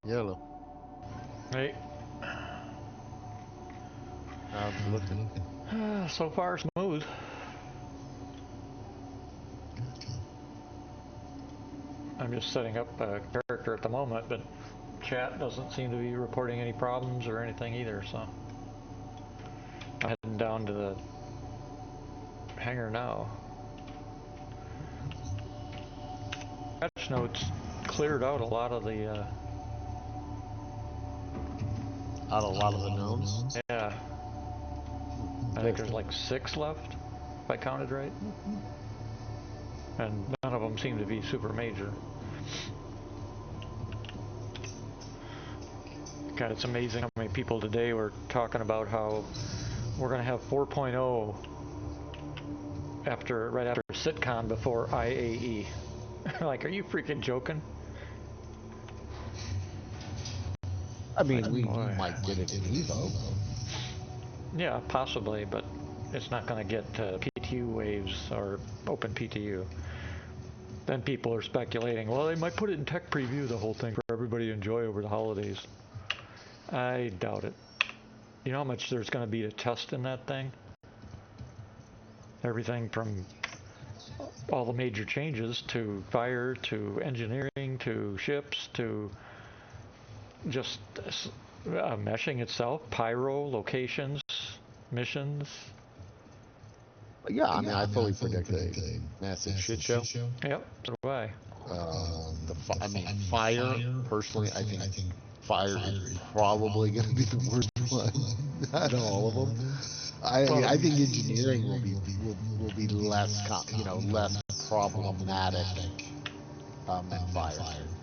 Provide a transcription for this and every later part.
Yellow. Hey. How's it looking? So far, smooth. I'm just setting up a character at the moment, but chat doesn't seem to be reporting any problems or anything either, so I'm heading down to the hangar now. Patch notes cleared out a lot of the gnomes? Yeah. I think there's like 6 left, if I counted right. And none of them seem to be super major. God, it's amazing how many people today were talking about how we're going to have 4.0 right after SitCon before IAE. Like, are you freaking joking? I mean, we might get it in Evo. Yeah, possibly, but it's not going to get PTU waves or open PTU. Then people are speculating, well, they might put it in tech preview, the whole thing, for everybody to enjoy over the holidays. I doubt it. You know how much there's going to be to test in that thing? Everything from all the major changes to fire, to engineering, to ships, to just meshing itself, pyro, locations, missions. Yeah, I mean, I fully predict a massive shit show. Yep, so do I. Fire, personally, I think fire is probably going to be the worst one out of all of them. I think engineering will be less problematic than fire.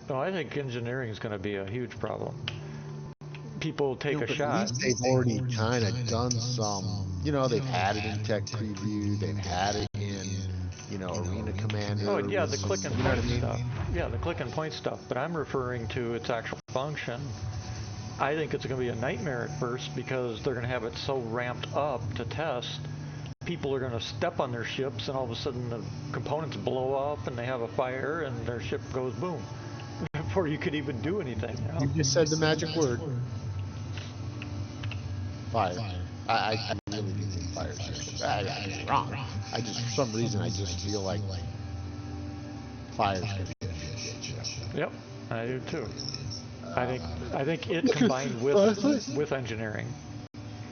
No, I think engineering is going to be a huge problem. People take a shot. At least they've already kind of done some, they've had it in tech preview, they've had it in, Arena Commander. Oh, yeah, the click and point stuff. Yeah, the click and point stuff, but I'm referring to its actual function. I think it's going to be a nightmare at first because they're going to have it so ramped up to test. People are going to step on their ships and all of a sudden the components blow up and they have a fire and their ship goes boom before you could even do anything. You just said the magic word. Fire. I really do think fire is just I'm wrong. For some reason, I just feel like fire is going to be a shit show. Yep, I do too. I think it combined with engineering.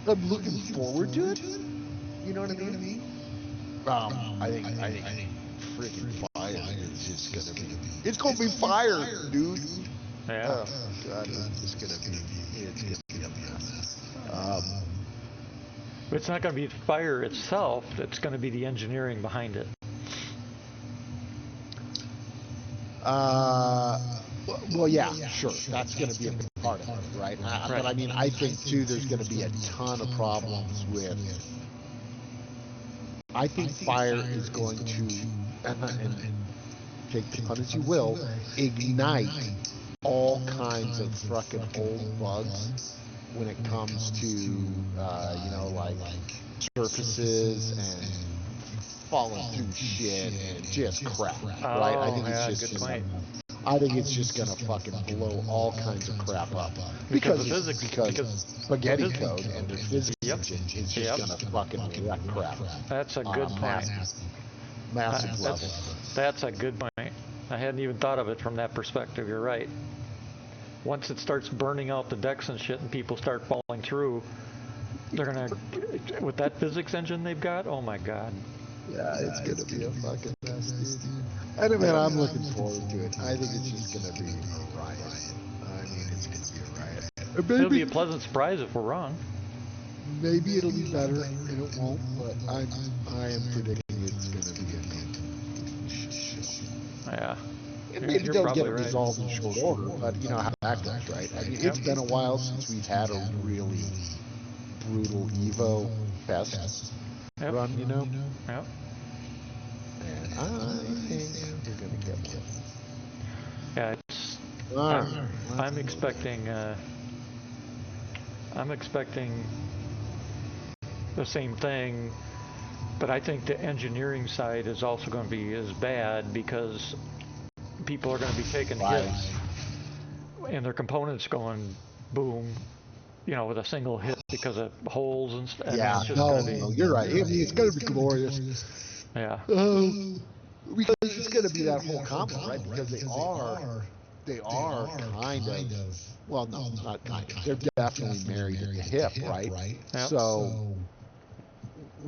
I'm looking forward to it. You know what I mean? I think freaking fire is just gonna be. It's gonna be fire, dude. Yeah. Oh God, it's gonna be a mess. It's not going to be fire itself. It's going to be the engineering behind it. Well, yeah, sure. That's going to be a big part of it, right? But I mean, I think too, there's going to be a ton of problems with. I think fire is going to, and take the pun as you will, ignite all kinds of fucking old bugs when it comes to, like surfaces and falling through shit and just crap, right? I think it's just good point. I think it's just gonna fucking blow all kinds of crap up because spaghetti code and their physics engine is just gonna fucking wreck crap. That's a good point. Massive level. That's a good point. I hadn't even thought of it from that perspective. You're right. Once it starts burning out the decks and shit and people start falling through, they're gonna, with that physics engine they've got, oh my God. Yeah, it's gonna be a fucking mess, dude. And man, I'm looking forward to it. I think it's just gonna be a riot. I mean, it's gonna be a riot. It'll be a pleasant surprise if we're wrong. Maybe it'll be better, and it won't. But I am predicting it's gonna be a shit show. Yeah. And maybe they'll get it resolved in short order, but you know how that goes, right? I mean, it's been a while since we've had a really brutal Evo fest run, you know? Yep. And I think we're gonna get one. Yeah, I'm expecting the same thing, but I think the engineering side is also going to be as bad because people are going to be taking hits and their components going boom, you know, with a single hit because of holes and stuff. Yeah, it's just no, gonna be, no, you're right. I mean, it's going to be glorious. yeah. Because it's going to be that whole combo, right? Because they are kind of, well, no, not kind of. They're definitely married at the hip, right? Yep. So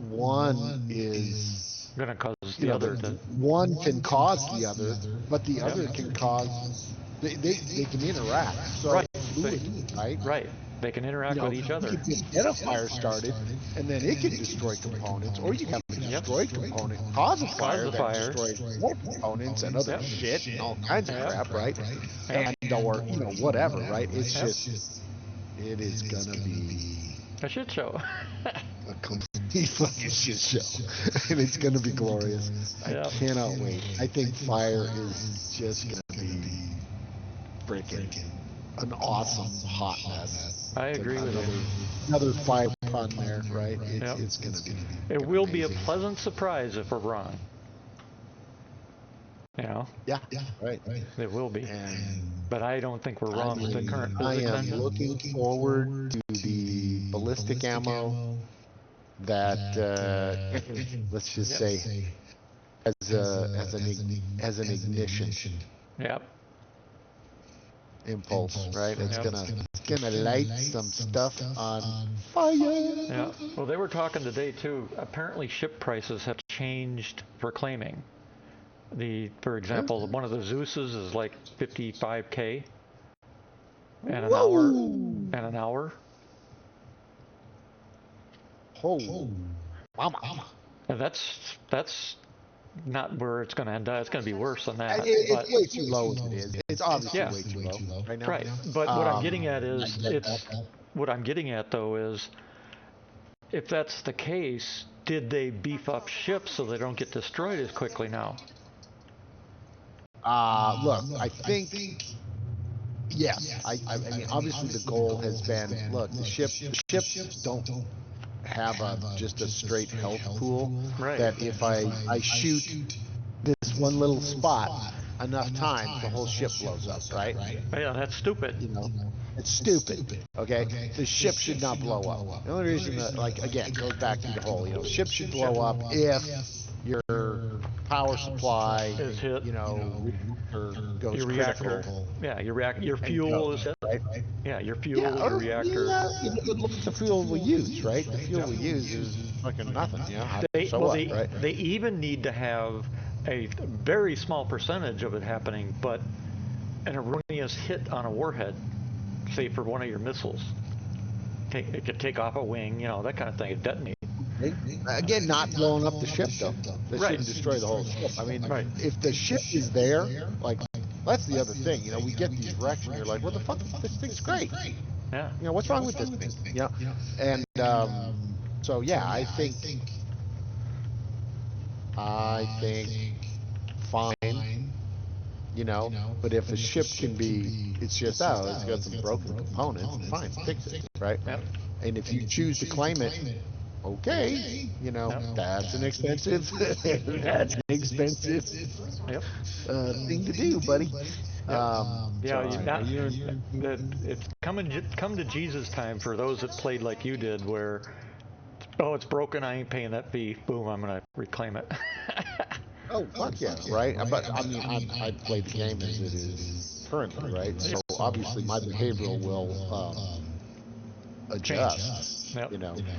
one is gonna cause the other to. One can cause the other, but the other can cause. They can interact. So Right. fluidly, right? Right. They can interact with each other. You can just get a fire started, and then it can destroy components, or you can have a destroyed component cause a fire that destroys more components and other shit and all kinds of crap, right? And or whatever, right? It's just it is gonna be a shit show. A complete fucking shit show, and it's gonna be glorious. I cannot wait. I think fire is just gonna be freaking an awesome hot mess. I agree with you. Another fire pun there, right? It's gonna be. It will be a pleasant surprise if we're wrong. You know? Yeah, right. It will be. But I don't think we're wrong with the current physics I am engine. looking forward to the ballistic ammo that let's just say as an ignition. Yep. Impulse, right? It's gonna light some stuff on fire. Yeah. Well, they were talking today too. Apparently, ship prices have changed for claiming. For example, one of the Zeuses is like $55K and an hour. Oh, mama. And that's not where it's going to end up. It's going to be worse than that. It's way too low as it is. It's obviously way too low right now. Right. But what I'm getting at is, what I'm getting at though is, if that's the case, did they beef up ships so they don't get destroyed as quickly now? Look, I think, yes. I mean, obviously the goal has been, look, the ships don't have just a straight health pool. Right. That if I shoot this one little spot enough times, the whole ship blows up, right? Yeah, that's stupid. It's stupid. Okay, the ship should not blow up. The only reason that, again, goes back to the whole, ship should blow up if your power supply is hit, or goes your critical. reactor. Yeah, your fuel is hit. Right? Yeah, your fuel, your reactor. The fuel we use, right? The fuel we use is fucking nothing. They even need to have a very small percentage of it happening, but an erroneous hit on a warhead, say for one of your missiles. It could take off a wing, that kind of thing. It detonate. Again, not blowing up the ship though. That shouldn't destroy the whole ship. I mean, if the ship is there, that's the other thing. We get these wrecks and you're like, what the fuck? This thing's great. Yeah. What's wrong with this thing? And so yeah, I think fine. But if a ship can be, it's just it's got some broken components. Fine, fix it, right? Yep. And if you choose to claim it, okay, that's an expensive, thing to do, buddy. It's come to Jesus time for those that played like you did, where it's broken, I ain't paying that fee. Boom, I'm gonna reclaim it. Oh, fuck yeah, right? But I mean, I play the game as it is currently, right? So obviously my behavioral will adjust.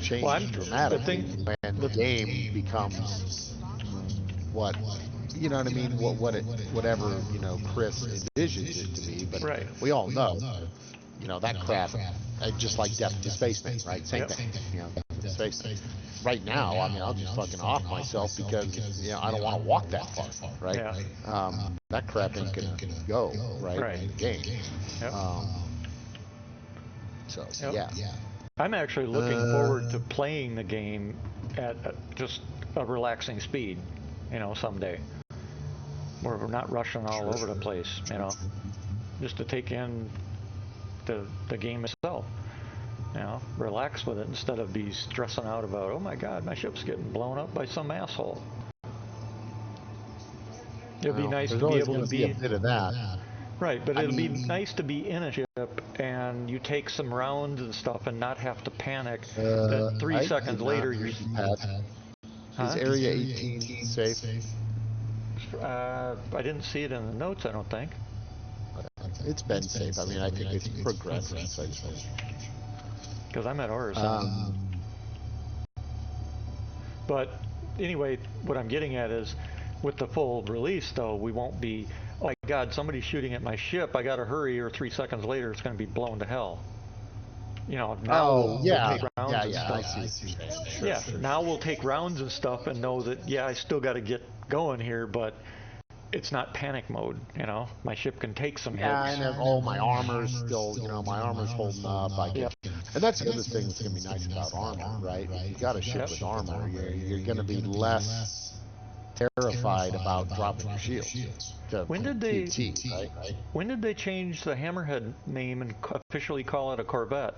Change dramatically when the game becomes what what I mean, whatever Chris envisions it to be. But we all know, that crap, just like Death to Spaceman, right? Same thing, Death to Spaceman. Right now, I mean, I'll just fucking off myself because I don't want to walk that far, right? Yeah. That crap ain't gonna go right in the game. Yep. Yeah. I'm actually looking forward to playing the game at just a relaxing speed, someday, where we're not rushing all over the place, just to take in the game itself. Relax with it instead of be stressing out about, oh my God, my ship's getting blown up by some asshole. It'd be nice to be able to be a bit of that. Right, but it'll be nice to be in a ship and you take some rounds and stuff and not have to panic that 3 seconds later you're... Is Area 18 safe? I didn't see it in the notes, I don't think. It's been safe. I mean, I think it's progressed since I spoke. Because I'm at Orison. But anyway, what I'm getting at is, with the full release, though, we won't be, oh my God, somebody's shooting at my ship, I gotta hurry, or 3 seconds later it's going to be blown to hell. You know, now we'll take rounds and stuff. I see what you're saying. Sure, yeah, now we'll take rounds and stuff and know that, yeah, I still got to get going here, but it's not panic mode, you know. My ship can take some hits. Yeah, and my armor's still, you know, my armor's holding up. And that's the other thing that's going to be nice about armor, right? If you got a ship with armor, you're going to be less terrified about dropping your shields. When did they change the Hammerhead name and officially call it a Corvette?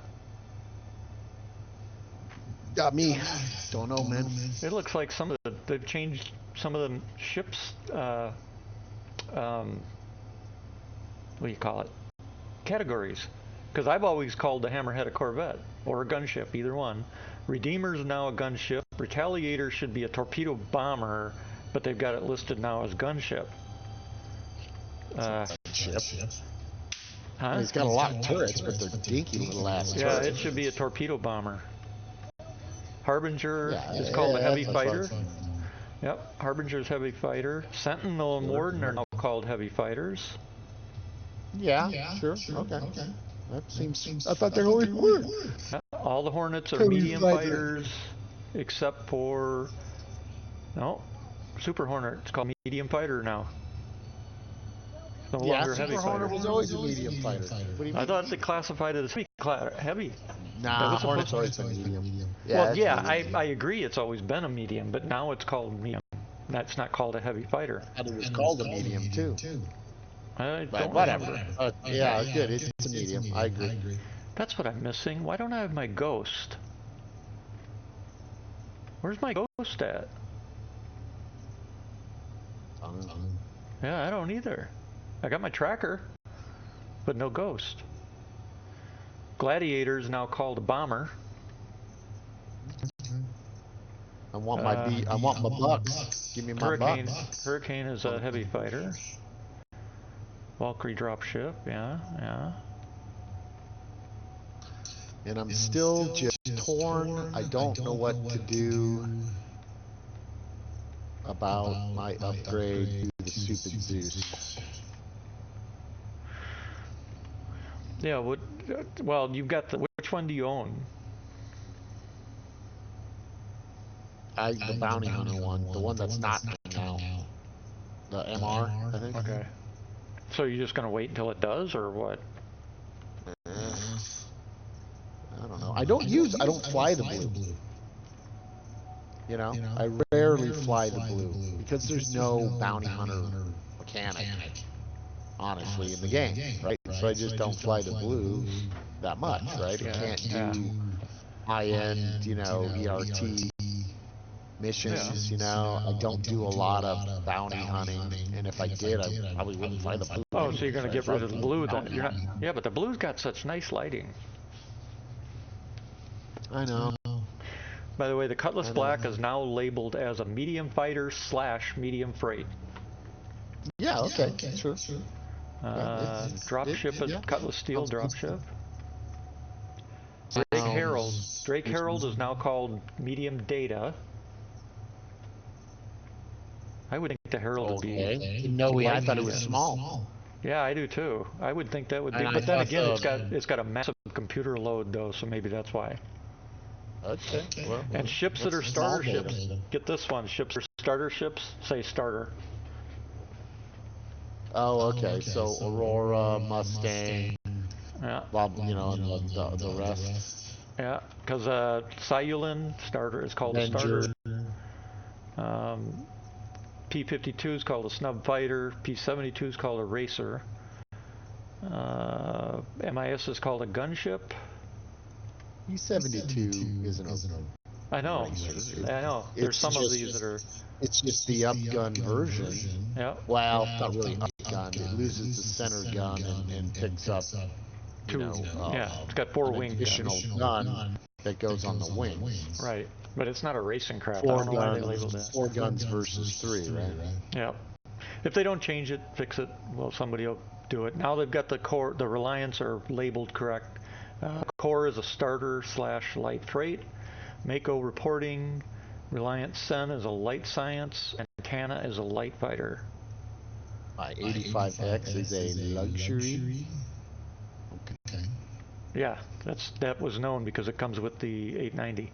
Got me. Don't know, man. It looks like they've changed some of the ships. What do you call it? Categories. Because I've always called the Hammerhead a Corvette or a gunship, either one. Redeemer's now a gunship. Retaliator should be a torpedo bomber, but they've got it listed now as gunship. Ship. Huh? It's got a lot of turrets, but they're dinky little ass turrets. Yeah, it should be a torpedo bomber. Harbinger is called a heavy fighter. Yep, Harbinger's heavy fighter. Sentinel and Warden are now called heavy fighters. Yeah, sure. Okay. That seems. I thought they always were. All the Hornets are medium fighters, except for Super Hornet. It's called medium fighter now. No longer heavy Super fighter. Hornet was always a medium fighter. What do you mean? I thought they classified it as heavy. Nah, Hornet's always been medium. I agree. It's always been a medium, but now it's called medium. That's not called a heavy fighter. And it was called a medium too. I But don't whatever. remember. Yeah, good. It's a medium. I agree. That's what I'm missing. Why don't I have my ghost? Where's my ghost at? Yeah, I don't either. I got my tracker, but no ghost. Gladiator is now called a bomber. I want my bucks. Give me my bucks. Hurricane is a heavy fighter. Valkyrie dropship, yeah. And I'm still just torn. I don't know what to do about my upgrade to the stupid Zeus. Yeah, well, you've got which one do you own? The bounty hunter one, the one that's not now. The MR, I think. Okay. So you're just gonna wait until it does, or what? I don't know. I don't fly the blue. You know, I rarely fly the blue because there's no bounty hunter mechanic, honestly, in the game, right? So I just don't fly the blue that much, right? I can't do high-end, ERT missions, I don't do a lot of bounty hunting, and if I did, I probably wouldn't fly the blue. Oh, so you're going to get rid of the blue then? You're not, yeah, but the blue's got such nice lighting. I know. By the way, the Cutlass Black is now labeled as a medium fighter / medium freight. Yeah, okay, sure. Dropship is Cutlass Steel dropship. Drake Herald is now called medium data. I would think the Herald would be. No way, I thought it was small. Yeah, I do too. I would think that would be. But then again, it's got a massive computer load though, so maybe that's why. Okay. Well, and ships that are starter ships. Get this one. Ships that are starter ships. Say starter. Oh, okay. So Aurora, Mustang. Yeah. And the rest. Yeah, because Siulin starter is called a starter. P-52 is called a snub fighter. P-72 is called a racer. MIS is called a gunship. P-72 isn't a I know. I know. There's some of these that are. It's just the upgun version. Yeah. Well, not really upgun. gun. It loses the center gun and picks up, it's got 4 an wing additional guns. gun that goes on the wings. Right, but it's not a racing craft. I 4 don't know why they labeled guns, it. 4 guns versus 3, right? Yeah. If they don't change it, fix it, well, somebody will do it. Now they've got the core, the Reliance are labeled correct. Core is a starter / light freight. Mako reporting. Reliance Sen is a light science. And Tana is a light fighter. 85X is a luxury. Okay. Yeah, that was known because it comes with the 890.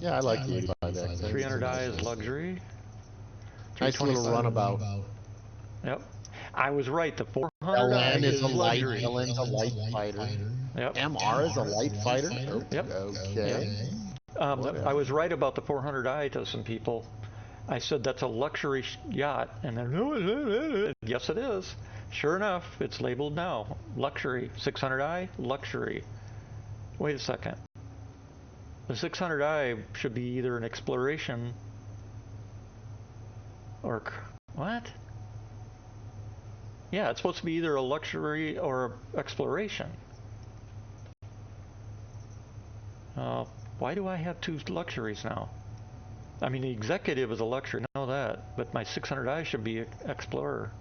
Yeah, I like the 85X. 300i is luxury. Nice little runabout. Yep. I was right. The 400i LN is a luxury. LN's a light fighter. Yep. MR is a light fighter. Yep. Okay. I was right about the 400i to some people. I said that's a luxury yacht, and then yes, it is. Sure enough, it's labeled now luxury. 600i luxury. Wait a second. The 600i should be either an exploration or what? Yeah, it's supposed to be either a luxury or exploration. Why do I have 2 luxuries now? I mean, the executive is a luxury, I know that, but my 600i should be explorer.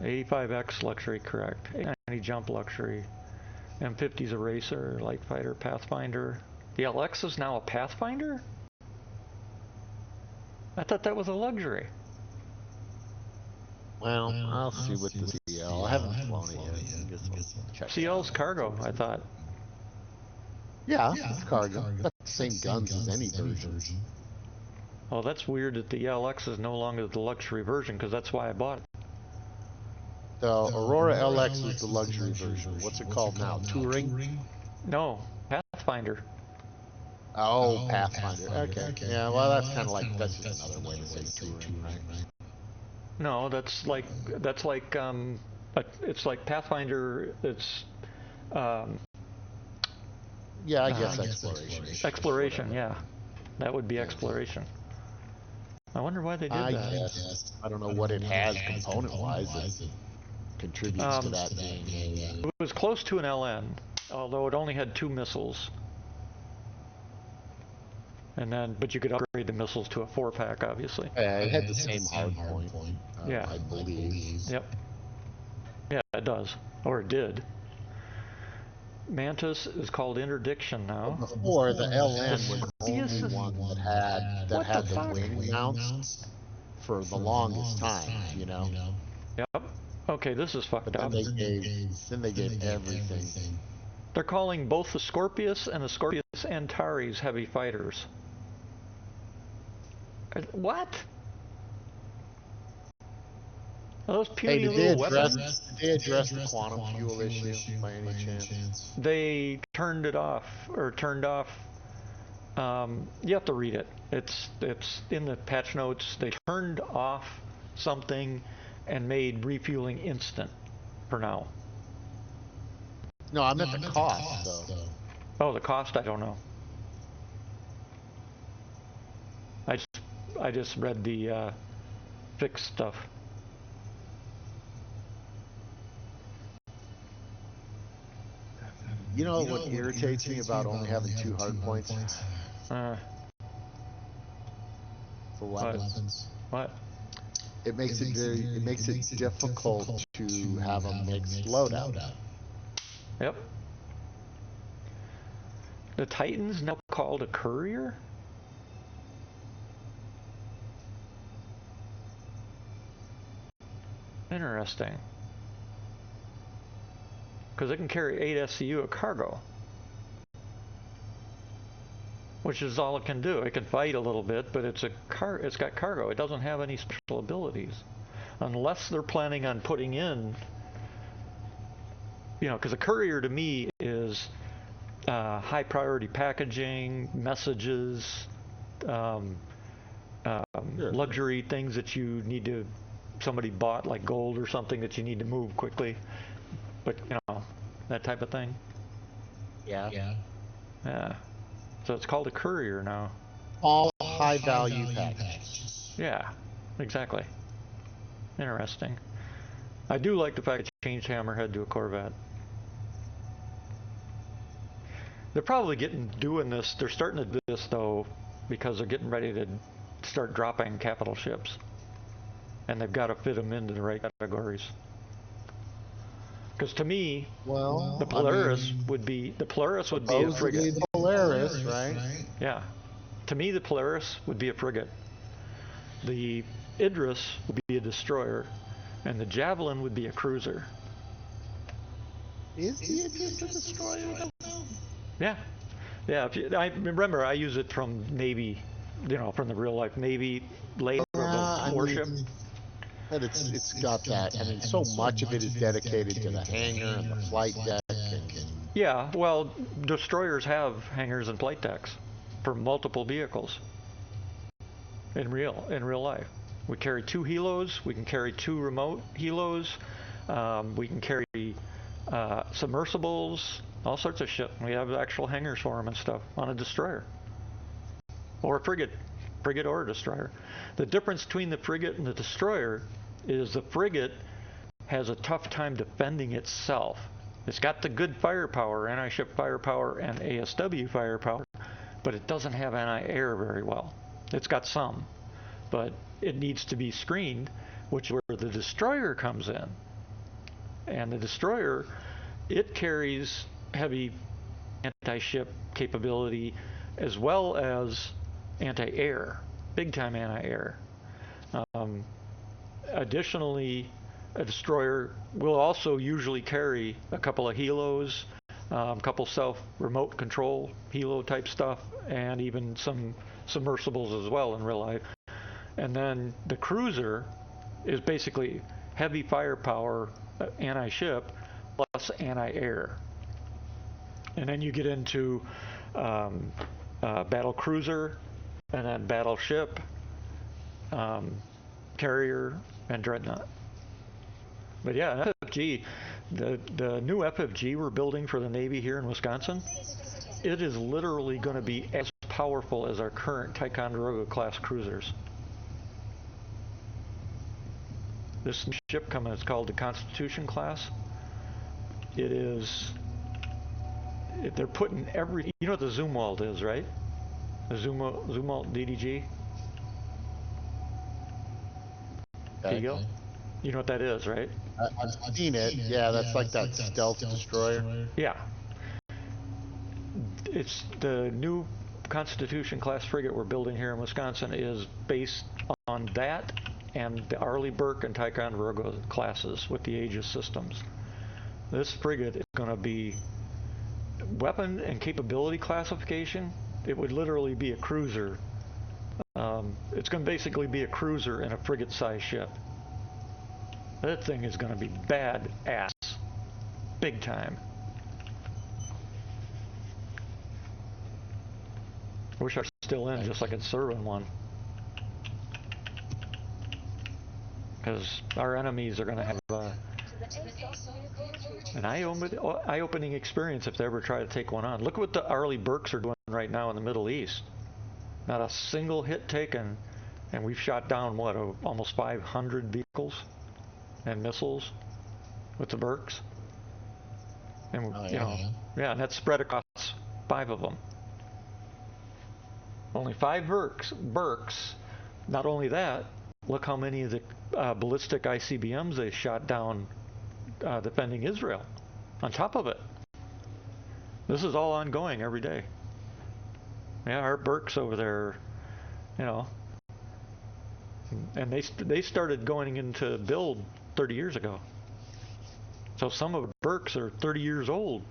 85X luxury, correct. 890 jump luxury. M50's a racer, light fighter, pathfinder. The LX is now a pathfinder? I thought that was a luxury. Well, I'll see what the CL. I haven't flown it yet. I guess I'll check CL's cargo, I thought. Yeah, it's cargo. Got the same guns as any version. Oh, that's weird that the LX is no longer the luxury version, because that's why I bought it. The Aurora LX was the luxury version. What's it called now? Touring? No, Pathfinder. Oh, Pathfinder. Okay. Yeah, well, that's kind of like, that's just another way to say touring, right? No, it's like Pathfinder. It's yeah, I guess exploration. Exploration, yeah, that would be exploration. I wonder why they did that. Guess. I don't know what it has component-wise that contributes to that being. It was close to an LN, although it only had 2 missiles. And then, but you could upgrade the missiles to a 4-pack, obviously. It had the same hard point. Yeah, I believe. Yep. Yeah, it does, or it did. Mantis is called interdiction now. Before, the LN was the only one that had the wing mounts for the longest time, Yep. Okay, this is fucked up. Then they gave everything. They're calling both the Scorpius and the Scorpius Antares heavy fighters. What? Are those puny little weapons? Did they address the quantum fuel issue by any chance? They turned it off, or turned off. You have to read it. It's in the patch notes. They turned off something and made refueling instant for now. No, I meant the cost, though. Oh, the cost, I don't know. I just read the fixed stuff. You know what irritates me about only having 2 hard points For weapons? What? It makes it difficult to have a mixed loadout. Yep. The Titan's now called a courier? Interesting. Because it can carry 8 SCU of cargo. Which is all it can do. It can fight a little bit, but it's got cargo. It doesn't have any special abilities. Unless they're planning on putting in, because a courier to me is high priority packaging, messages, luxury things that you need to, somebody bought like gold or something that you need to move quickly. But, that type of thing. Yeah. Yeah. So it's called a courier now. All high value packages. Yeah, exactly. Interesting. I do like the fact it changed Hammerhead to a Corvette. They're probably doing this. They're starting to do this though because they're getting ready to start dropping capital ships, and they've got to fit them into the right categories. Because to me, the Polaris would be a frigate. The Polaris, right? Yeah. To me, the Polaris would be a frigate. The Idris would be a destroyer, and the Javelin would be a cruiser. Is the Idris a destroyer? Yeah. Yeah. I remember I use it from Navy, from the real life Navy layout of a warship. But it's got that. I mean, so much of it is dedicated to the hangar and the flight deck. Yeah, well, destroyers have hangars and flight decks for multiple vehicles. In real life, we carry 2 helos. We can carry 2 remote helos. We can carry submersibles, all sorts of shit. We have actual hangars for them and stuff on a destroyer or a frigate or a destroyer. The difference between the frigate and the destroyer is the frigate has a tough time defending itself. It's got the good firepower, anti-ship firepower and ASW firepower, but it doesn't have anti-air very well. It's got some, but it needs to be screened, which is where the destroyer comes in. And the destroyer, it carries heavy anti-ship capability as well as anti-air, big-time anti-air. Additionally, a destroyer will also usually carry a couple of helos, a couple self-remote control helo type stuff, and even some submersibles as well in real life. And then the cruiser is basically heavy firepower anti-ship plus anti-air. And then you get into battle cruiser, and then battleship, carrier, and dreadnought. But yeah, FFG, the new FFG we're building for the Navy here in Wisconsin, it is literally going to be as powerful as our current Ticonderoga class cruisers. This ship coming is called the Constitution class. They're putting you know what the Zumwalt is, right? The Zumwalt DDG? Teagle? You know what that is, right? I've seen it. Yeah, that's like that stealth destroyer. Yeah. It's the new Constitution class frigate we're building here in Wisconsin is based on that and the Arleigh Burke and Ticonderoga classes with the Aegis systems. This frigate is going to be weapon and capability classification. It would literally be a cruiser. It's going to basically be a cruiser in a frigate-sized ship. That thing is going to be bad-ass. Big time. I wish I was still in just so I could serve in one. Because our enemies are going to have an eye-opening experience if they ever try to take one on. Look what the Arleigh Burkes are doing right now in the Middle East. Not a single hit taken, and we've shot down, almost 500 vehicles and missiles with the Burkes. And, and that's spread across 5 of them. Only 5 Burkes. Not only that, look how many of the ballistic ICBMs they shot down defending Israel on top of it. This is all ongoing every day. Yeah, our Burkes over there, and they started going into build 30 years ago. So some of the Burkes are 30 years old.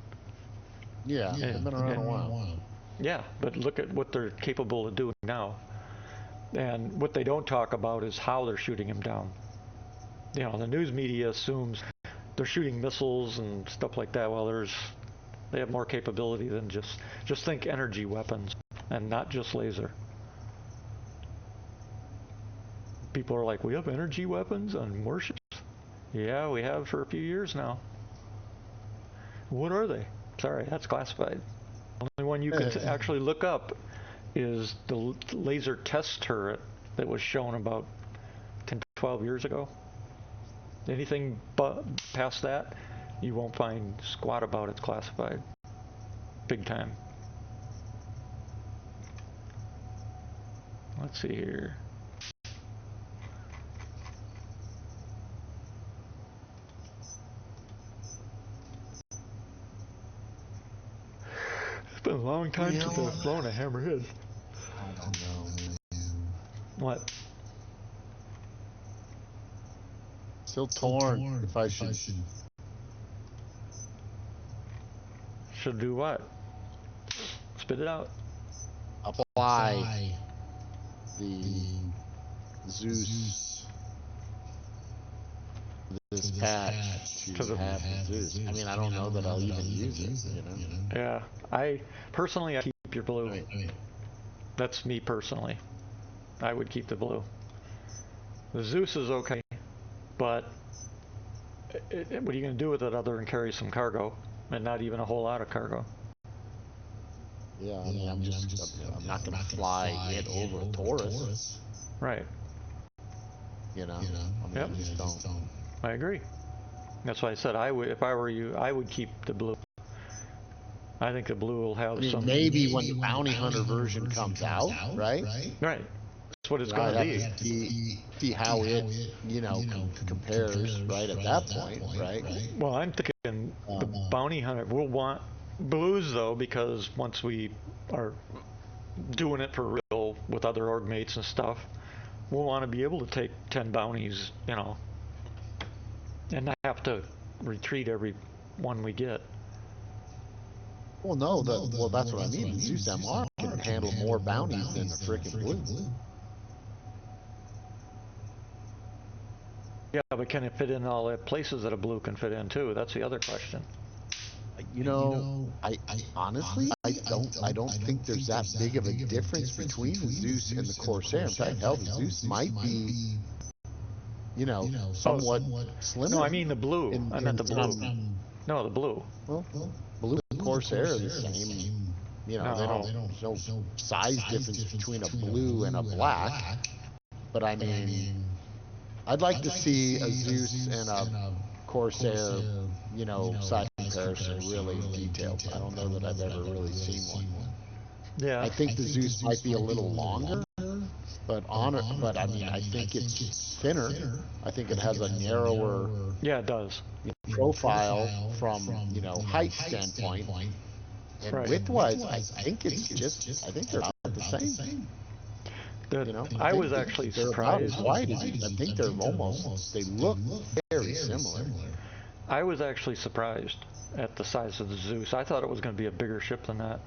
Yeah, they've been around a while. Yeah, but look at what they're capable of doing now. And what they don't talk about is how they're shooting them down. The news media assumes they're shooting missiles and stuff like that. Well, they have more capability than just think energy weapons and not just laser. People are like, we have energy weapons on warships? Yeah, we have for a few years now. What are they? Sorry, that's classified. The only one you can actually look up is the laser test turret that was shown about 10 to 12 years ago. Anything past that, you won't find squat about it's classified. Big time. Let's see here. It's been a long time since I've flown a hammerhead. I don't know. What? Still torn. If I should. Should do what? Spit it out. Apply the Zeus, this patch to have the Zeus. I mean, I don't know that I'll even use it, you know? Yeah, I keep your blue. That's me personally. I would keep the blue. The Zeus is okay, but what are you going to do with it other than carry some cargo, and not even a whole lot of cargo? Yeah, I mean, I'm not going to fly it over Taurus. Right. You know? I mean, Yep. I just don't. I agree. That's why I said if I were you, I would keep the blue. I think the blue will have some. Maybe when the bounty hunter version comes out, right? Right. That's what it's going to be. See how it, compares, right, at that point, right? Well, I'm thinking the bounty hunter will want blues, though, because once we are doing it for real with other org mates and stuff, we'll want to be able to take 10 bounties, and not have to retreat every one we get. Well, no, that's what I mean. The Zeus MR can handle more bounties than the frickin' blue. Yeah, but can it fit in all the places that a blue can fit in too? That's the other question. I honestly, I don't think there's that big of a difference between the Zeus and the Corsair. In fact, hell, the Zeus might be, somewhat slimmer. No, I mean the blue. I meant the blue. No, the blue. Well, blue and Corsair are the same. There's no size difference between a blue and a black. But I mean, I'd like to see a Zeus and a Corsair, side comparison really detailed. I don't know that I've ever really seen one. Yeah. I think the Zeus might be a little longer, but I mean, I think it's thinner. I think it has a narrower. Yeah, it does. Profile from height standpoint, and width-wise, I think they're about the same. I was actually surprised. They're about as wide as I think they look very similar. I was actually surprised at the size of the Zeus. I thought it was going to be a bigger ship than that.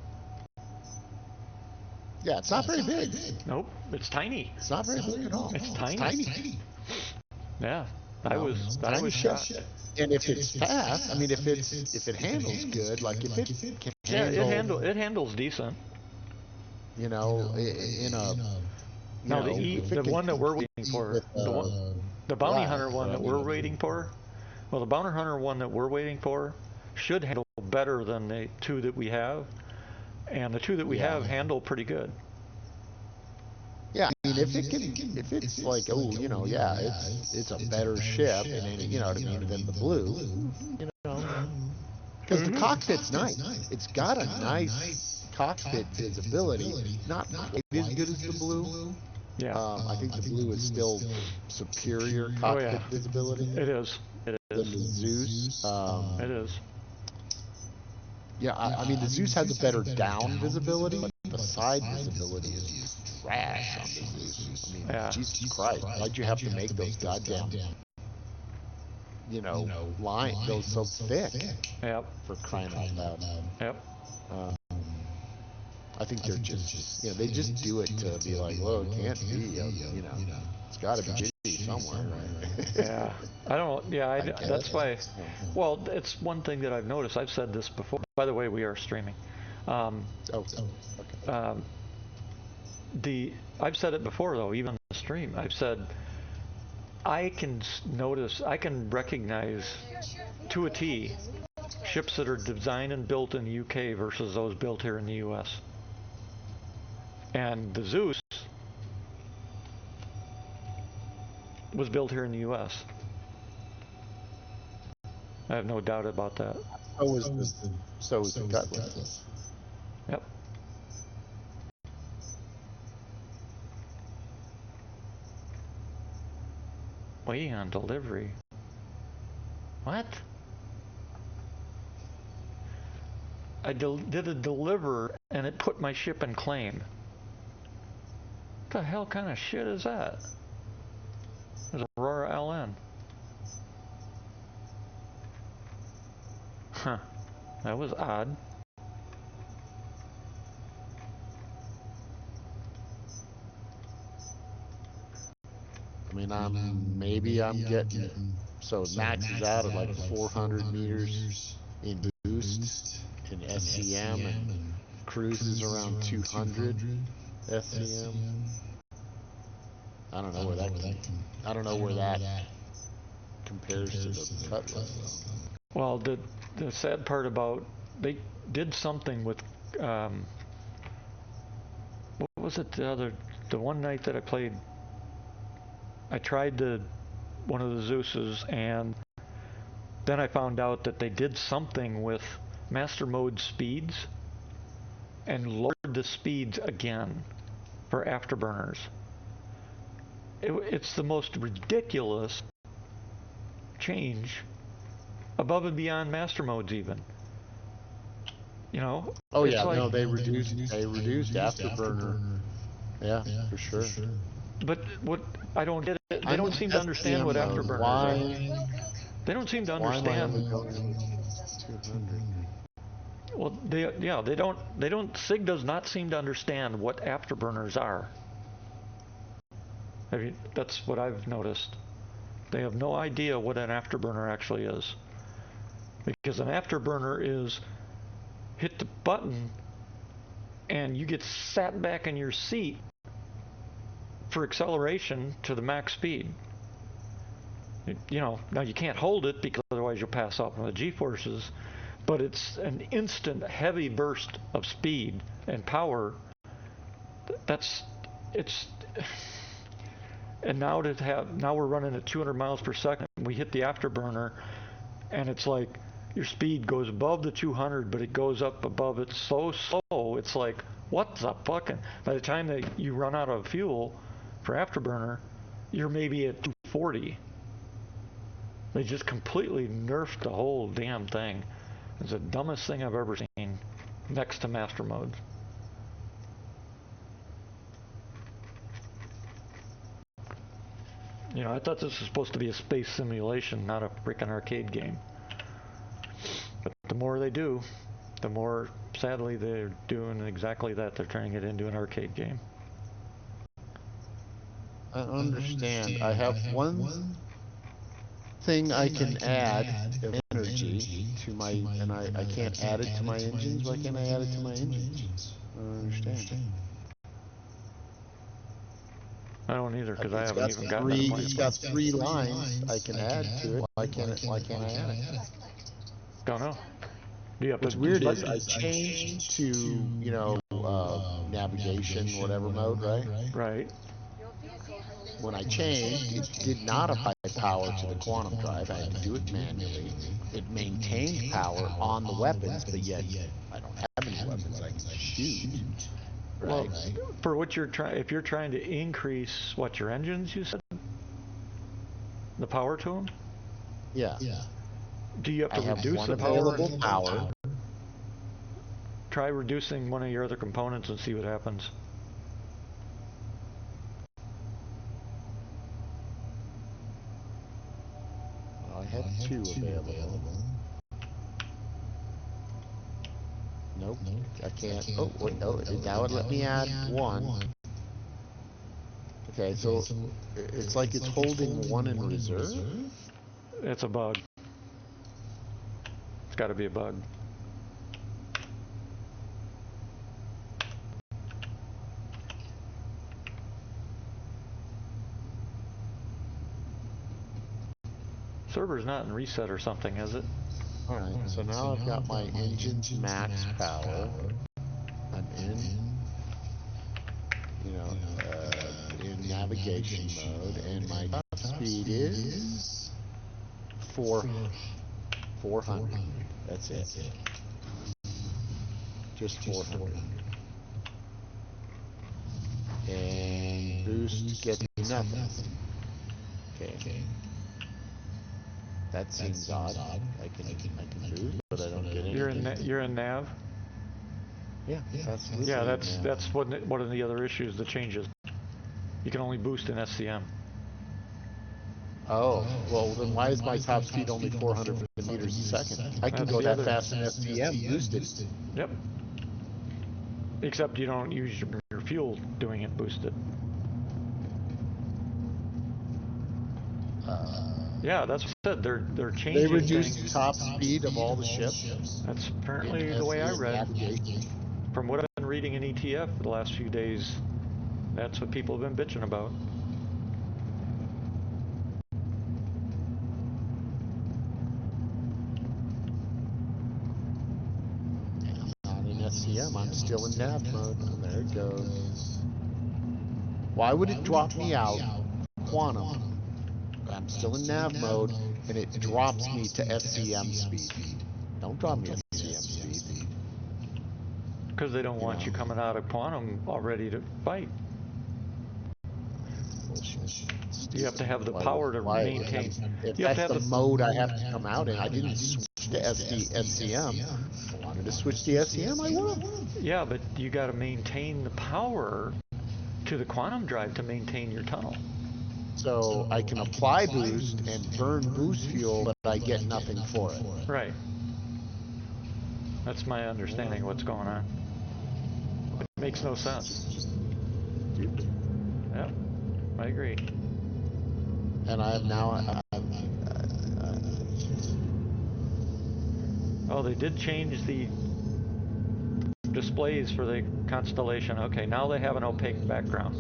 Yeah, it's not very big. Nope, it's tiny. It's not very big at all. It's tiny. Yeah, I was shocked. And if it's fast, I mean, if it handles good, like if it can handle, it handles decent. In a the one that we're waiting for, the bounty hunter one that we're waiting for. Well, the bounty hunter one that we're waiting for should handle better than the two that we have, and the two that we have handle pretty good. Yeah, I mean, if it's like, it's a better ship, and than the blue, because the cockpit's nice. It's got a nice cockpit visibility, not quite as good as the blue. Yeah. I think the blue is still superior cockpit visibility. It is. Than the Zeus. It is. Yeah, I mean, the Zeus has a better down visibility, but the side visibility is trash on the Zeus. I mean, Jesus Christ, why'd you have to make those goddamn, line those so thick? Yep. For crying out loud. Yep. I think they're just, they just do it to be like, well, it can't be, it's got to be jitty somewhere, right? Yeah. I don't. Yeah. That's why. Well, it's one thing that I've noticed. I've said this before. By the way, we are streaming. Okay. I've said it before though, even on the stream. I've said I can recognize to a T ships that are designed and built in the UK versus those built here in the US. And the Zeus was built here in the US. I have no doubt about that. So is the Cutlass. Yep. Waiting on delivery. What? I did a deliver and it put my ship in claim. What the hell kind of shit is that? There's Aurora LN. Huh. That was odd. I mean, maybe I'm getting, so it maxes out at like 400 meters in boost in SCM and cruises around 200 SCM. I don't know where that compares to the Cutlass. Well, the sad part about, they did something with, what was it, the one night that I played, I tried one of the Zeuses, and then I found out that they did something with master mode speeds and lowered the speeds again for afterburners. It's the most ridiculous change, above and beyond master modes even. You know? Oh yeah, like, no, they reduced afterburner. Yeah, for sure. But what I don't get it, they don't seem to understand what afterburners are. They don't seem to understand. Why am I only going 200? Well, they don't. SIG does not seem to understand what afterburners are. I mean, that's what I've noticed. They have no idea what an afterburner actually is. Because an afterburner is hit the button and you get sat back in your seat for acceleration to the max speed. You know, now you can't hold it because otherwise you'll pass off on the G-forces, but it's an instant heavy burst of speed and power. And now we're running at 200 miles per second. We hit the afterburner, and it's like your speed goes above the 200, but it goes up above it so slow. It's like, what the fucking? By the time that you run out of fuel for afterburner, you're maybe at 240. They just completely nerfed the whole damn thing. It's the dumbest thing I've ever seen, next to master modes. You know, I thought this was supposed to be a space simulation, not a freaking arcade game. But the more they do, the more, sadly, they're doing exactly that. They're turning it into an arcade game. I understand. I have one thing I can add of energy to my, and I can't add it to my engines. Why can't I add it to my engines? I don't understand. I don't either, because I haven't even gotten it. It's got 3 lines I can add to it. Why can't I add it? Don't know. What's weird is I changed to, you know, navigation, whatever mode, right? Right. When I changed, it did not apply power to the quantum drive. I had to do it manually. It maintained power on the weapons, but yet I don't have any weapons I can shoot. Right? Well, for what you're trying, if you're trying to increase your engines, you said, the power to them. Yeah. Do you have to reduce the available power? Try reducing one of your other components and see what happens. Well, I had 2 available. Nope, I can't. Oh, wait, no, now it let me add 1. Okay, so it's like it's holding 1 in reserve? It's a bug. It's got to be a bug. Server's not in reset or something, is it? Alright, so now I've got my engine's max power. I'm in, you know, in navigation mode, and my top speed is 400. 400. That's it. Just 400. And boost gets nothing. Okay. That seems odd. I can boost, but I don't get anything. You're in nav. Yeah, absolutely. Yeah, that's one of the other issues. The changes. You can only boost in SCM. Oh, well then why is my top speed only 400 meters a second? I can go that fast in SCM boosted. Yep. Except you don't use your fuel doing it boosted. Yeah, that's what I said. They're changing. They reduced top speed of all the ships. That's apparently the way I read. From what I've been reading in ETF for the last few days, that's what people have been bitching about. I'm not in SCM. I'm still in nav mode. There it goes. Why would it drop me out? Quantum. I'm still in nav mode, and it drops me to SCM speed. Don't drop me to SCM speed. Because they don't want you coming out of quantum already to fight. Bullshit. You have to have the power to maintain. If that's the mode I have to come out in, I didn't switch to SCM. If I wanted to switch to SCM, I would have. Yeah, but you got to maintain the power to the quantum drive to maintain your tunnel. So I can apply boost and burn boost fuel, but I get nothing for it. Right. That's my understanding of what's going on. It makes no sense. Stupid. Yep, I agree. And I have now. Oh, they did change the displays for the constellation. Okay, now they have an opaque background.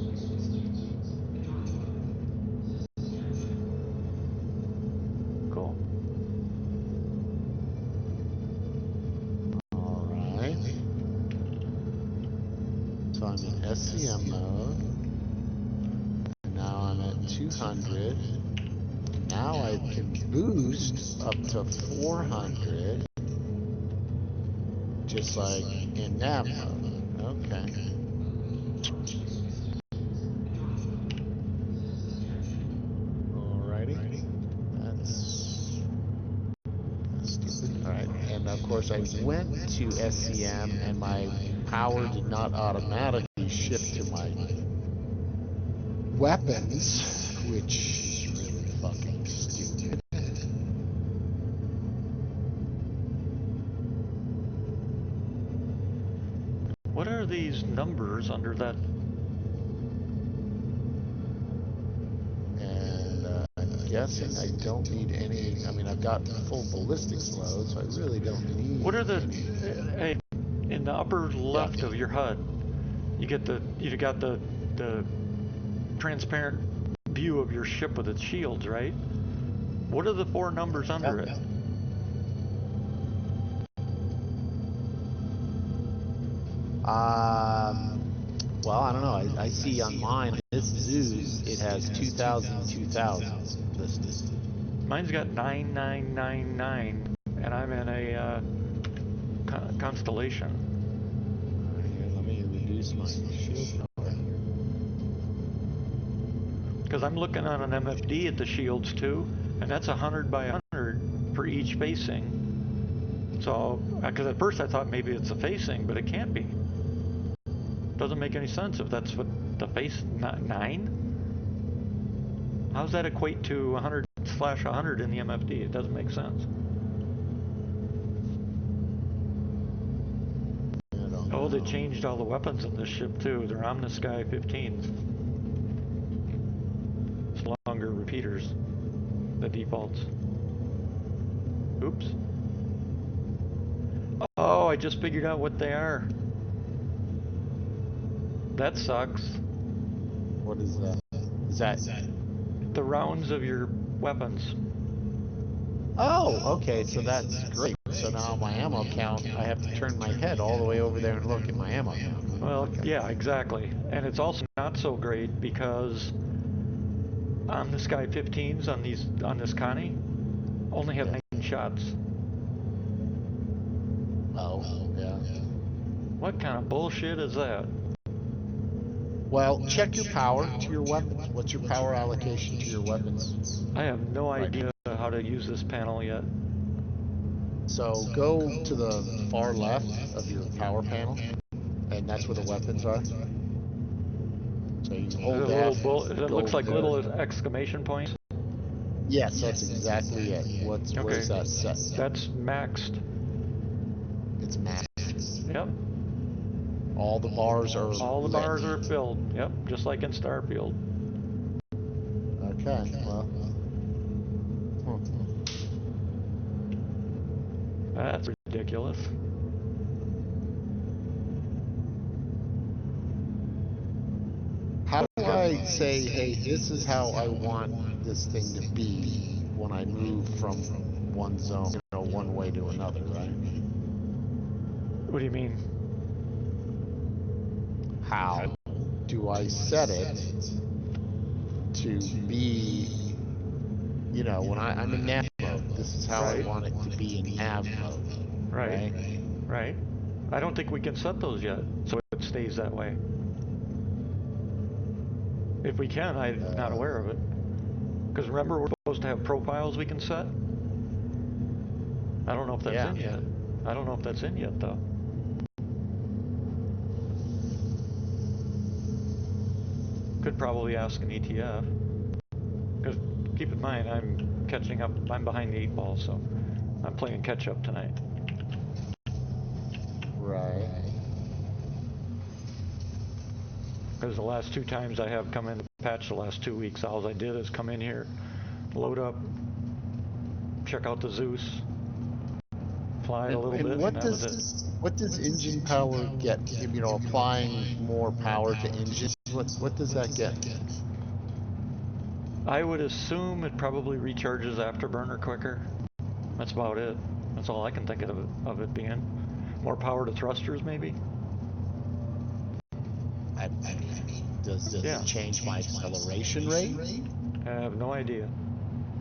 Cool. All right. So I'm in SCM mode. And now I'm at 200. Now I can boost up to 400. Just like in nav mode. Okay. Alrighty. That's stupid. Alright. And of course I went to SCM and my power did not automatically shift to my weapons, which is really fucking stupid. What are these numbers under that? And I'm guessing I don't need any. I mean, I've got full ballistics load, so I really don't need. What are the? In the upper left of your HUD, you got the transparent view of your ship with its shields, right? What are the four numbers under it? Well, I don't know. I see on mine, this Zeus, it has 2,000, 2,000 listed. Mine's got 9999, and I'm in a constellation. Here, let me reduce my shield power here. Because I'm looking on an MFD at the shields too, and that's 100 by 100 for each facing. So, because at first I thought maybe it's a facing, but it can't be. Doesn't make any sense if that's what the face 9. How does that equate to 100/100 in the MFD? It doesn't make sense. Oh, they changed all the weapons in this ship too. They're Omnisky 15s. It's longer repeaters, the defaults. Oops. Oh, I just figured out what they are. That sucks. What is that? Is that the rounds of your weapons? Oh, okay, so that's great. So now my ammo count, I have to turn my head all the way over there and look at my ammo count. Well, yeah, exactly. And it's also not so great because on the Sky 15s on this Connie only have 9 shots. Yeah. What kind of bullshit is that? Well, check your power to your weapons. What's your power allocation to your weapons? I have no Right idea how to use this panel yet. So go to the far left of your power panel, and that's where the weapons are. So you can hold F. It looks like little exclamation points. Yes, that's exactly it. Where's that set? That's maxed. It's maxed. Yep. All the bars are All the lit. bars are filled. Yep, just like in Starfield. Okay, well. That's ridiculous. How do I say, hey, this is how I want this thing to be when I move from one zone, one way to another, right? What do you mean? How do I set it to be, when I'm in nav mode, this is how I want it to be in nav mode, Right. I don't think we can set those yet, so it stays that way. If we can, I'm not aware of it. Because remember, we're supposed to have profiles we can set? I don't know if that's in yet. I don't know if that's in yet, though. Could probably ask an ETF. Because keep in mind, I'm catching up. I'm behind the 8 ball, so I'm playing catch up tonight. Right. Because the last 2 times I have come in the patch the last 2 weeks, all I did is come in here, load up, check out the Zeus, fly a little bit, and that was it. What does engine power get? Applying more power to engines, what does that get? I would assume it probably recharges afterburner quicker. That's about it. That's all I can think of it being. More power to thrusters, maybe? Does it change my acceleration rate? I have no idea.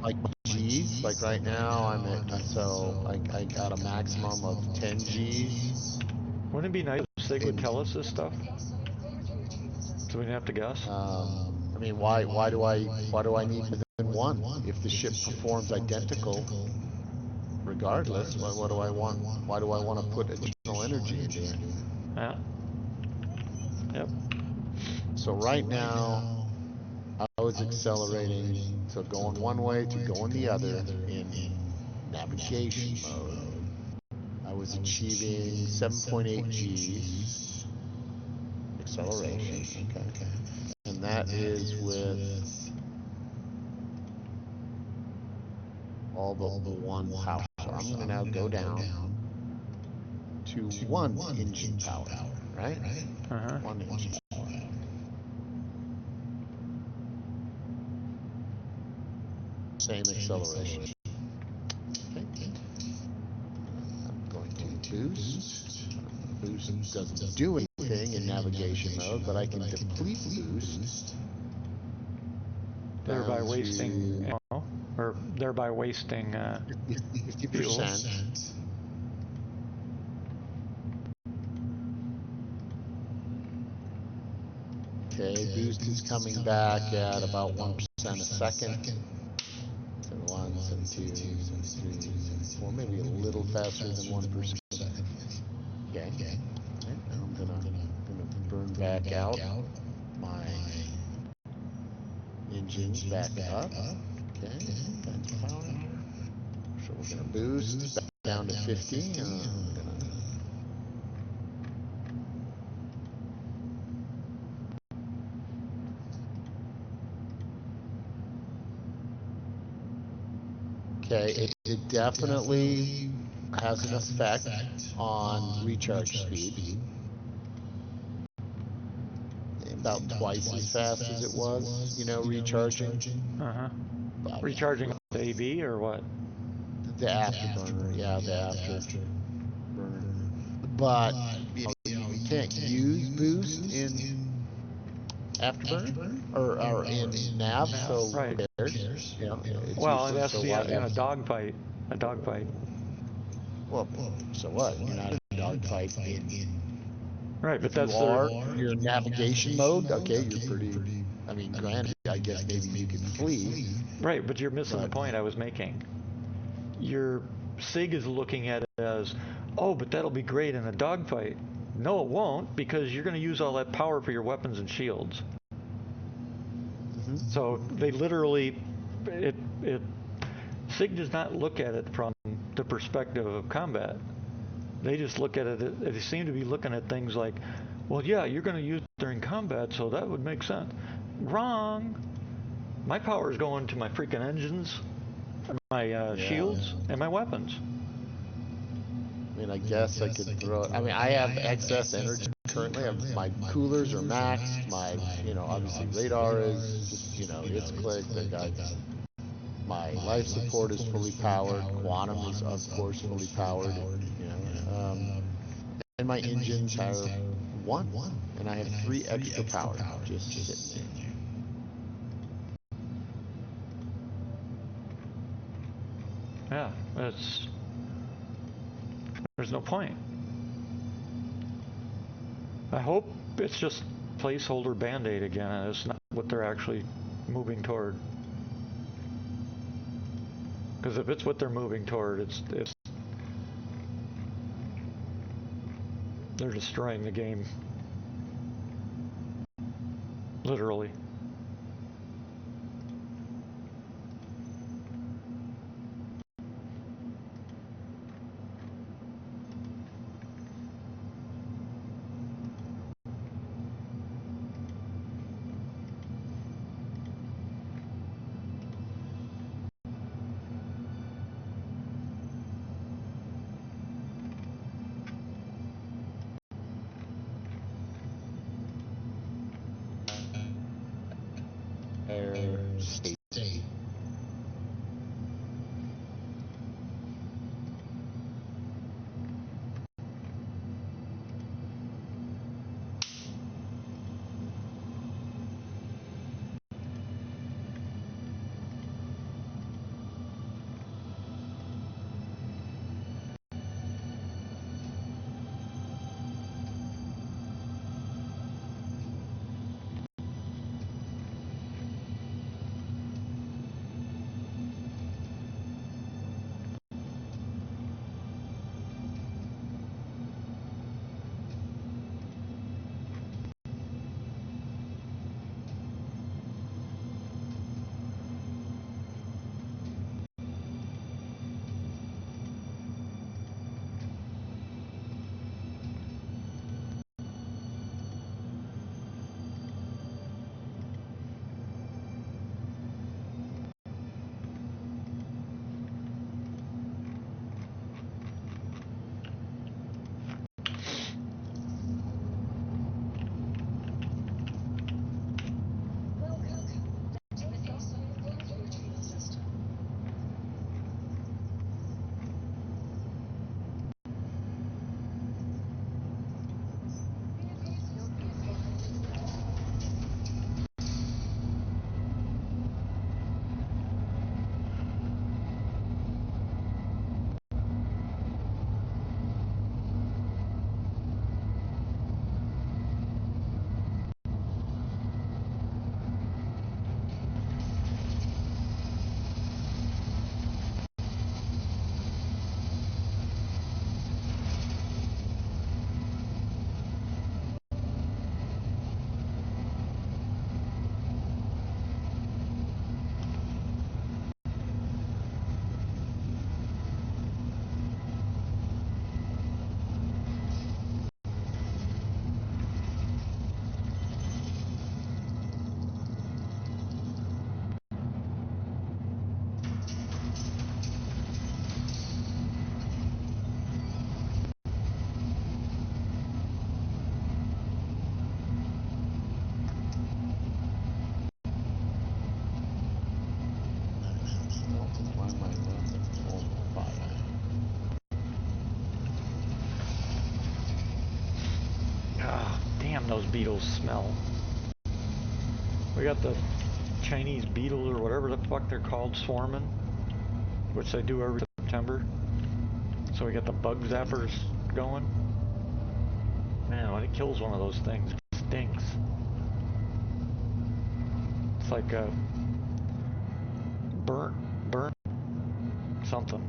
Like G's? Like right now I'm at, so I got a maximum of 10 G's. Wouldn't it be nice if Sig would tell us this stuff? So we didn't have to guess? I mean, why do I need more than one? If the ship performs identical, regardless, what do I want? Why do I want to put additional energy into it? Yeah. Yep. So right now, I was accelerating, so going one way to going the other in navigation mode. I was achieving 7.8 G's acceleration. Okay. And that is with all but one power. So I'm going to now go down to one engine power, right? One engine power. Same acceleration. Okay. I'm going to boost. Boost doesn't do anything in navigation mode, but I can deplete boost. Thereby wasting ammo, or thereby wasting 50%. Okay, boost is coming back at about 1% a second. 1, 2, 3, 4, maybe a little faster than 1%. Okay. I'm gonna burn back out my engines back up. Okay, that's power. So we're gonna boost back down to 50. Okay, it definitely has an effect on recharge speed. About twice as fast as it was, recharging. Recharging the AB or what? The afterburner, yeah, the afterburner. But you can't use boost in afterburner or in nav, so right. who cares? Well, it has to be in a dogfight. A dogfight. Well, so what? You're not dogfight in. Right, but If that's you are your navigation mode, okay, you're pretty. I mean, granted, I guess maybe you could flee. Right, but you're missing the point I was making. Your SIG is looking at it as, oh, but that'll be great in a dogfight. No, it won't, because you're going to use all that power for your weapons and shields. Mm-hmm. So they literally, SIG does not look at it from the perspective of combat. They just look at it, they seem to be looking at things like, well, yeah, you're going to use it during combat, so that would make sense. Wrong. My power is going to my freaking engines, my shields, and my weapons. I mean, I guess I could throw. I mean, I have excess energy currently. My coolers are maxed. My, obviously radar is just, it's clicked. I got my life support is fully powered. Quantum is of course fully powered. And my engines are 1, and I have 3 extra power just sitting Yeah, there. there's no point. I hope it's just placeholder Band-Aid again, and it's not what they're actually moving toward. Because if it's what they're moving toward, it's they're destroying the game. Literally. State. Why am I running full fire? Ah, damn, those beetles smell. We got the Chinese beetle or whatever the fuck they're called swarming, which they do every September. So we got the bug zappers going. Man, when it kills one of those things, it stinks. It's like a burnt something.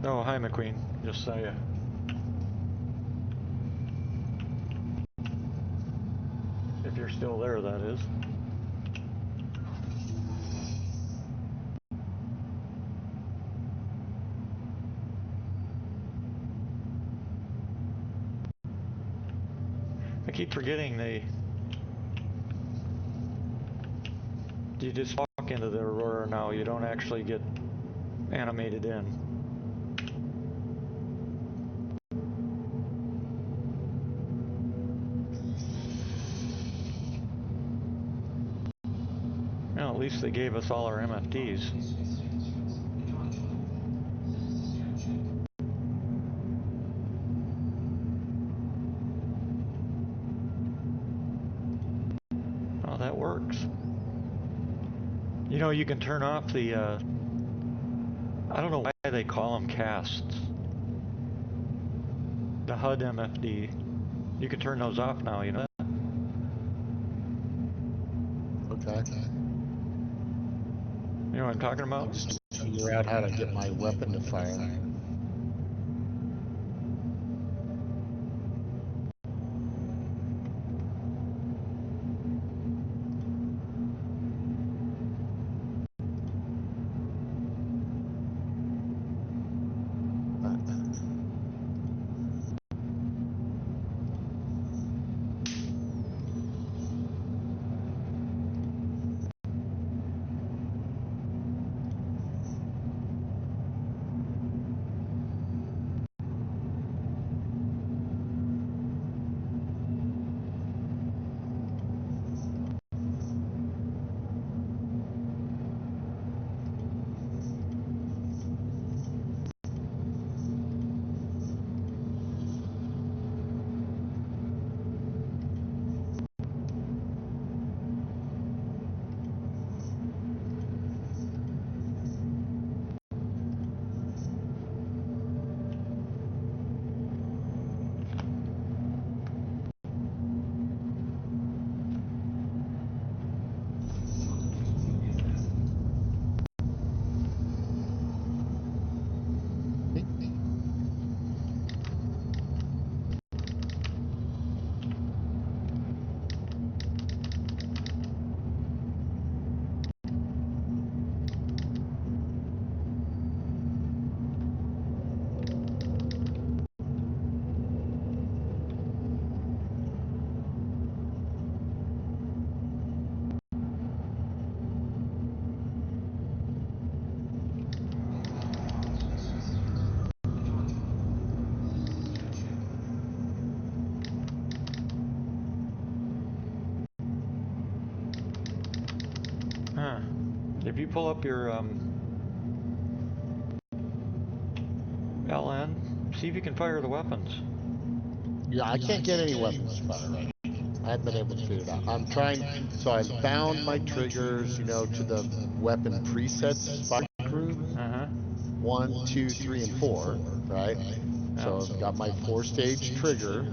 Oh, hi, McQueen. Just saw you. If you're still there, that is. I keep forgetting you just walk into the Aurora now. You don't actually get animated in. Well, at least they gave us all our MFDs. Oh, that works. You know, you can turn off the, I don't know why they call them casts. The HUD MFD. You can turn those off now, you know that? Okay. You know what I'm talking about? I'm just trying to figure out how to get my weapon to fire. Huh. If you pull up your LN, see if you can fire the weapons. Yeah, I can't get any weapons to fire right now. I haven't been able to figure it out. I'm trying, so I found my triggers, you know, to the weapon presets fire group. Uh-huh. 1, 2, 3, and 4, right? So I've got my 4-stage trigger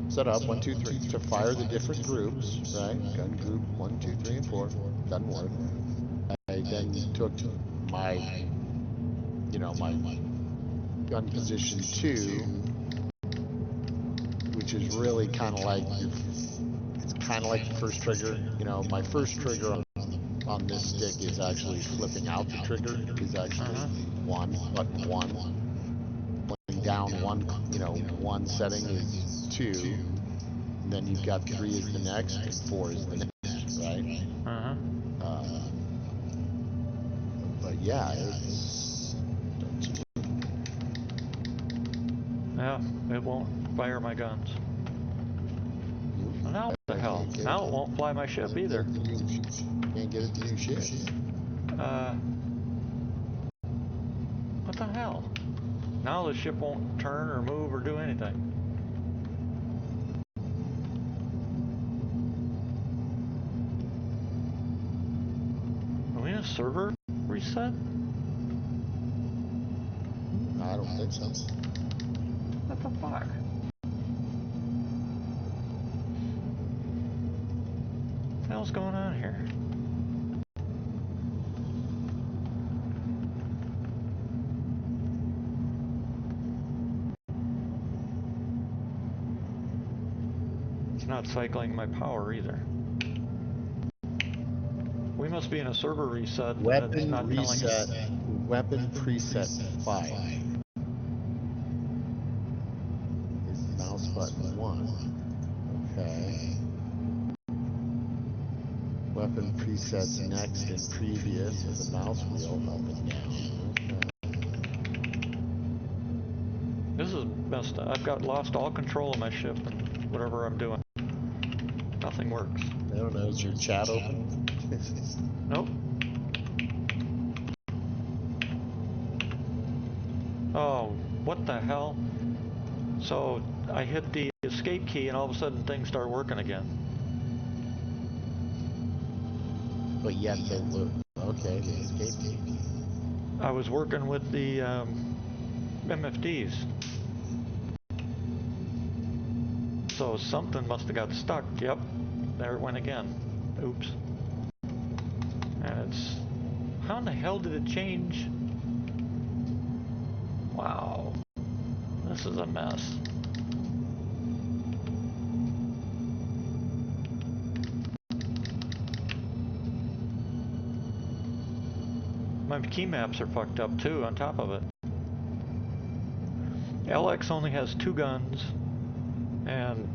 set up, 1, 2, 3, to fire the different groups, right? Gun group 1, 2, 3, and 4 doesn't work. I then took my, you know, my gun position 2, which is really kind of like it's kind of like the first trigger. You know, my first trigger on this stick is actually flipping out the trigger, is actually button 1. Playing down 1, you know, 1 setting is 2. And then you've got 3 is the next, and 4 is the next, right? Uh-huh. But yeah, it's... Yeah, it won't fire my guns. Well, now what the hell? Now it won't fly my ship either. Can't get it to do shit. What the hell? Now the ship won't turn or move or do anything. Are we in a server reset? I don't think so. What the fuck? What the hell's going on here? It's not cycling my power either. We must be in a server reset. Weapon not reset. Weapon preset 5. Is mouse button 1. Okay. Weapon presets next and previous with the mouse wheel up and down. Okay. This is messed up. I've lost all control of my ship and whatever I'm doing. Nothing works. I don't know, is your chat open? Nope. Oh, what the hell? So I hit the escape key and all of a sudden things start working again. But yet they look. Okay, the escape key. I was working with the MFDs. So something must have got stuck. Yep, there it went again. Oops. And it's... How in the hell did it change? Wow. This is a mess. My key maps are fucked up too on top of it. LX only has 2 guns and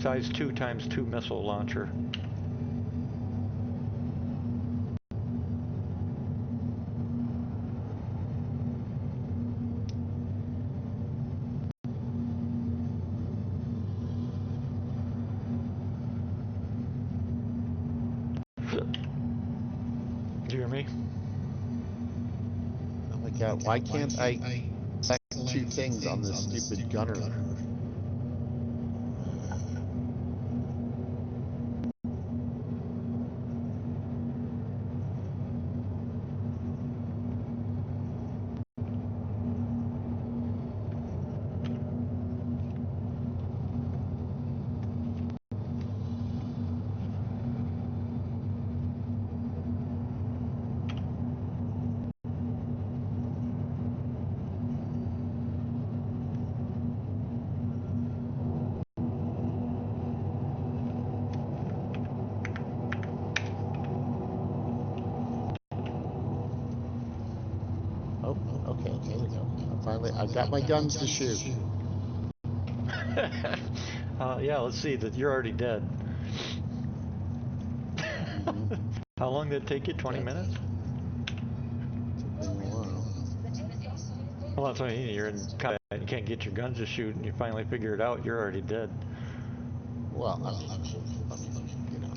size 2 times 2 missile launcher. Do you hear me? Oh my god, why can't I select 2 things on this stupid gunner? Oh, okay, there we go. I got my guns to shoot. Yeah, let's see that you're already dead. How long did it take you? 20 minutes? Took me a while. Well, that's what I mean. You're in combat. You can't get your guns to shoot, and you finally figure it out. You're already dead. Well, I mean, you know.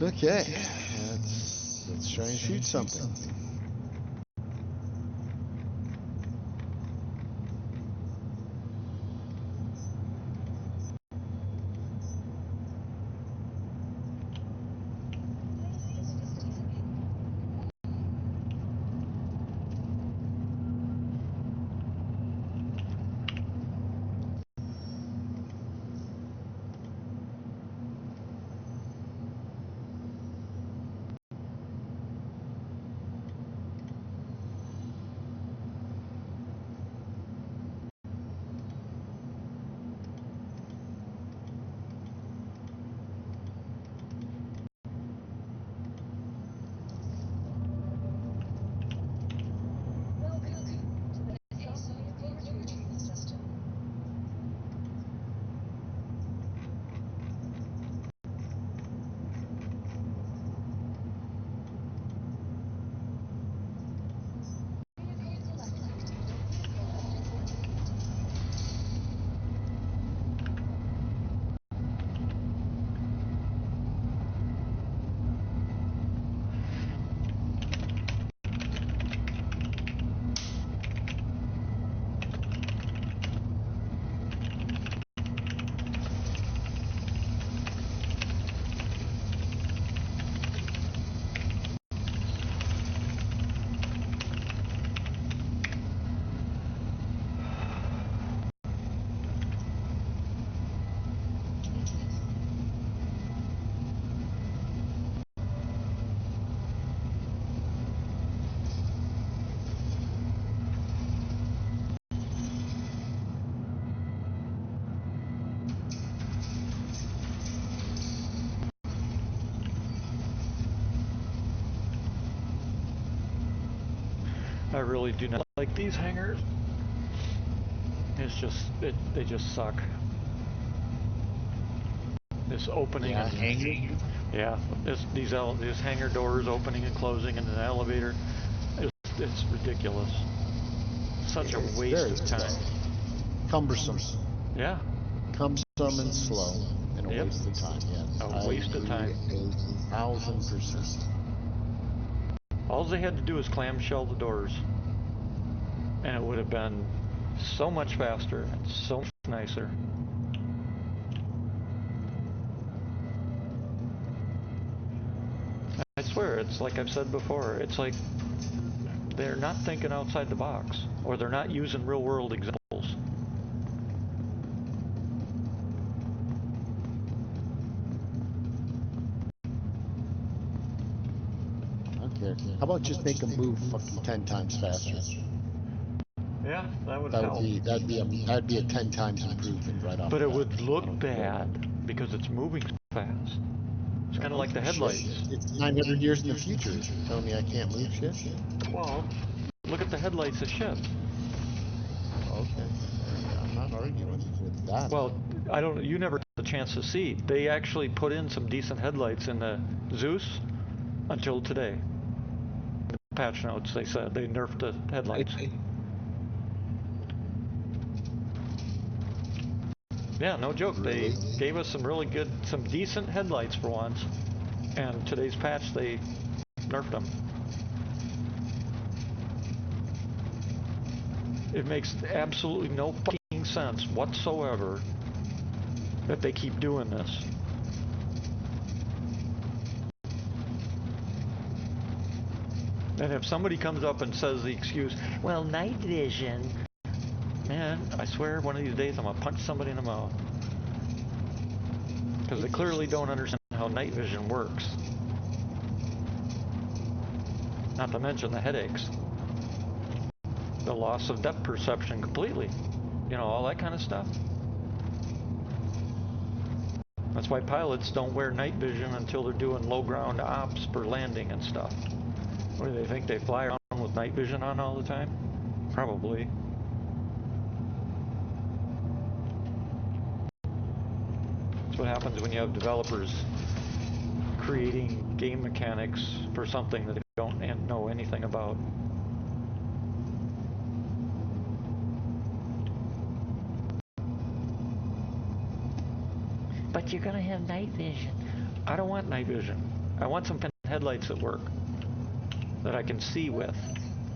Okay, let's try and shoot something. I really do not like these hangers. It's just, they just suck. This opening Yeah, and hanging. yeah, these hangar doors opening and closing in an elevator, it's ridiculous. Such a waste of time. Cumbersome. Yeah. Cumbersome and slow, and a Yep. waste of time. Yes, A waste of time. 1,000%. All they had to do is clamshell the doors, and it would have been so much faster and so much nicer. I swear, it's like I've said before, it's like they're not thinking outside the box, or they're not using real world examples. Okay. How about just make them move fucking 10 times faster? Yeah, that would help. That'd be a 10 times improvement right off. But it would look bad because it's moving so fast. It's kind of like the headlights. It's 900 years in the future. Telling me I can't move shit? Well, look at the headlights of ships. Okay. I'm not arguing with that. Well, you never got the chance to see. They actually put in some decent headlights in the Zeus until today. The patch notes, they said they nerfed the headlights. Yeah, no joke. Really? They gave us some decent headlights for once. And today's patch, they nerfed them. It makes absolutely no fucking sense whatsoever that they keep doing this. And if somebody comes up and says the excuse, well, night vision, man, I swear one of these days I'm going to punch somebody in the mouth. Because they clearly don't understand how night vision works. Not to mention the headaches. The loss of depth perception completely. You know, all that kind of stuff. That's why pilots don't wear night vision until they're doing low ground ops for landing and stuff. What do they think, they fly around with night vision on all the time? Probably. That's what happens when you have developers creating game mechanics for something that they don't know anything about. But you're gonna have night vision. I don't want night vision. I want some headlights that work, that I can see with,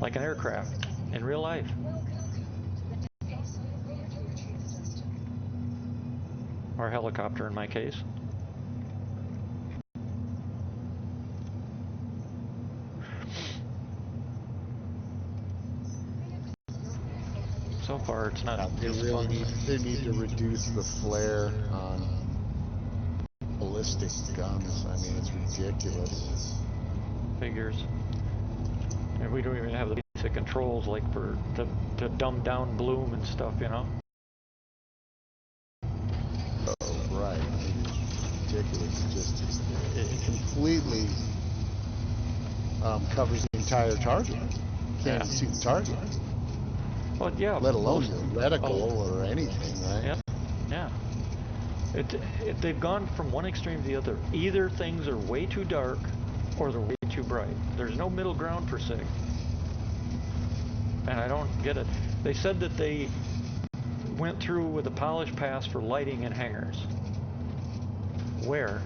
like an aircraft in real life. Or a helicopter in my case. So far, it's not. They need to reduce the flare on ballistic guns. I mean, it's ridiculous. Figures. And we don't even have the basic controls like to dumb down bloom and stuff, you know? Oh, right. It's ridiculous. It completely covers the entire target. Can't even see the target. Well, yeah. Let alone your reticle or anything, right? Yeah. They've gone from one extreme to the other. Either things are way too dark or they're way too bright. There's no middle ground per se. And I don't get it. They said that they went through with a polish pass for lighting in hangars. Where?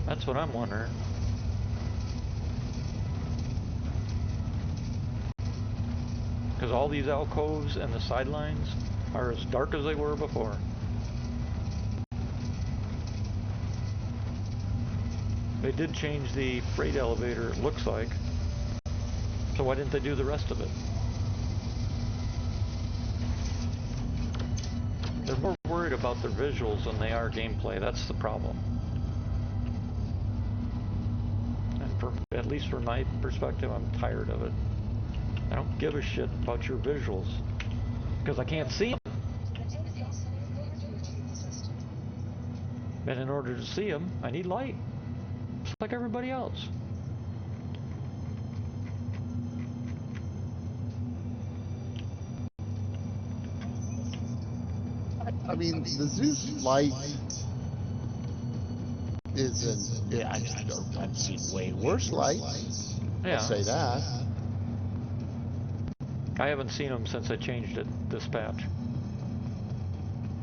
That's what I'm wondering. Because all these alcoves and the sidelines are as dark as they were before. They did change the freight elevator, it looks like. So why didn't they do the rest of it? They're more worried about their visuals than they are gameplay. That's the problem. And at least from my perspective, I'm tired of it. I don't give a shit about your visuals because I can't see them. And in order to see them, I need light, just like everybody else. I mean, the Zeus flight isn't. Yeah, I've seen way worse lights. Yeah. I'll say that. I haven't seen them since I changed it, dispatch.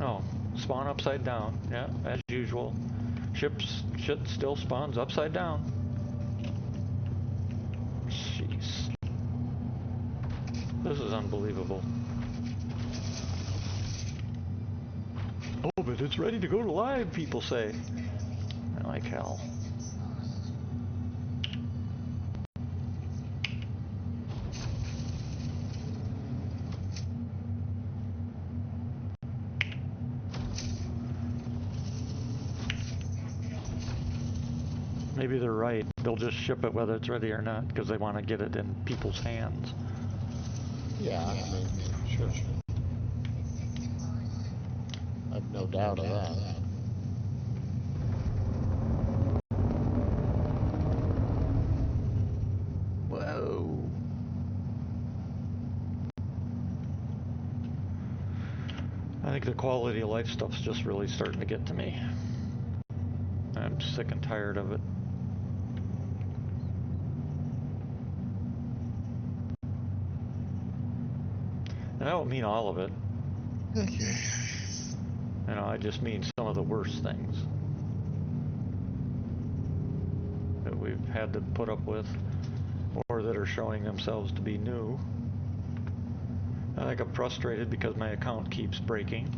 Oh, spawn upside down. Yeah, as usual. Shit still spawns upside down. Jeez. This is unbelievable. Oh, but it's ready to go to live, people say. Like hell. Maybe they're right. They'll just ship it whether it's ready or not because they want to get it in people's hands. Yeah, I mean, sure. I've no doubt of that. Whoa. I think the quality of life stuff's just really starting to get to me. I'm sick and tired of it. And I don't mean all of it. Okay. You know, I just mean some of the worst things that we've had to put up with or that are showing themselves to be new. I think I'm frustrated because my account keeps breaking.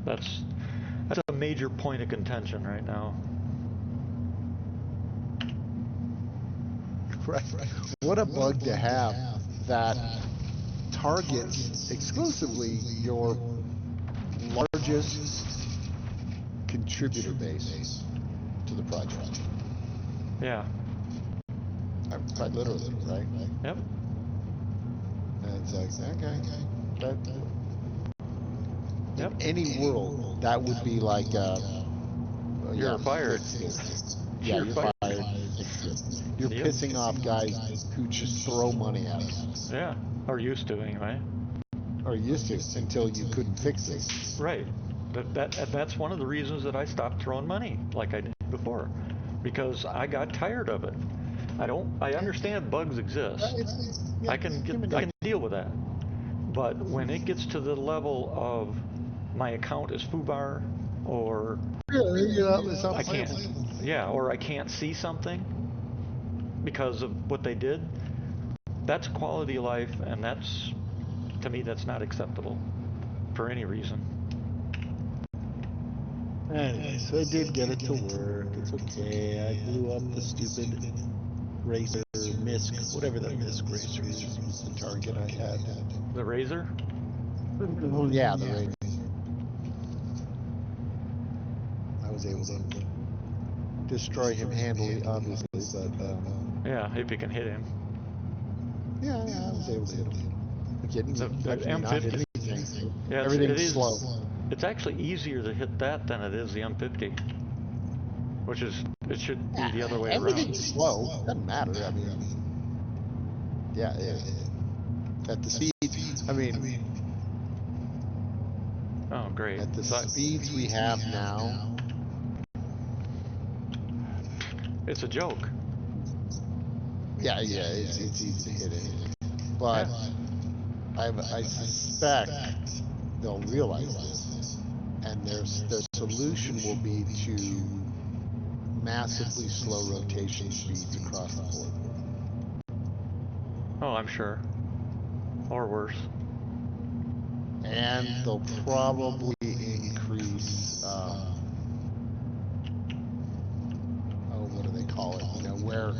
That's a major point of contention right now. Right. What a bug to have that targets exclusively your largest contributor base to the project. Yeah. Quite literally, right? Yep. And it's like, okay. That, Yep. in any world, that would be like, You're fired. Yeah, You're you're fired. fired. You're Yep. pissing off guys who just throw money at us. Yeah. Or used to anyway. Or used to, until you couldn't fix it. Right. That's one of the reasons that I stopped throwing money like I did before, because I got tired of it. I understand bugs exist. I can deal with that. But when it gets to the level of my account is foobar, or I can't, yeah, or I can't see something because of what they did, that's quality of life, and that's, to me, that's not acceptable for any reason. Anyway, so I did get it to work. It's okay. I blew up the stupid racer, MISC, whatever that MISC racer is, was the target I had. The razor? Oh, yeah, the razor. I was able to destroy him handily, obviously, but Yeah, if you can hit him. yeah, I was able to hit him. Again, The actually not hit M50. anything. Yeah, Everything's slow. It's actually easier to hit that than it is the M50, which is, it should be the other way around. Everything's slow. Doesn't matter. I mean, yeah, at the speeds. I mean, oh, great. at the speeds we have now, it's a joke. yeah, it's easy to hit anything. But yeah. I suspect they'll realize this, and their solution will be to massively slow rotation speeds across the board. Oh, I'm sure. Or worse. And they'll probably increase, what do they call it? You know, where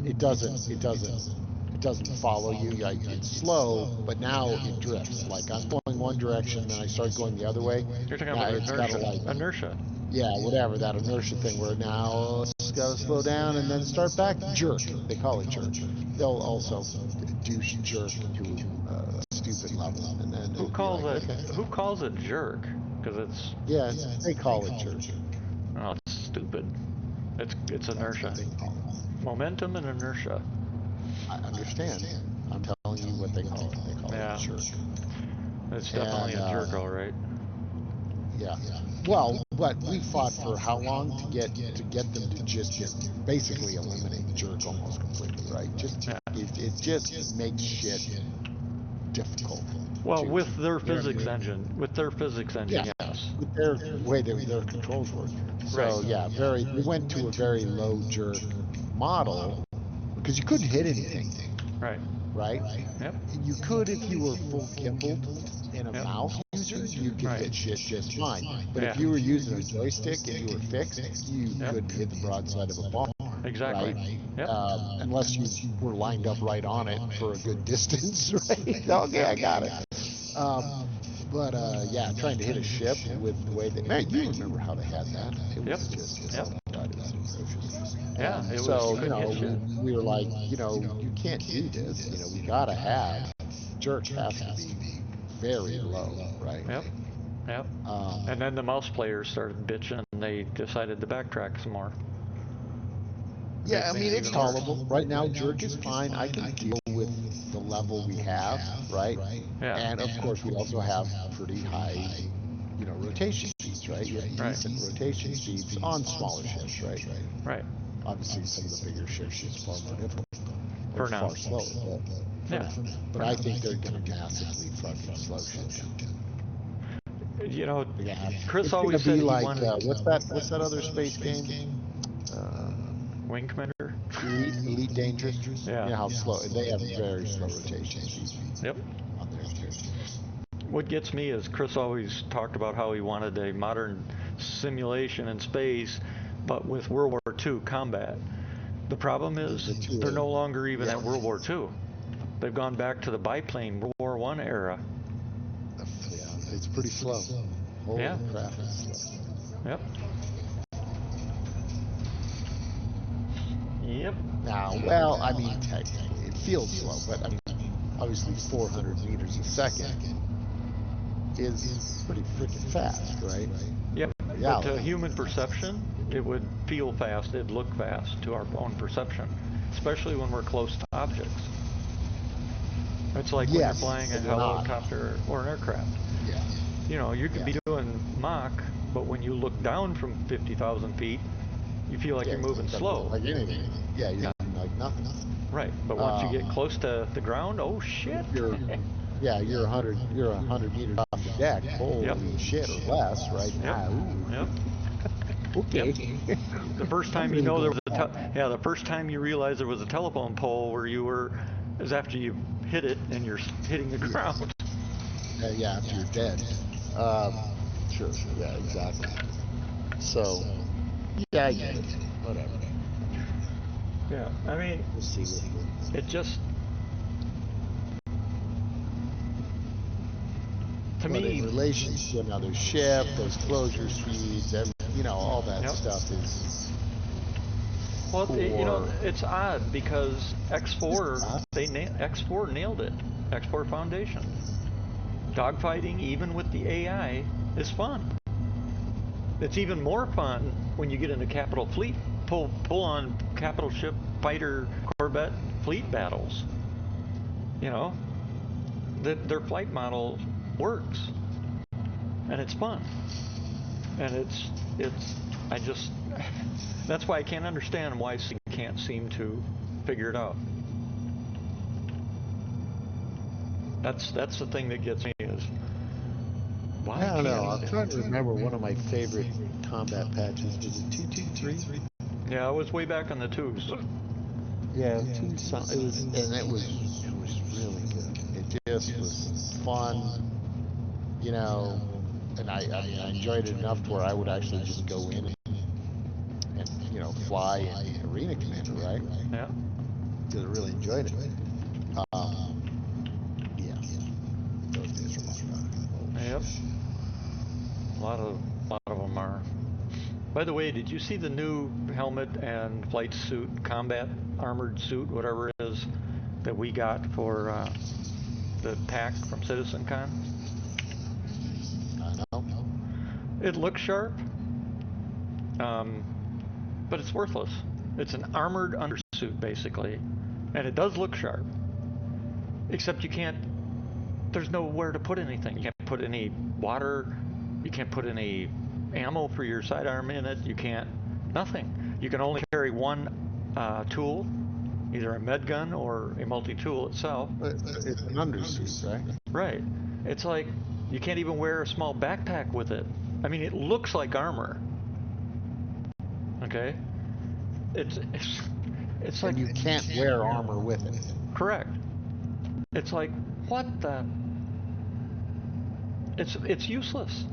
it doesn't follow you. Like, it's slow, but now it drifts. Like, I'm going one direction, then I start going the other way. You're talking Now about it's inertia. gotta, like, Inertia. yeah, whatever, that inertia thing where now it's got to slow down and then start back. Jerk. They call it jerk. They'll also douche jerk to a stupid level. And then Who it'll be calls like, it? okay. Who calls it jerk? Because it's. Yeah, they call it jerk. Oh, it's stupid. It's inertia. That's what they call it. Momentum and inertia. I understand. I'm telling you what they call it. They call Yeah. it jerk. It's definitely a jerk, all right. Yeah. Well, but we fought for how long to get them to just basically eliminate jerk almost completely, right? Yeah. It just makes shit difficult. Well, with their you know what I physics mean? engine, Yeah, yes. with their way their controls work. Right. So yeah, we went to a very low jerk model because you couldn't hit anything, Right. right? Yep. You could if you were full gimbaled in a Yep. mouse user, you could Right. hit shit just fine. But Yeah. if you were using a joystick and you were fixed, you Yep. couldn't hit the broadside of a barn, Exactly. right? Yep. Unless you were lined up right on it for a good distance, right? Okay, I got it. But yeah, trying to hit a ship with the way that, man, you remember how they had that? It Yep. was just, Yep. oh my God, it was atrocious. Yeah, And it was, so, you couldn't hit shit. we were like, you can't do this. We gotta have jerk has to be very low, right? Yep. Yep. Um, And then the mouse players started bitching and they decided to backtrack some more. yeah, I Make mean, it it's even worse. tolerable. Right now, jerk is fine. I can deal with the level we have, right? Yeah. And of course, we also have pretty high, rotation speeds, right? You have Right. decent rotation speeds on smaller ships, right? Right. Obviously, some of the bigger ships is far more difficult. Or For now. far slower, but for Yeah. now. But For I now. think they're going to massively fucking slow shit down. You know, They're gonna have, Chris it's going to always said be he like, wanted what's that other space game? Wing Commander. Elite Dangerous. Yeah. You know how slow, they have very slow rotation speeds Yep. on their ships. What gets me is Chris always talked about how he wanted a modern simulation in space, but with World War II combat. The problem is they're no longer even at World War II. They've gone back to the biplane World War I era. Yeah, it's pretty slow. Holy Yeah. crap, it's slow. Yep. Yep. Now, well, I mean, technically, it feels slow, but I mean, obviously 400 meters a second is pretty freaking fast, right? Yep. Yeah. But to human perception, it would feel fast, it'd look fast to our own perception, especially when we're close to objects. It's like when you're flying a helicopter or an aircraft. Yeah. You can be doing Mach, but when you look down from 50,000 feet, you feel like you're moving slow. Like anything. Yeah, you're like nothing. Right, but once you get close to the ground, oh shit. You're 100 meters off the deck. Holy shit, or less, right? Yep. Yep. Okay. Yep. The first time you know there was the first time you realize there was a telephone pole where you were is after you hit it and you're hitting the ground. Yeah, after you're dead. Sure. Yeah, exactly. So, yeah, I get it. Whatever. Yeah, I mean, We'll see. it just to me, in relation to another ship, those closure speeds, all that stuff is. Well, it's odd because X4 X4 nailed it. X4 Foundation. Dogfighting, even with the AI, is fun. It's even more fun when you get into capital fleet, pull on capital ship fighter corvette fleet battles. Their flight model works, and it's fun, and I just that's why I can't understand why C can't seem to figure it out. That's the thing that gets me is why I don't know. can't I'm trying to remember one of my favorite combat patches. Was it 223? Yeah, it was way back on the twos. Yeah, it was really good. It just was fun, and I mean, I enjoyed it enough to where I would actually just go in and fly in Arena Commander, right? Yeah. Because I really enjoyed it. Yeah. Those days are long gone. Yep. A lot of them are. By the way, did you see the new helmet and flight suit, combat armored suit, whatever it is, that we got for the pack from CitizenCon? I know. It looks sharp, but it's worthless. It's an armored undersuit, basically, and it does look sharp. Except you can't. There's nowhere to put anything. You can't put any water. You can't put any ammo for your sidearm in it. You can't. Nothing. You can only carry one tool, either a med gun or a multi-tool itself. It's an undersuit, right? Right. It's like you can't even wear a small backpack with it. I mean, it looks like armor. Okay. It's like And you can't wear armor with it. correct. It's like what the? It's useless.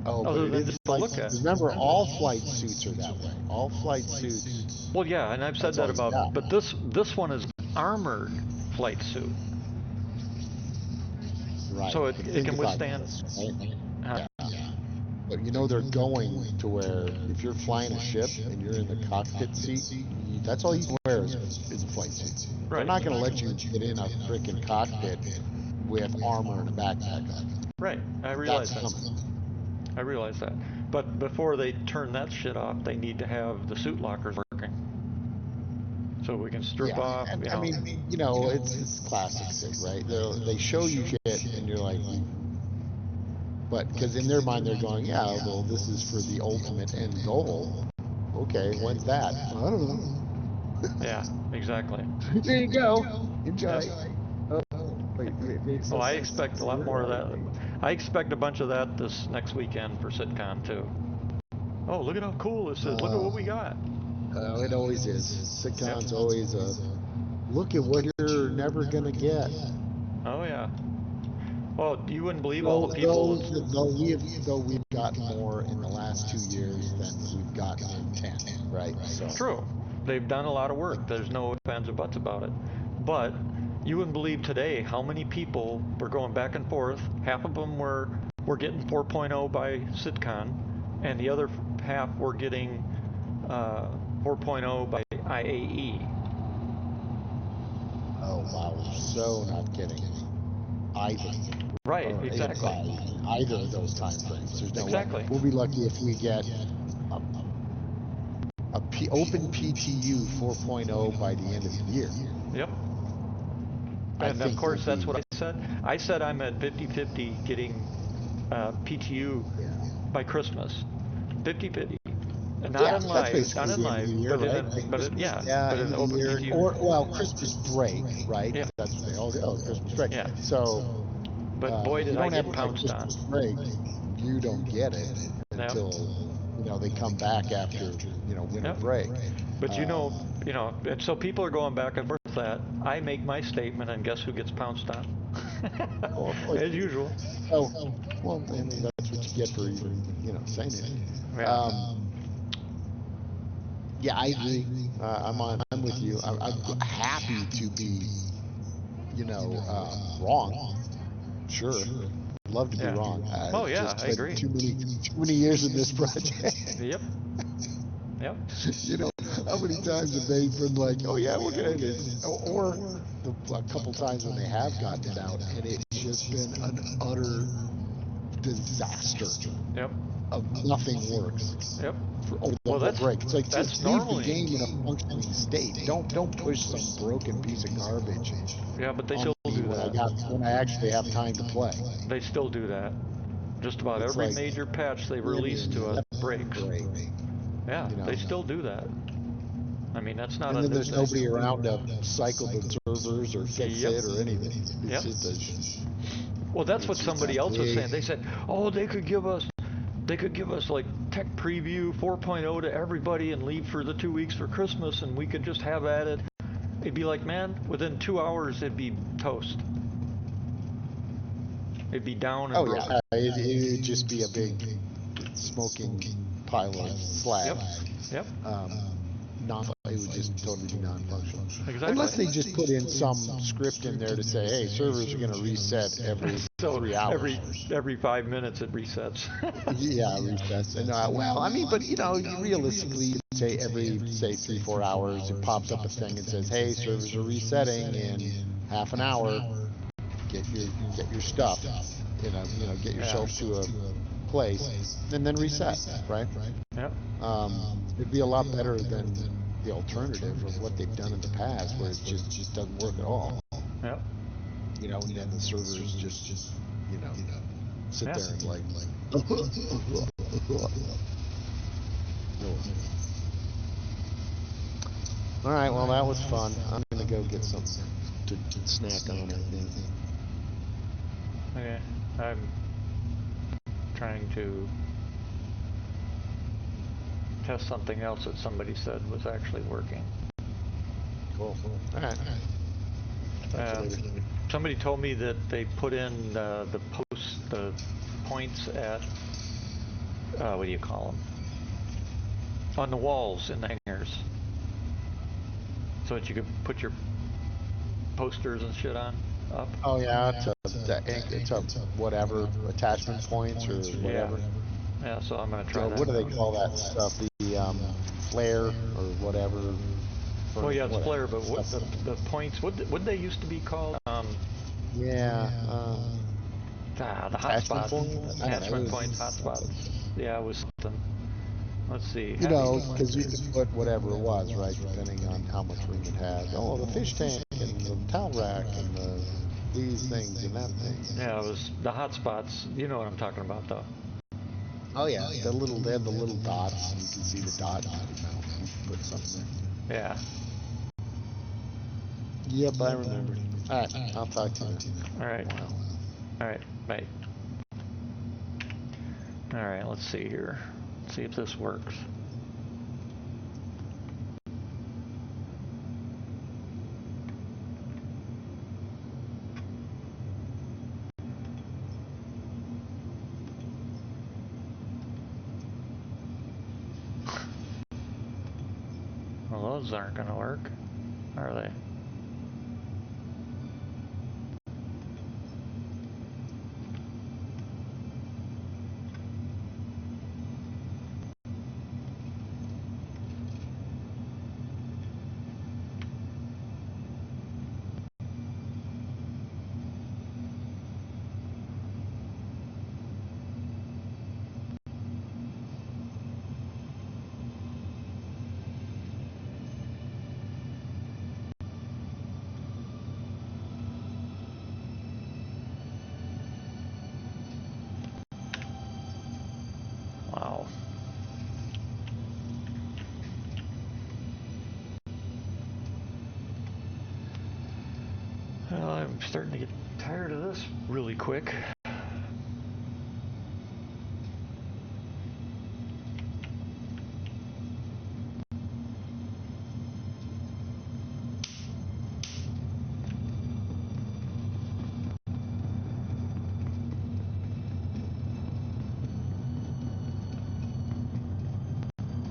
Oh, Other but than it is just to like, look at. remember, all flight suits are that way. All flight suits. Well, yeah, and I've said That's that all about. you But this one is armored flight suit, Right. so But it think can about withstand. this, right? Uh, Yeah. But you know they're going to where if you're flying a ship and you're in the cockpit seat, that's all you can wear is a flight suit. They're Right. not going to let you get in a freaking cockpit with armor and a backpack on. Right. I realize That's that. coming. I realize that. But before they turn that shit off, they need to have the suit lockers working, so we can strip Yeah, off. and You I know. mean, it's classic Sig, right? They show you shit, and you're like, but because in their mind they're going, yeah, well, this is for the ultimate end goal. Okay, when's that? I don't know. Yeah. Exactly. There you go. Enjoy. Yep. Oh, wait, Oh, I expect a lot more of that. I expect a bunch of that this next weekend for SitCon too. Oh, look at how cool this is! Look at what we got. It always is. Yep. Sitcom's always a look at what you're never gonna get. Oh yeah. Well, you wouldn't believe all Though, the though, people. though we've gotten more in the last 2 years than we've gotten in 10, right? So True. They've done a lot of work. There's no ifs, ands, or buts about it. But you wouldn't believe today how many people were going back and forth. Half of them were getting 4.0 by SitCon, and the other half were getting 4.0 by IAE. oh wow, we're so not getting either. Right, Or exactly. either of those time frames. There's no Exactly. way. We'll be lucky if we get open PTU 4.0 by the end of the year. Yep. And of course, that's what I said. I said I'm at 50-50 getting PTU by Christmas. 50-50. Not in live, not in live, year, but right? but in open year, PTU. or Christmas break, right? Yeah. That's what they all go. Christmas break. Yeah. So, But boy, did I get pounced on. Christmas break, you don't get it until they come back after winter break. But and so people are going back and forth with that. I make my statement, and guess who gets pounced on? As usual. Oh, well, I mean that's what you get for even saying it. Yeah. Yeah, I agree. I'm with you. I'm happy to be, wrong. Sure, I'd love to be wrong. Oh yeah, just I agree. Too many years in this project. Yep. Yep. How many times have they been like, oh yeah, we're gonna do this, or a couple times when they have gotten it out, and it's just been an utter disaster. Yep. Of nothing works. Yep. Well, that's break. It's like that's just leave normally the game in a functioning state. Don't push some broken piece of garbage. Yeah, but they still do that. When I actually have time to play. They still do that. Just about every major patch they've released to us breaks. Yeah, they still do that. I mean, that's not. And then there's nobody around to cycle the servers or fix it or anything. Yep. Well, that's what somebody else was saying. They said, "Oh, they could give us like tech preview 4.0 to everybody and leave for the 2 weeks for Christmas, and we could just have at it." It'd be like, man, within 2 hours it'd be toast. It'd be down and broken. It'd just be a big smoking pile of slag. Yep. It would just totally be non-functional. Exactly. Unless they just put in some script in there to say, hey, servers are going to reset every 3 hours. Every 5 minutes it resets. Yeah, resets. And but realistically, you say every 3-4 hours, it pops up a thing and says, hey, servers are resetting in half an hour. Get your stuff. Get yourself to a place and then reset, right? Yep. It'd be a lot better than the alternative of what they've done in the past, where it just doesn't work at all. Yep. You know, and then the servers just, you know, sit Yeah. there and like, all right, well, that was fun. I'm gonna go get something to snack on, I think. Okay. I'm trying to test something else that somebody said was actually working. Cool. All right. Talk to you later. Somebody told me that they put in the points at what do you call them? On the walls in the hangars, so that you could put your posters and shit on up. Oh yeah, it's a whatever attachment points or whatever. Yeah, so I'm gonna try that. What do they call that stuff? The flare or whatever. Well, yeah, it's flare, but what the points? What they used to be called? Yeah. The Attachment hotspots. points. Attachment points, hotspots. Yeah, it was something. Let's see. You know, because you could put whatever it was, right, depending on how much room it had. Oh, the fish tank and the towel rack and these things and that thing. Yeah, it was the hotspots. You know what I'm talking about, though. Oh yeah, they had the little dots. You can see the dot. You know, you put something there. Yeah. Yep, I remember. All right, I'll talk to you then. All right. Wow. All right. Bye. All right. Let's see here. Let's see if this works. Well, those aren't going to work, are they? Wow. Well, I'm starting to get tired of this really quick.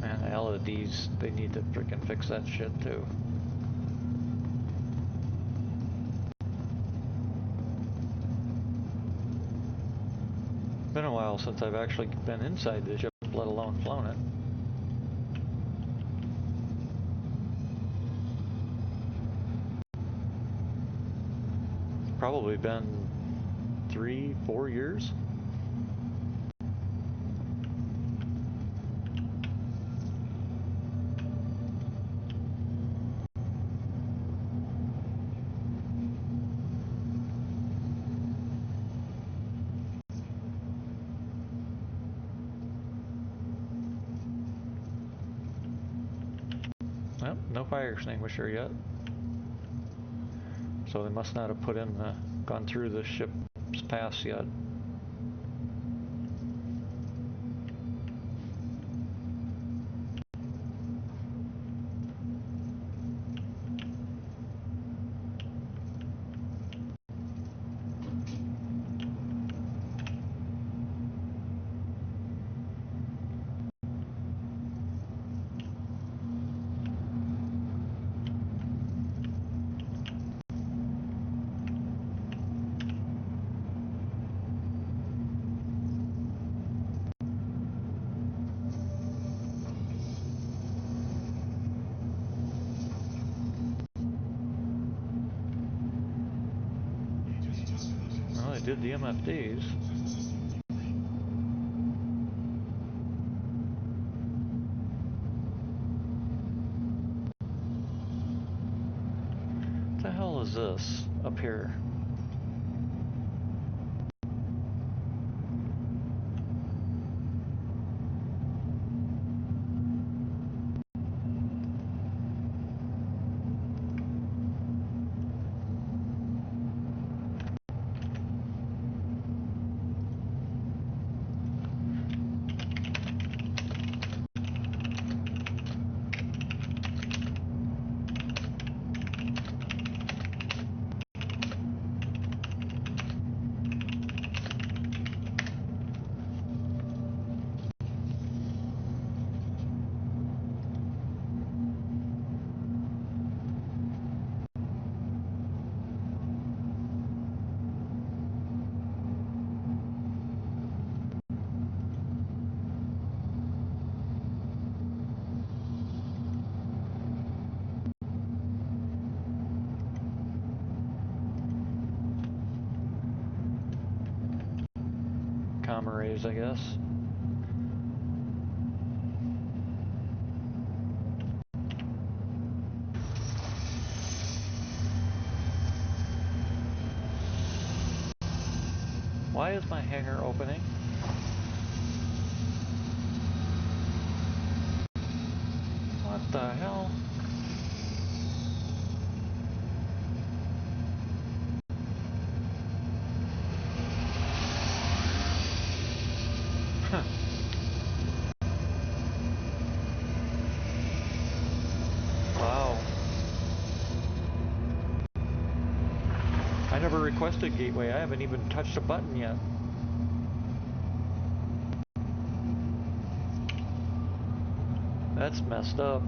Man, the LEDs, they need to freaking fix that shit too. It's been a while since I've actually been inside the ship, let alone flown it. It's probably been 3-4 years. Well, no fire extinguisher yet. So they must not have gone through the ship's pass yet. Well, they did the MFDs. What the hell is this? up here. Comma rays, I guess. Why is my hangar opening? What the hell? Huh. Wow. I never requested gateway. I haven't even touched a button yet. That's messed up.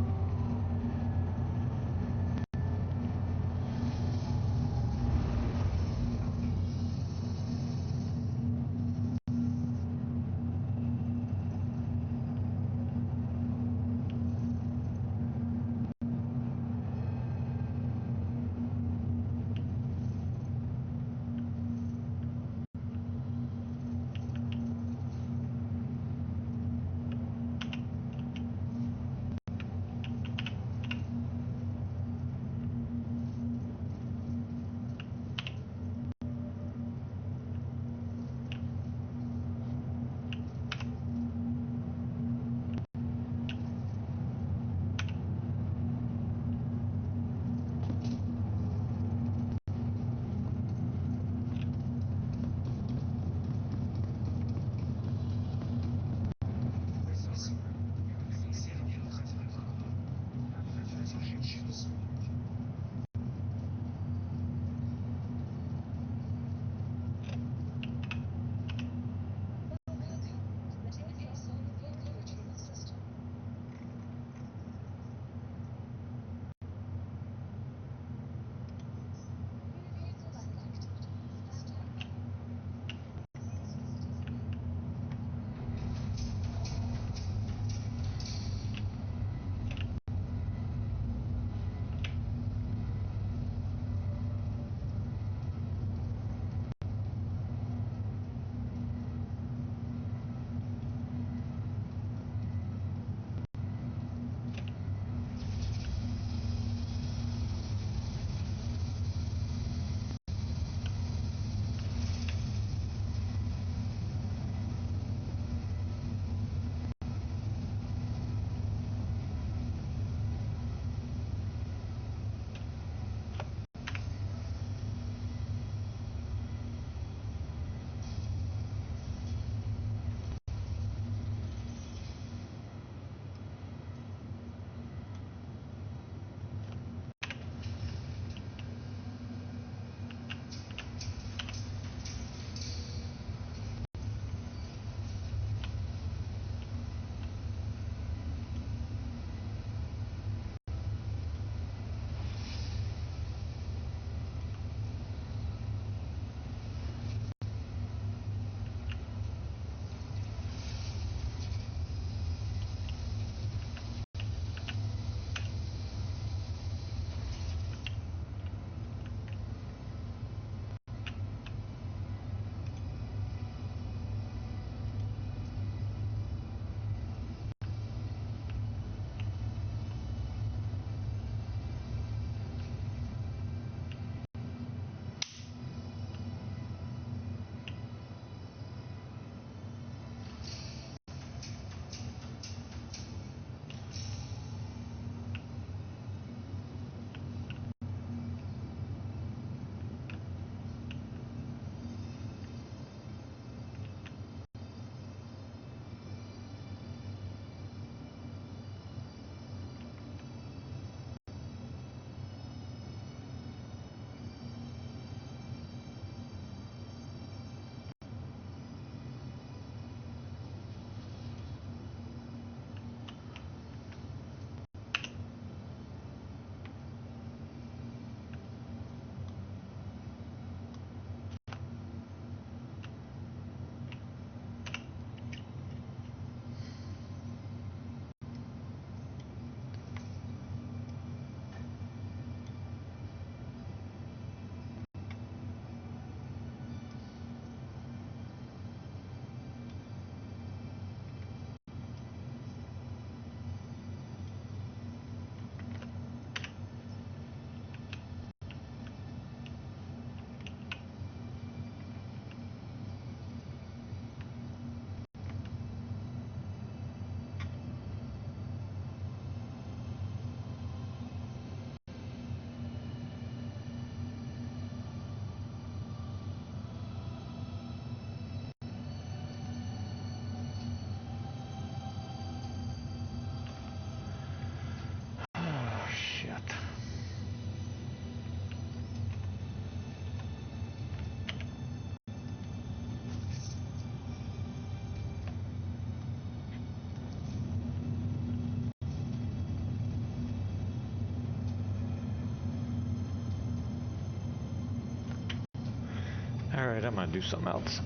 Alright, I'm gonna do something else.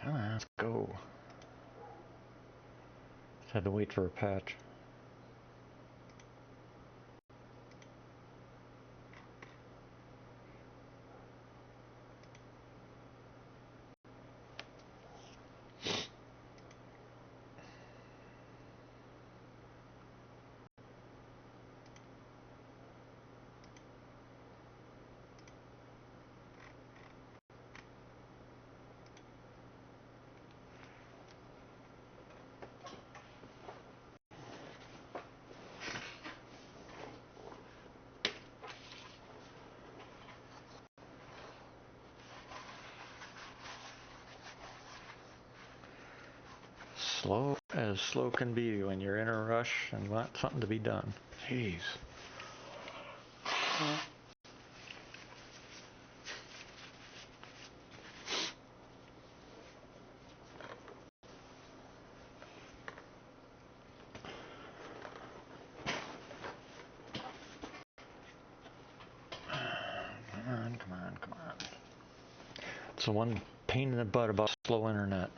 Come on, let's go. Just had to wait for a patch. Slow as slow can be when you're in a rush and want something to be done. Jeez. Come on. It's the one pain in the butt about slow internet.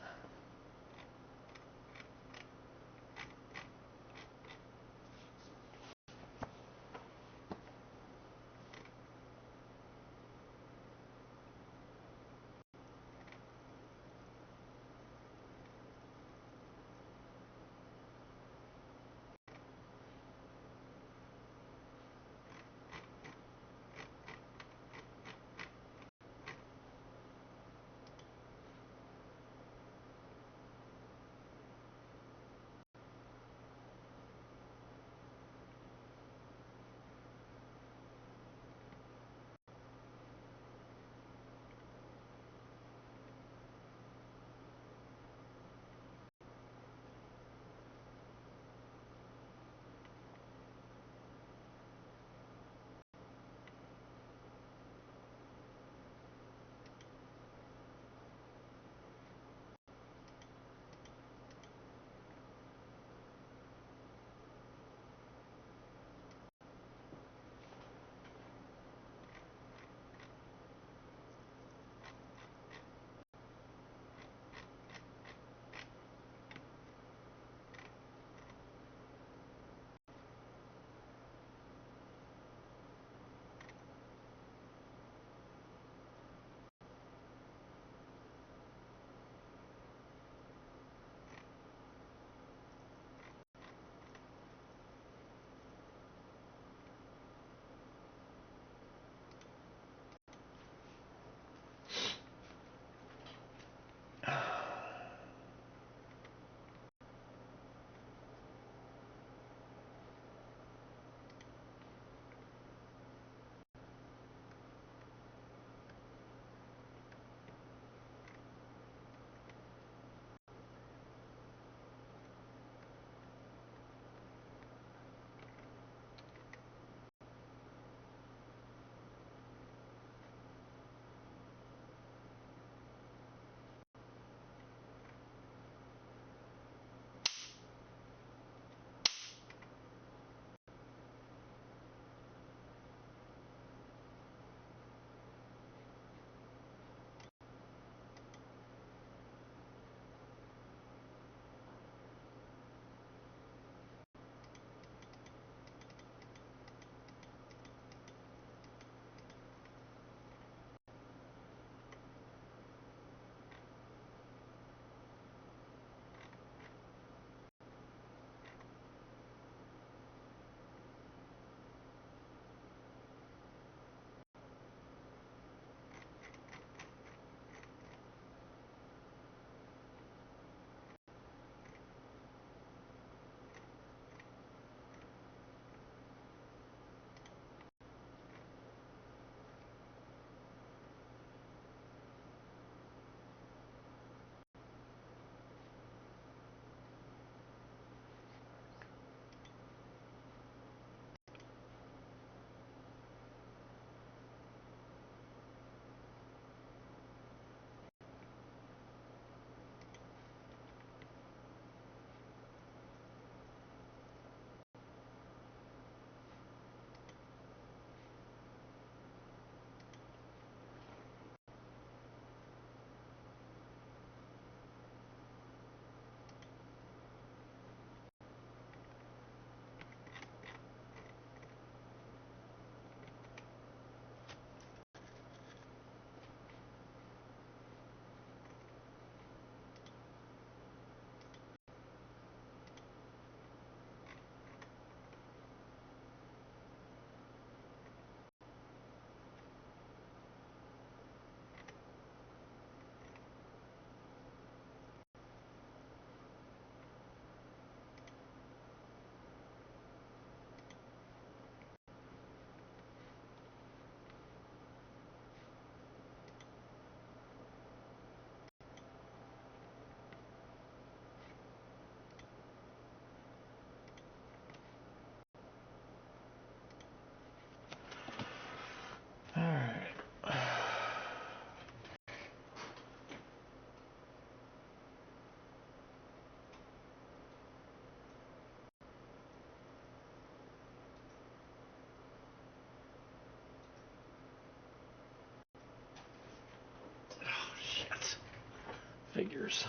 figures.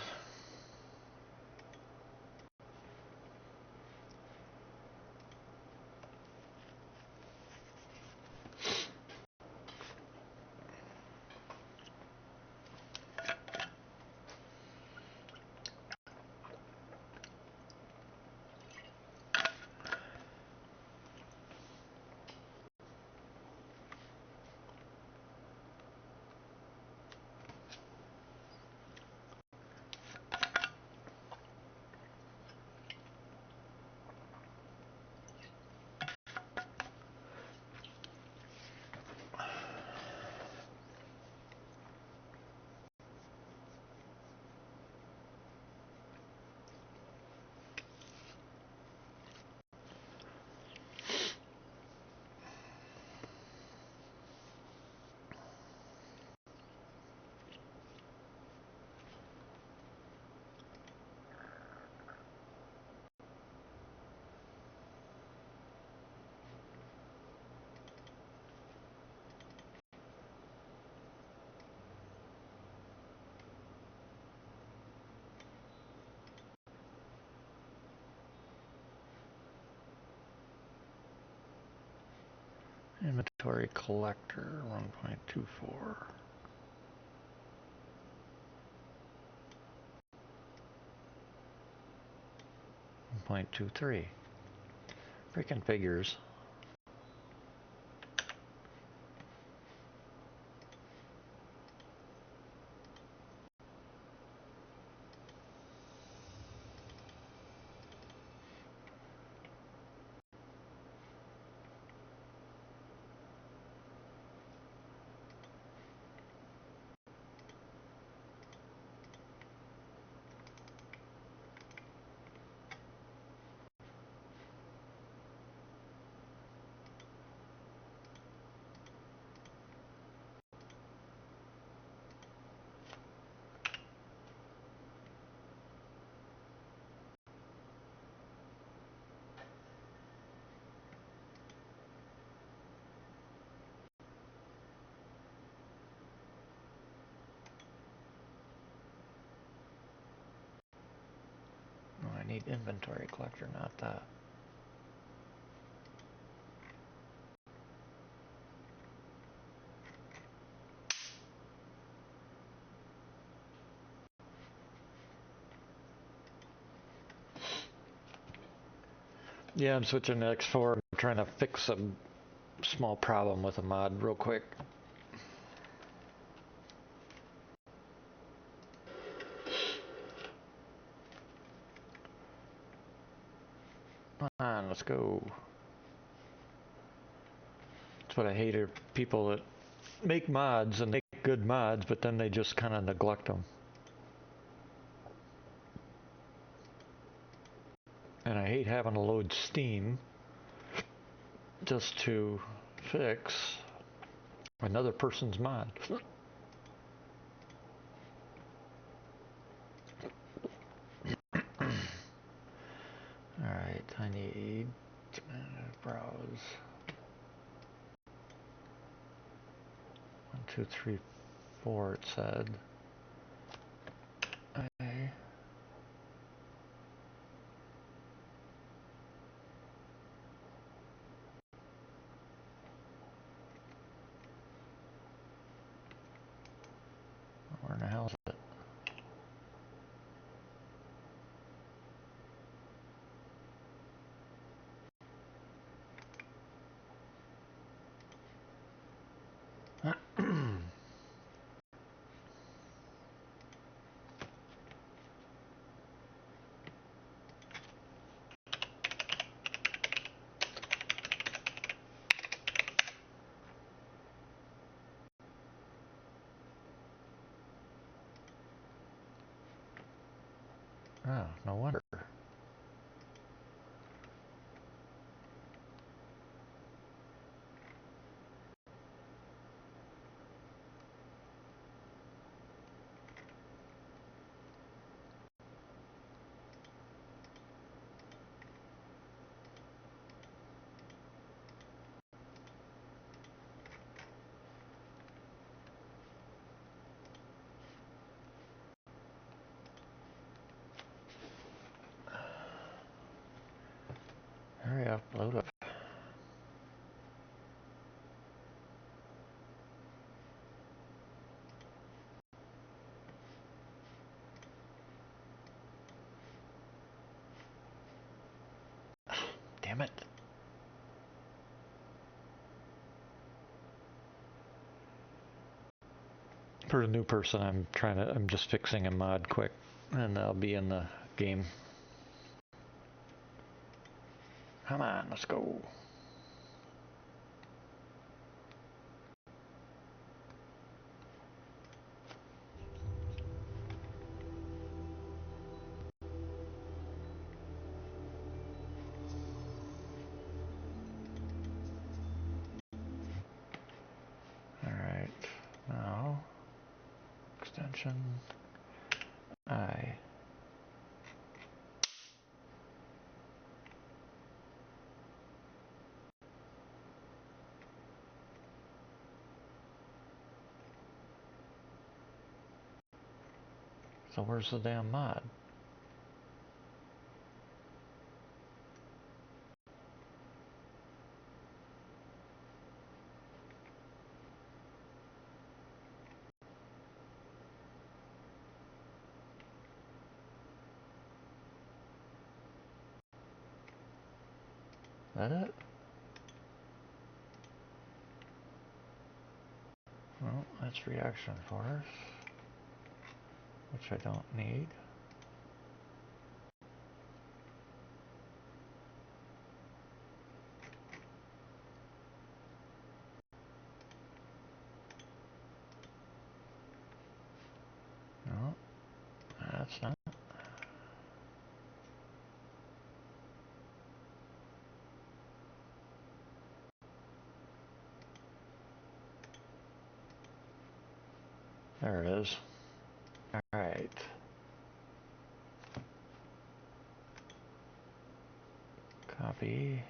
Inventory collector 1.24. 1.23. Freaking figures. Oh, I need inventory collector, not that. Yeah, I'm switching to X4. I'm trying to fix a small problem with a mod real quick. Come on, let's go. That's what I hate are people that make mods and make good mods, but then they just kind of neglect them. And I hate having to load Steam just to fix another person's mod. Alright, I need browse. 1, 2, 3, 4 it said. Where in the hell is it? Oh, no wonder. Damn it. For a new person, I'm just fixing a mod quick, and I'll be in the game. Come on, let's go. Alright, now, extension, I. So where's the damn mod? That it? Well, that's reaction force, which I don't need. No, that's not. There it is. Alright. Copy.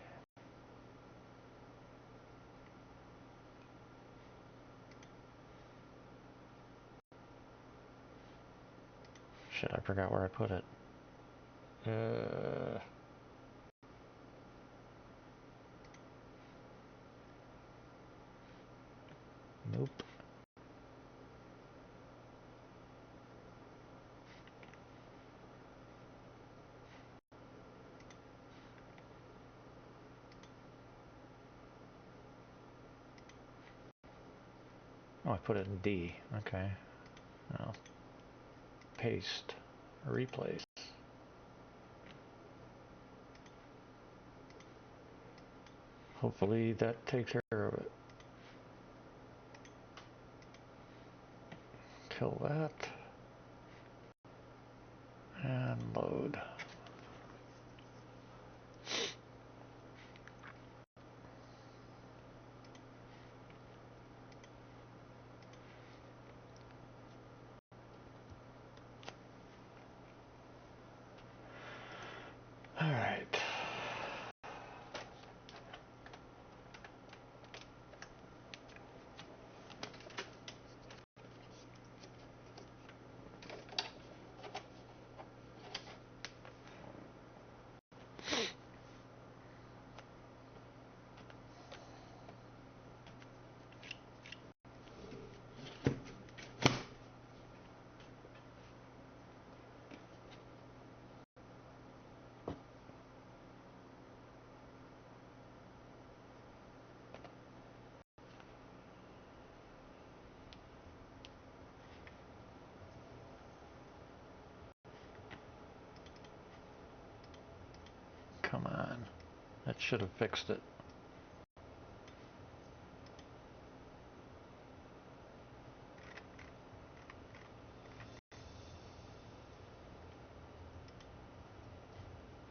Shit, I forgot where I put it. Nope. Oh, I put it in D. Okay. Now, paste, replace. Hopefully that takes care of it. Kill that. And load. All right. Come on. That should have fixed it.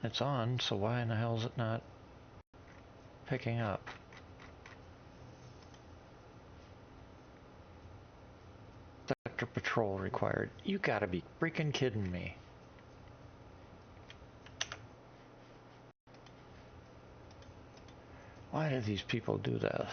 It's on, so why in the hell is it not picking up? Sector patrol required. You gotta be freaking kidding me. Why do these people do this?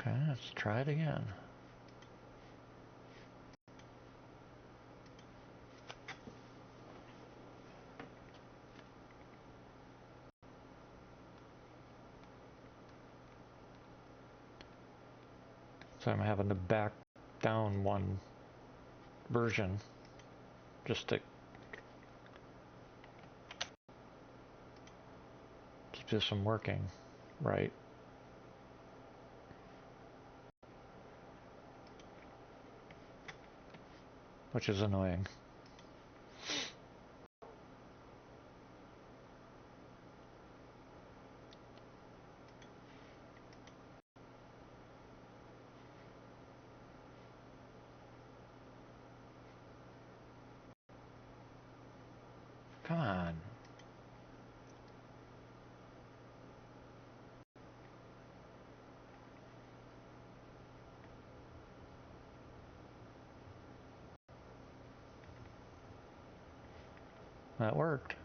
Okay, let's try it again. So I'm having to back down one version just to keep this from working right. Which is annoying. Come on. That worked.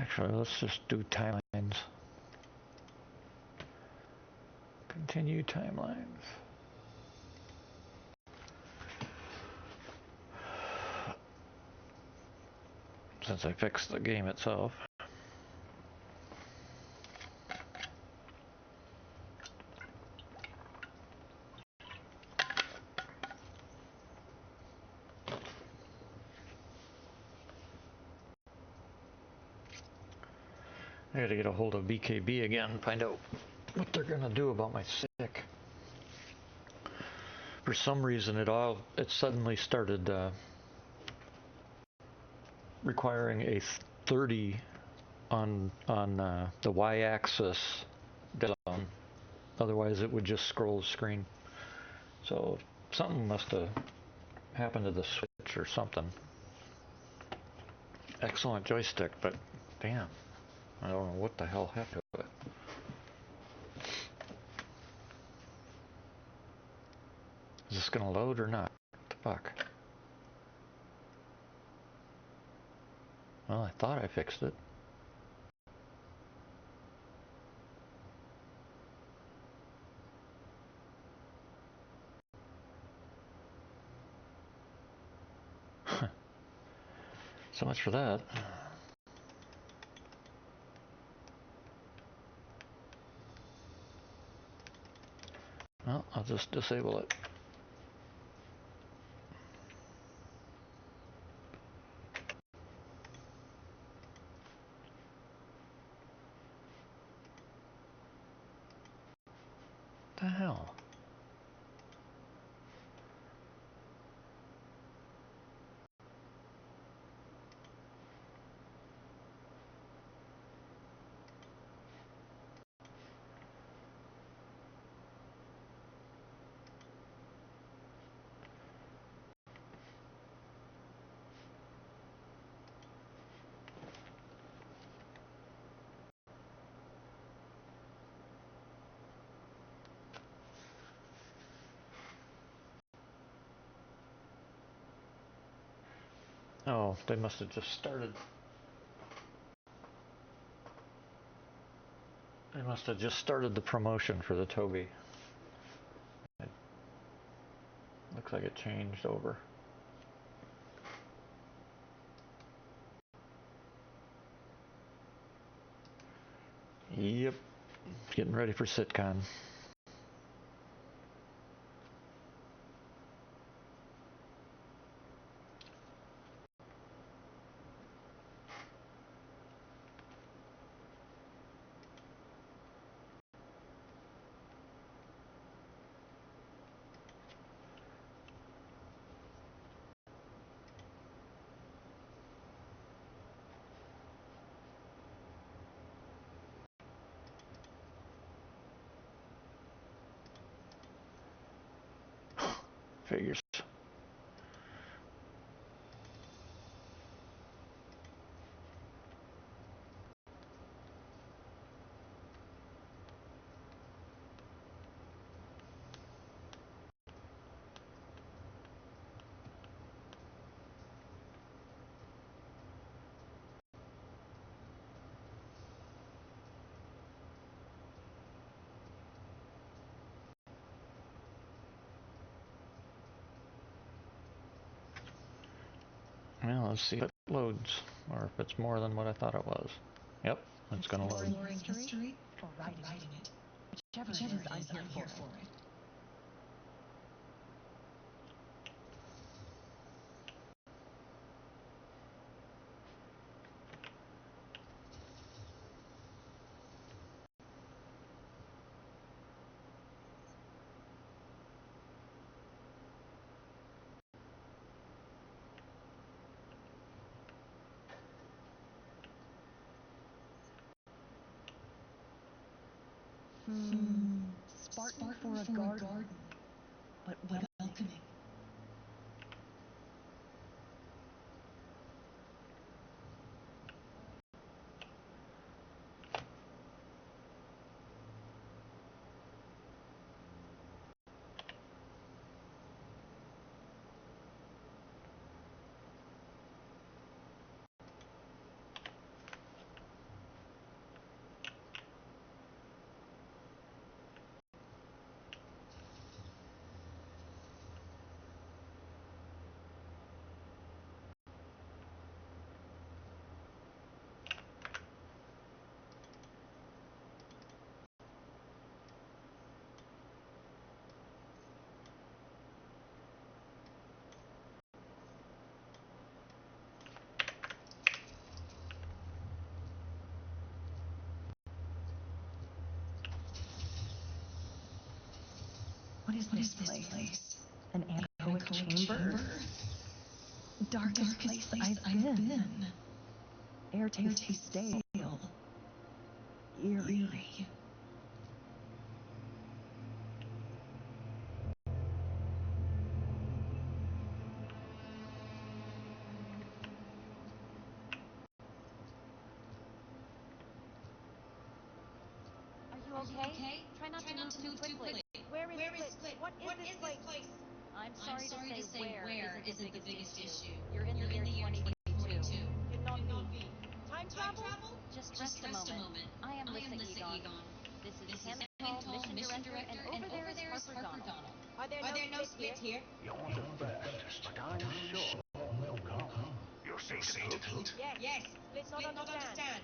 Actually, let's just do timelines. Continue timelines. Since I fixed the game itself. I gotta get a hold of BKB again and find out what they're gonna do about my stick. For some reason, it suddenly started requiring a 30 on the y-axis down. Otherwise, it would just scroll the screen. So something must have happened to the switch or something. Excellent joystick, but damn, I don't know what the hell happened to it. Is this gonna load or not? What the fuck? Well, I thought I fixed it. So much for that. Well, I'll just disable it. What the hell? Oh, they must have just started. They must have just started the promotion for the Tobii. It looks like it changed over. Yep, getting ready for SitCon. Figures. Well, let's see if it loads, or if it's more than what I thought it was. Yep, it's gonna load. Exploring history or writing it. Whichever it is, I'm here for it. Spartan for a garden, but welcoming. What is this place? An anechoic chamber? Darkest place I've been. Air tastes stale. Eerie. Are you okay? Try not to move too quickly. Where is Split? What is this place? I'm sorry to say where isn't the biggest issue. You're in the year 2022. Cannot be. Time travel? Just rest a moment. I am Lissa Egon. This is Chemical, Mission Director, and over there is Harper Donald. Are there no Split here? You're the best, but I'm sure will come. You say so? Yes. Split not understand.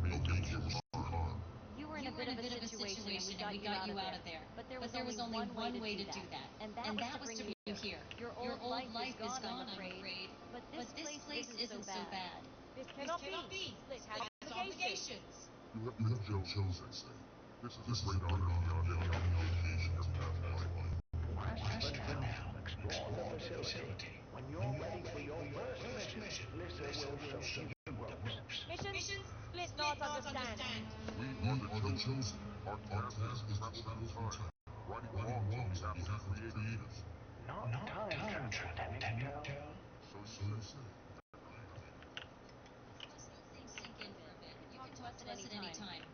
Nobody here was harm. You were in a bit of a situation and we got you out of there. But there was only one way to do that. And that was to bring you here. Your old life is gone, I'm afraid. But this place isn't so bad. This cannot be. Split has obligations. You have chosen, say. This is radar beyond any obligation or pathway. Let's now explore the facility. When you're ready for your first mission, Lissa will show you the ropes. Missions? Split not understand. We are the chosen. Our task is travel through time, righting wrongs on behalf of the creators. Not time transcendental. So you say. Things sink in for a bit. You can talk to us at any time.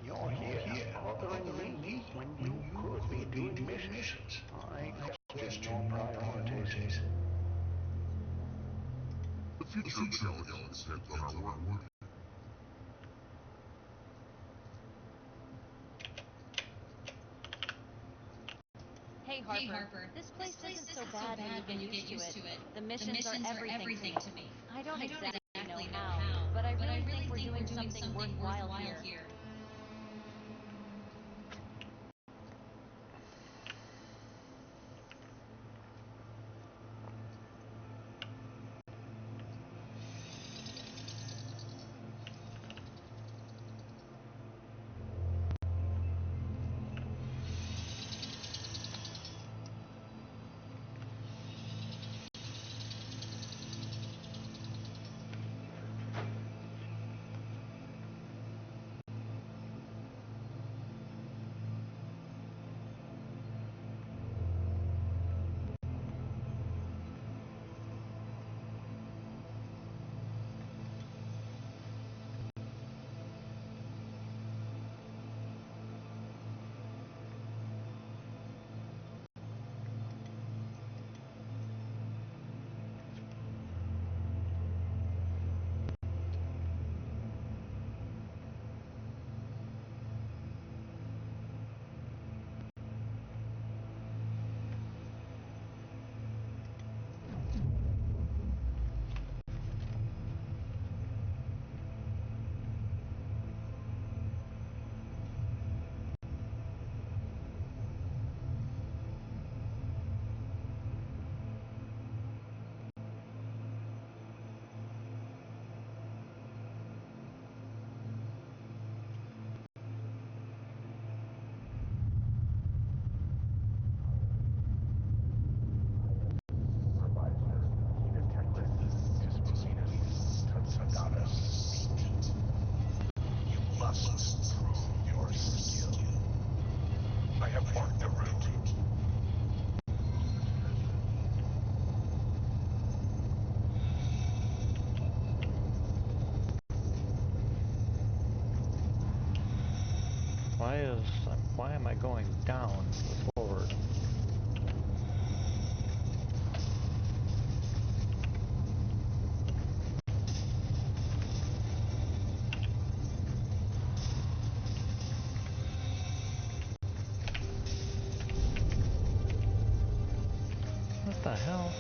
You're here bothering me when you could be doing missions. I question your priorities. The future of the galaxy depends on our work. Hey Harper, this place isn't so bad when you get used to it. The missions are everything to me. I don't exactly know how, but I really think we're doing something worthwhile here. Why am I going down or forward? What the hell?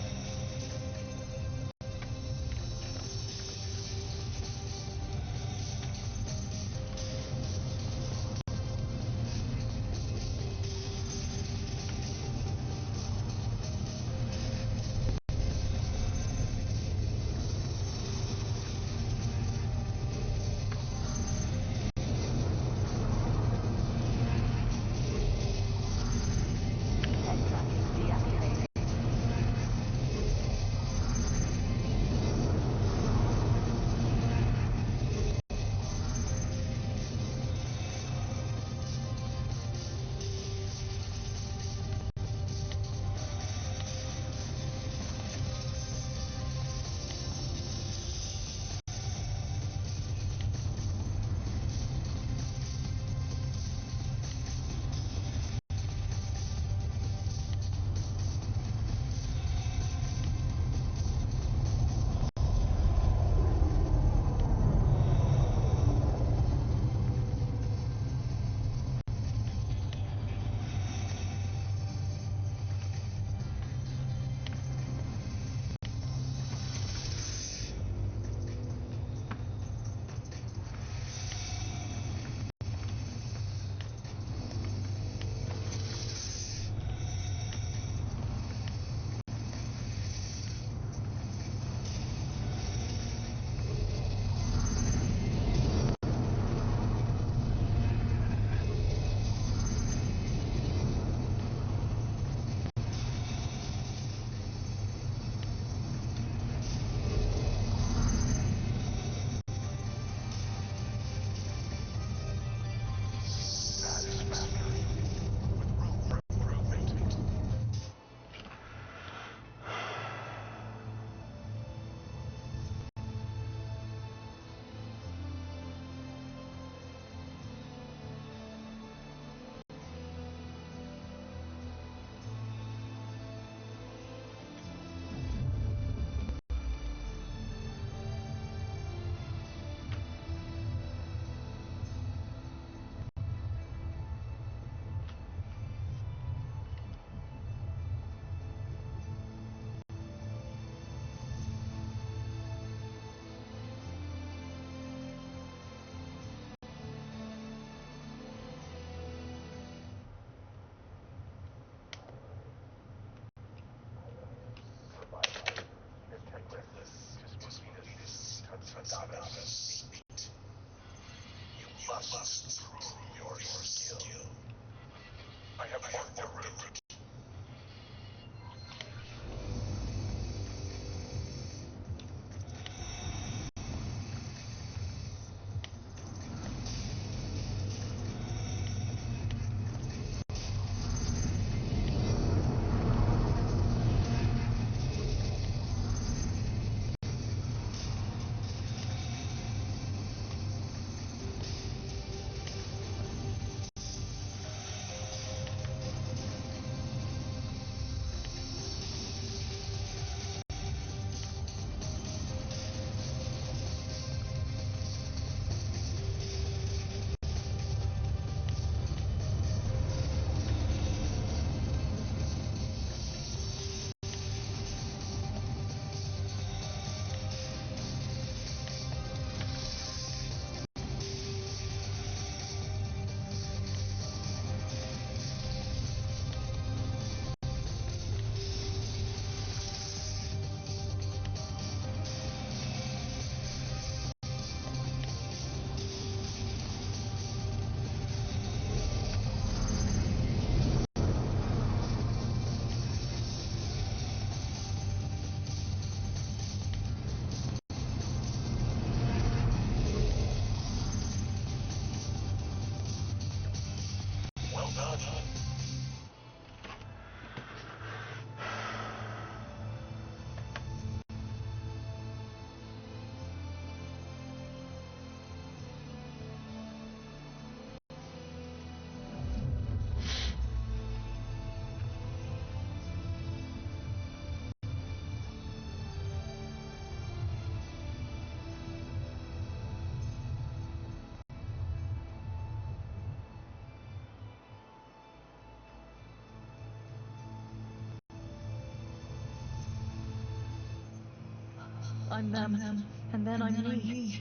I'm them, and then I'm me.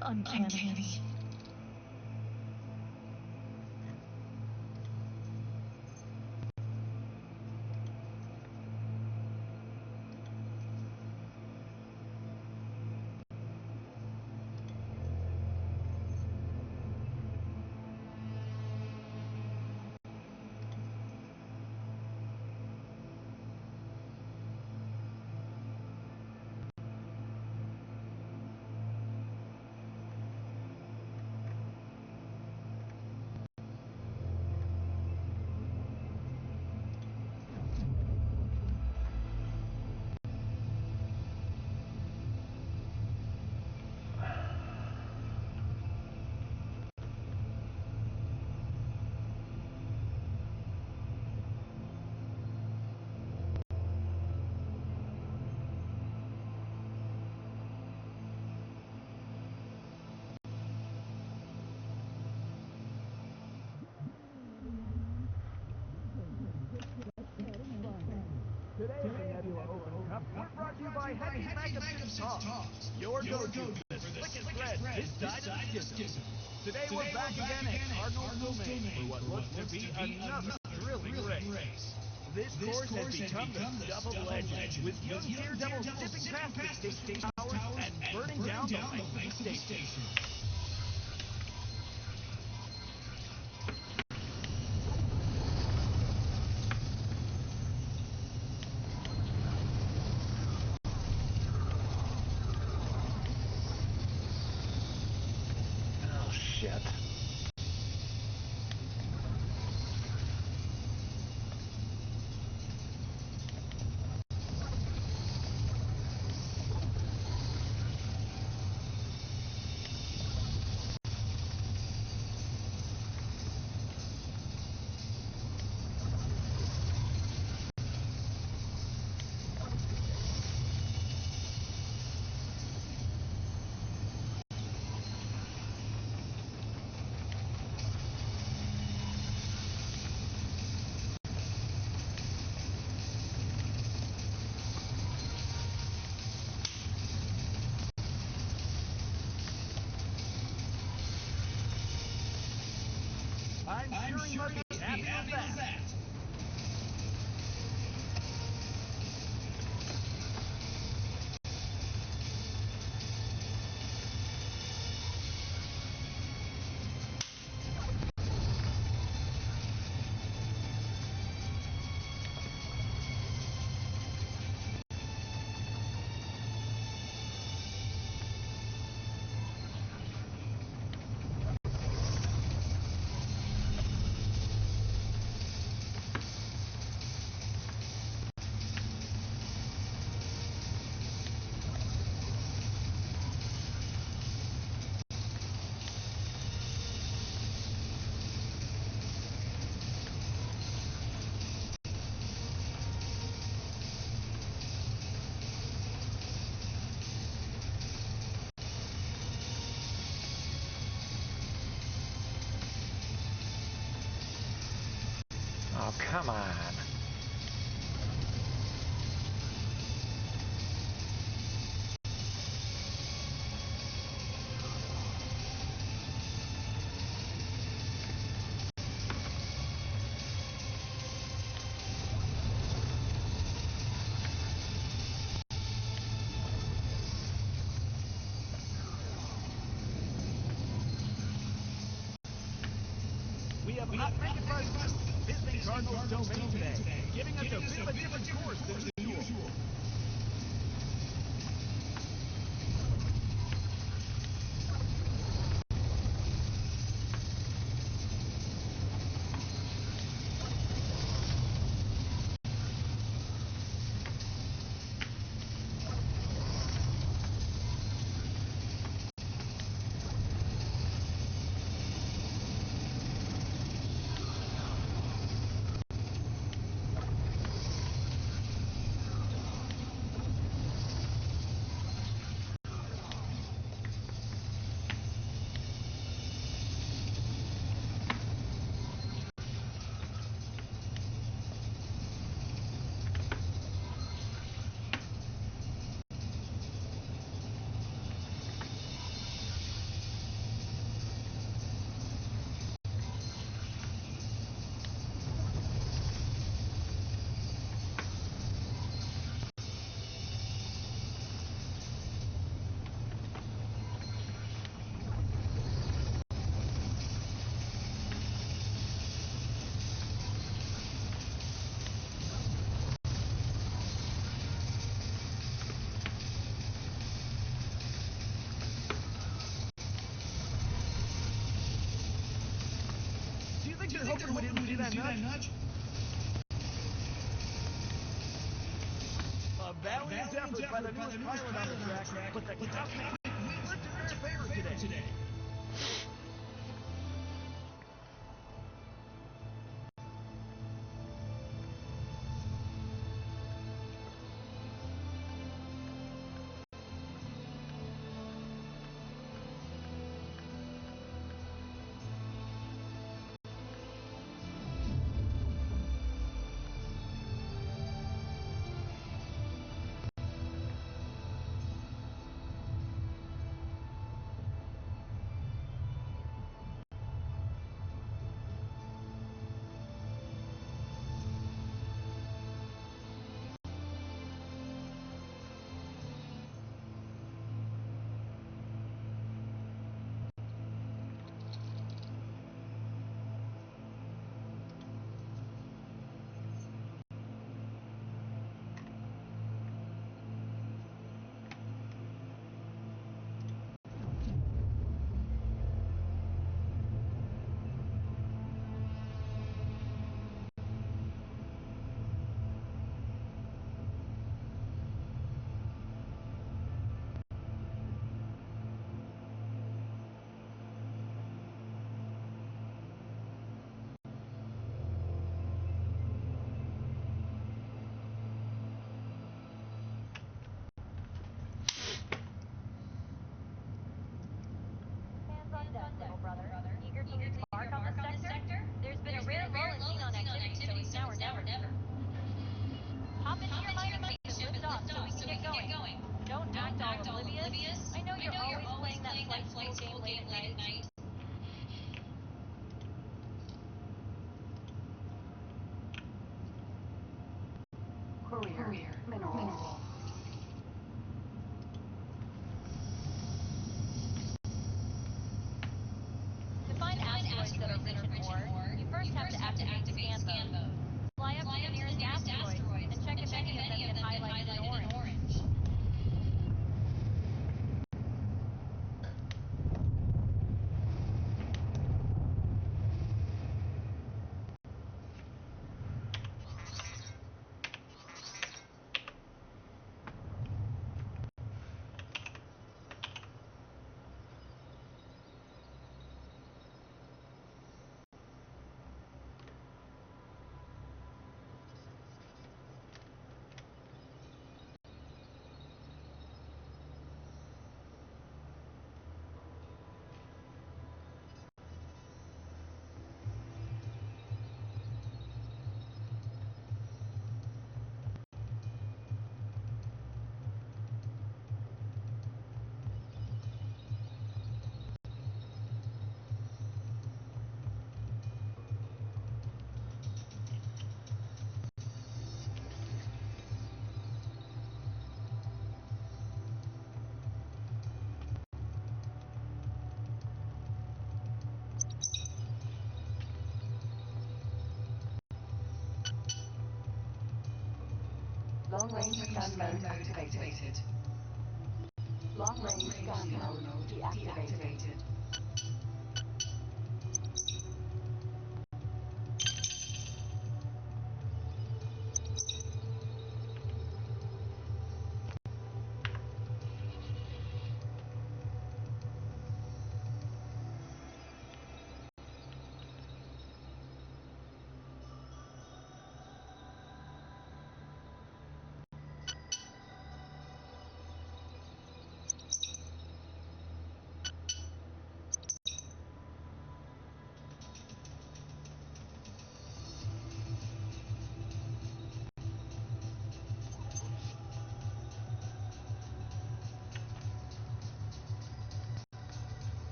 Uncanny. Today on Nebula Open Cup, we're brought to you by Happy Smack of Talks, your go-to for the slickest thread this side of the schism. Today we're back again at Cardinal Domain for what looks to be another thrilling race. This course has become the stuff of legend, with young daredevils zipping past the station towers and burning down the length of the station. Oh, shit. I'm sure he must be happy with that. Oh, come on. We have unmaking buzz visiting Cardinal's Domain today, giving us a bit of a different course than usual. hoping we didn't see that nudge. A valiant effort by the newest pilot on the track, but the cosmic flipped in their favor today. On deck, little brother. Eager to leave mark on this sector? There's been a real lull in Xenon activity, so it's now or never. Hop into your mining ship and lift off so we can get going. Don't act all oblivious. I know you're always playing that flight school game late at night. Courier, mineral. To find asteroids that are rich in ore, you first have to activate scan mode. Fly up to the nearest asteroid and check if any of them get highlighted in orange. Long-range scan mode activated. Long-range scan mode deactivated.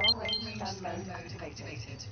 Long-range scan mode activated.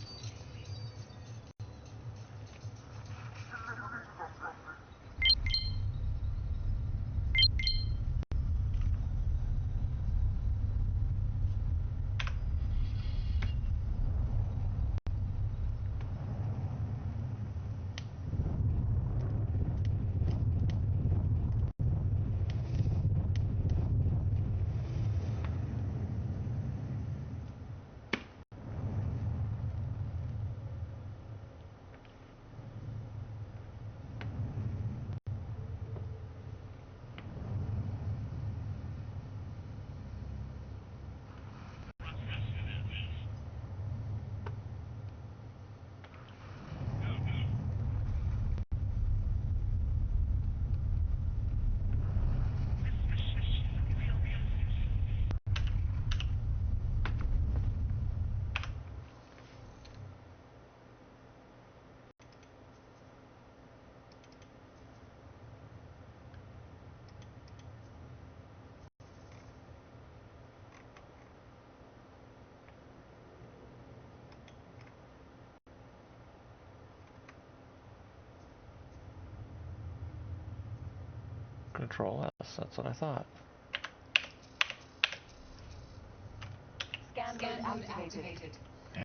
Control S, that's what I thought. Scan mode activated. Yeah.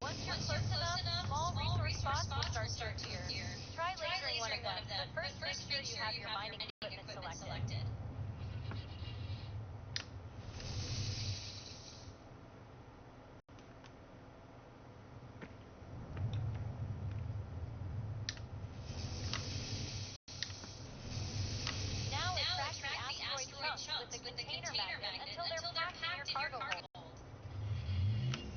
Once you're close enough, small resource spots will start to appear. Try lasering one of them, but first make sure you have your mining equipment selected. Now attract the asteroid chunks with the container magnet until they're packed in your cargo hold.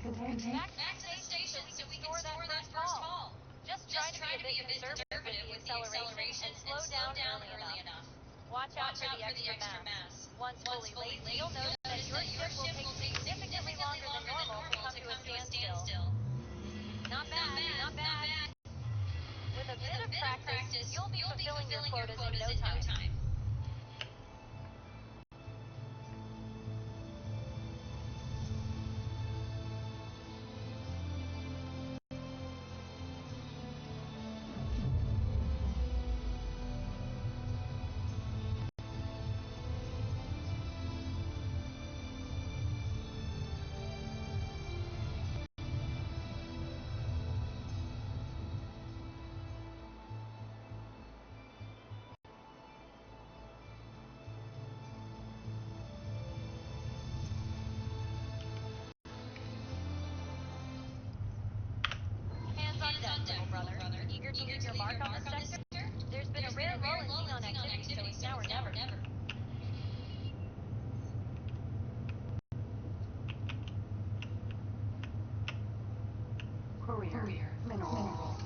Contained. Back to the station so we can store that first haul. Just try to be a bit conservative with the acceleration and slow down early enough. Watch out for the extra mass. Once fully laced, you'll notice that your ship will take significantly longer than normal to come to a standstill. Not bad. With a bit of practice, you'll be fulfilling your quotas in no time. Hands on deck, little brother. Eager to leave your mark on this sector? There's been a rare lull in xenon activity, so it's now or never. Courier. Mineral.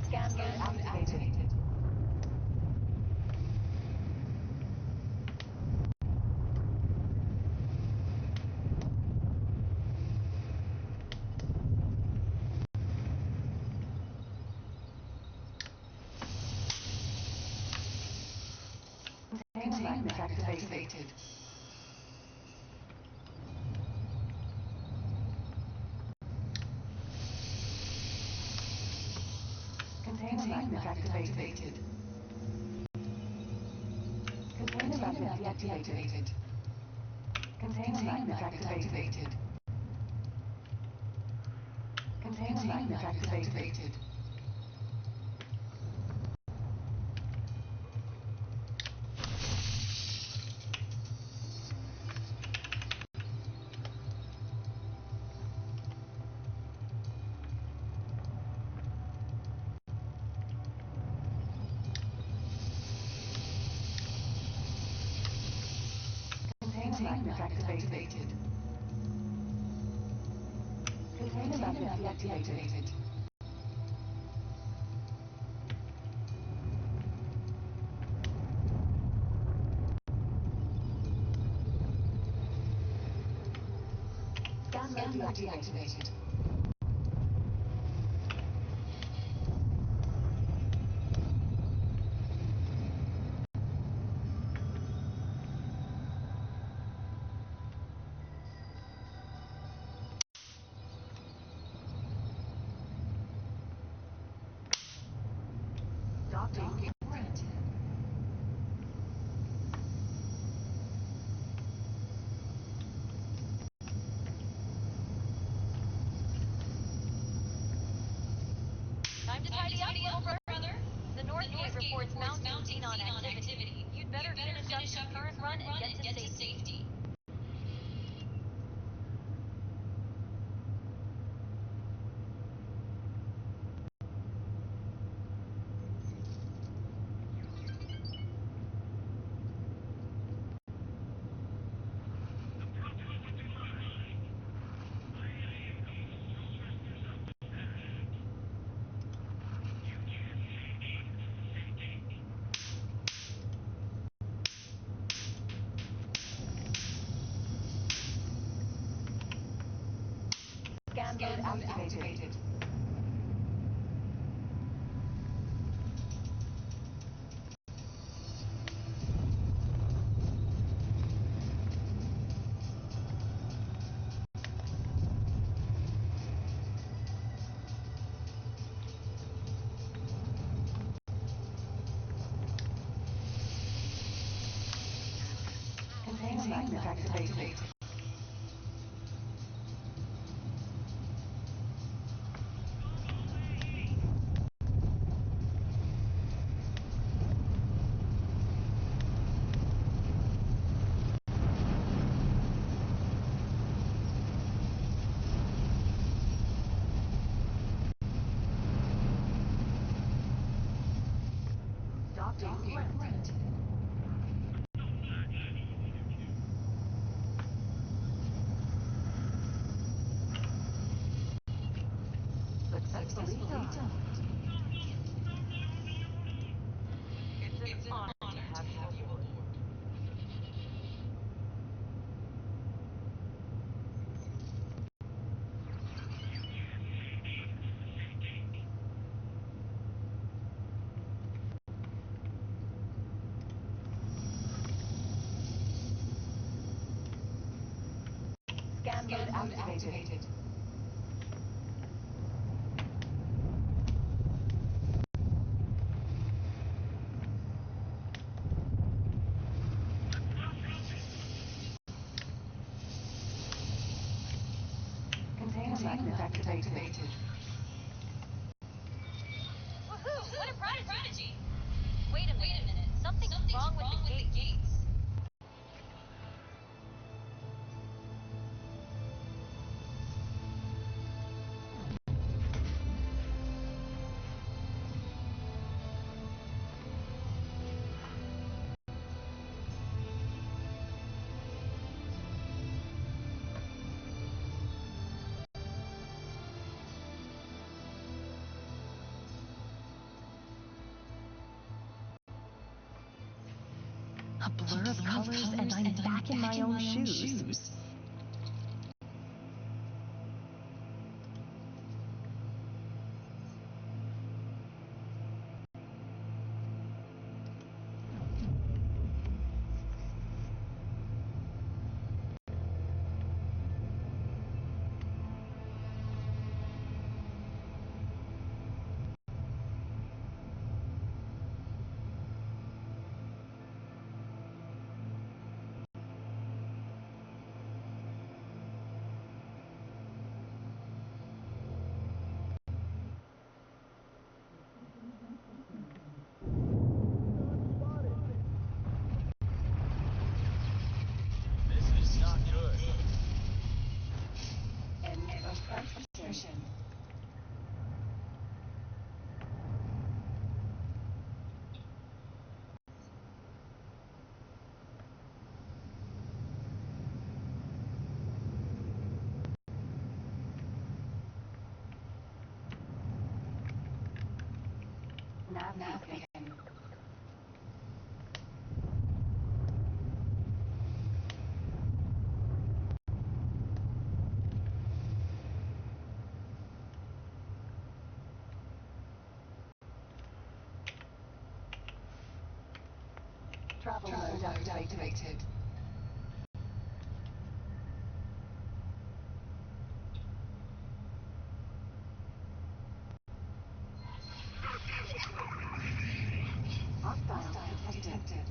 Scan mode activated. Container magnet activated. Container magnet activated. Container magnet deactivated. Container magnet activated. Container magnet activated. Container magnet activated. Container magnet deactivated. Scan mode deactivated. Docking warranted. Time to tidy up, little brother. The North Gate reports mounting xenon activity. You'd better finish up your current run and get to safety. Scan mode activated. Container magnet activated. Docking left. Successfully done. It's an honor to have you aboard. Scan mode activated. Container magnet activated. Woohoo! What a prodigy! Wait a minute. Something's wrong with the gates. A blur of colors, and I'm back in my own shoes. This is not good. End of transmission. Nav beacon. Travel mode activated. Hostile detected.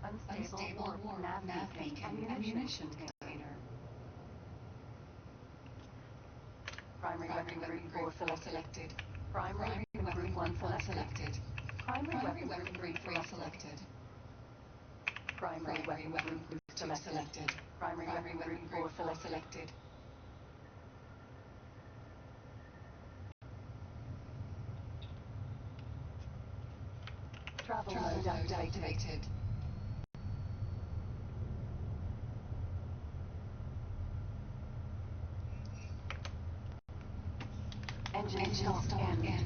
Unstable warp nav beacon ammunition container. Primary weapon group 4 selected. Primary weapon group 1 selected. Primary weapon group 3 selected. Primary weapon group 2 selected. Primary weapon group 4 selected. Travel mode activated. Engine stop end.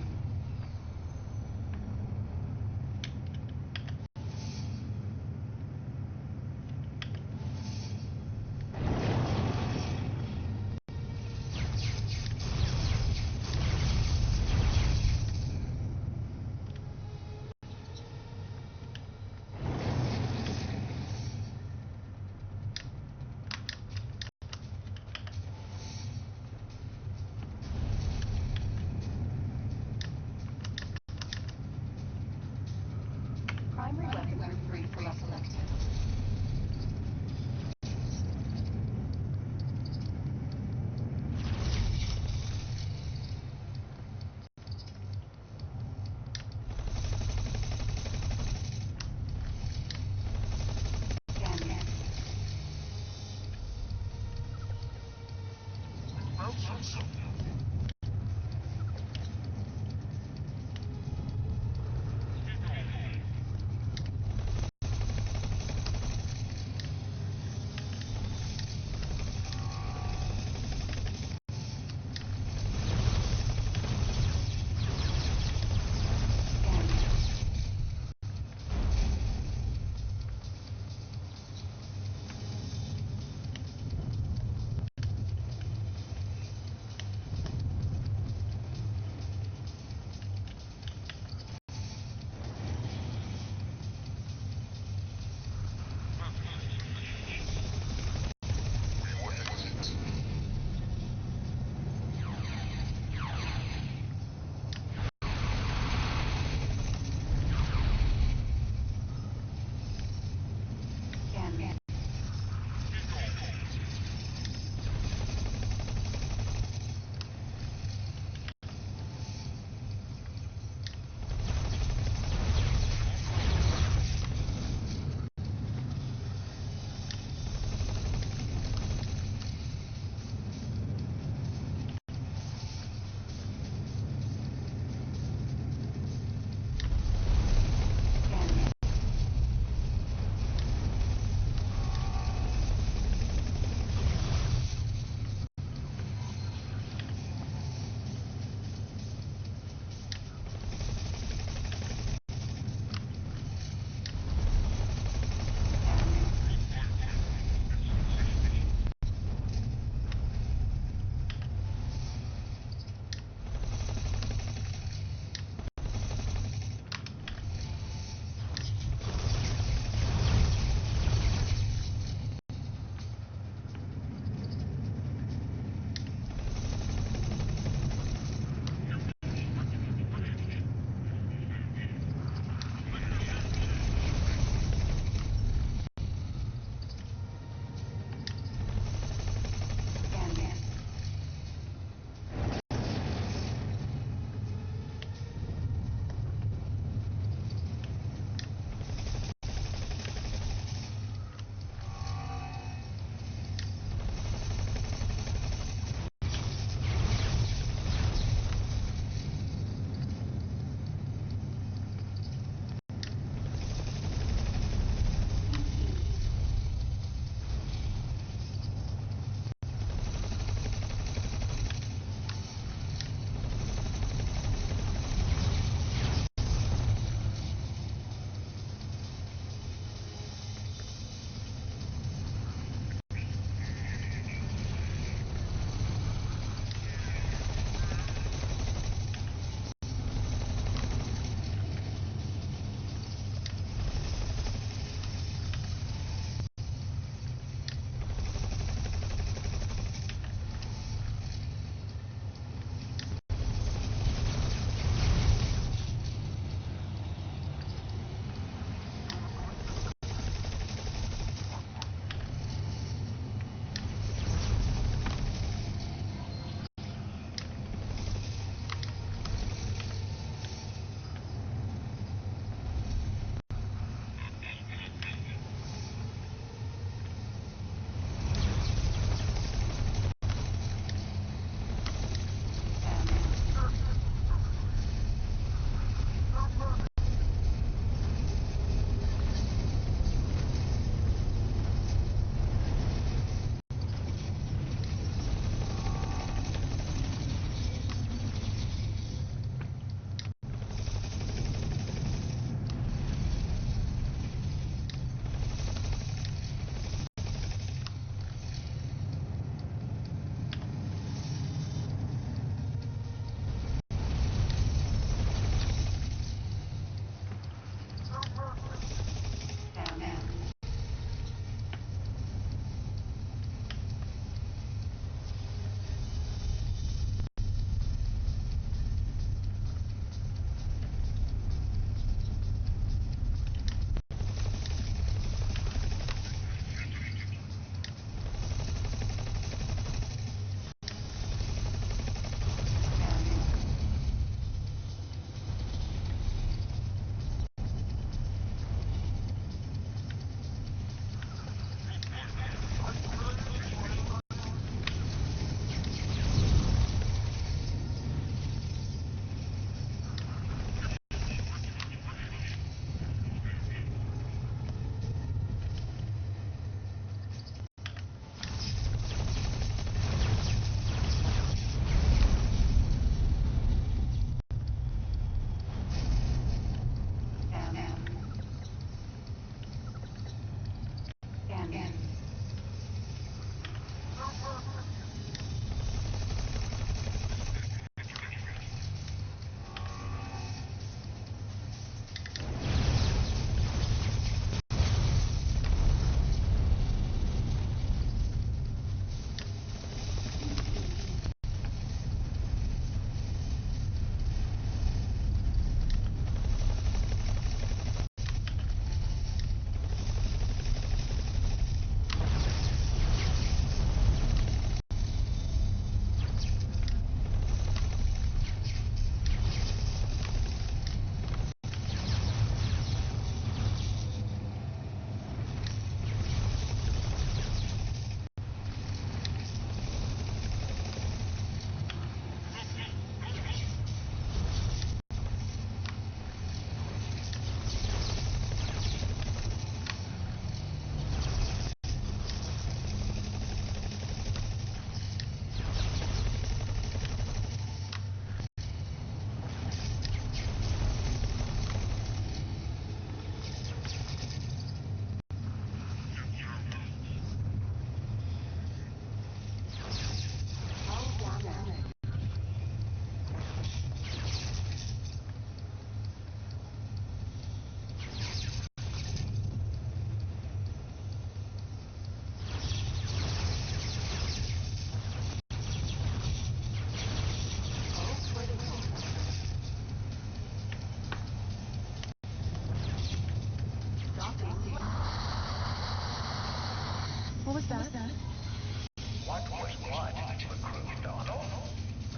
What was what? The crew throttle?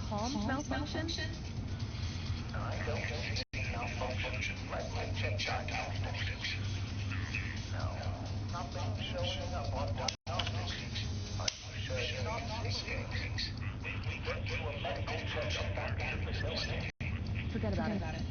Comms malfunction? I don't see malfunction. Let's check diagnostics. No, nothing showing up on diagnostics. Are you sure you're not thinking? We went through a medical checkup back at the facility. Forget about it.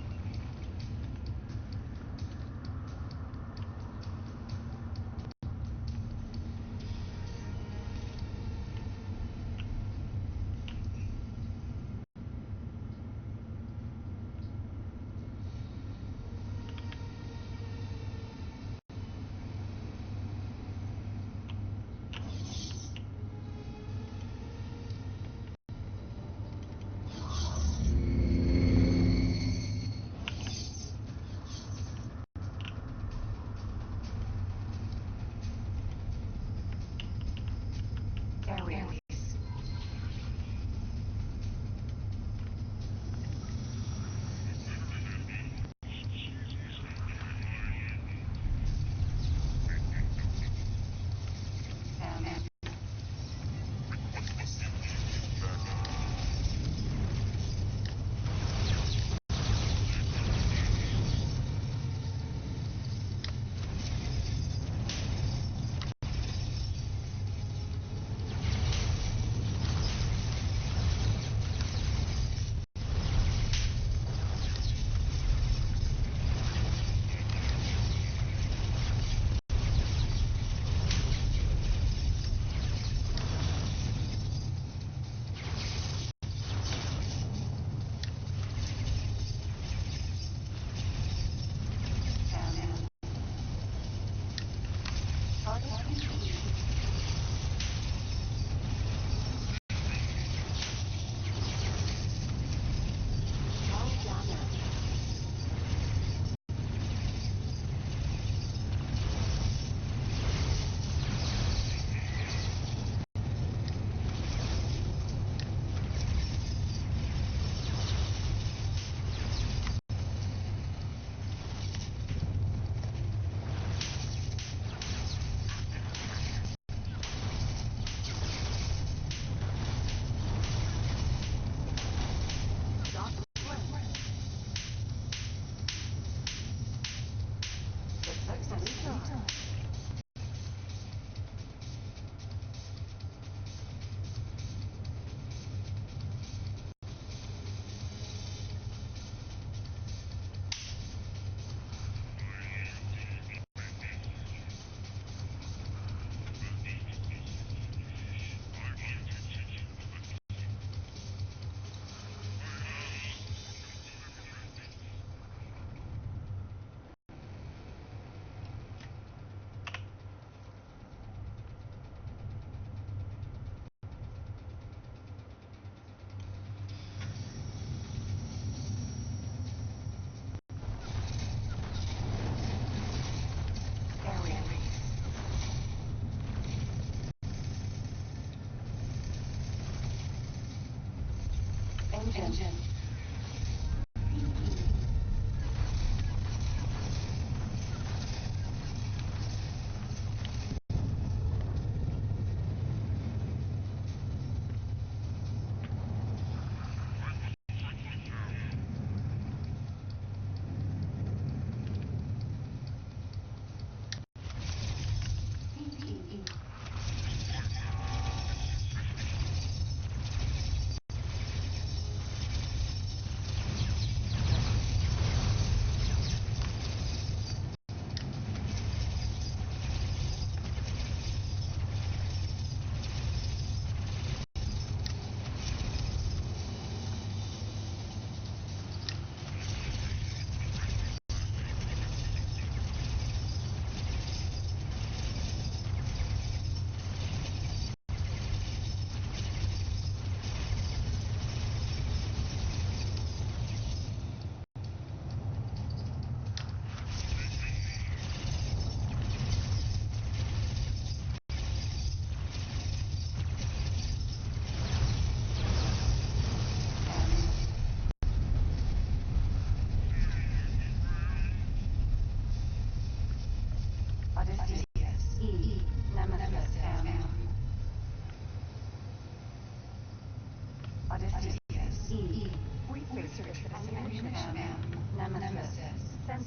Engine.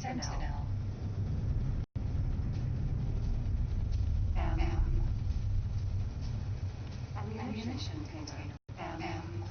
Sentinel. M. Ammunition container. M.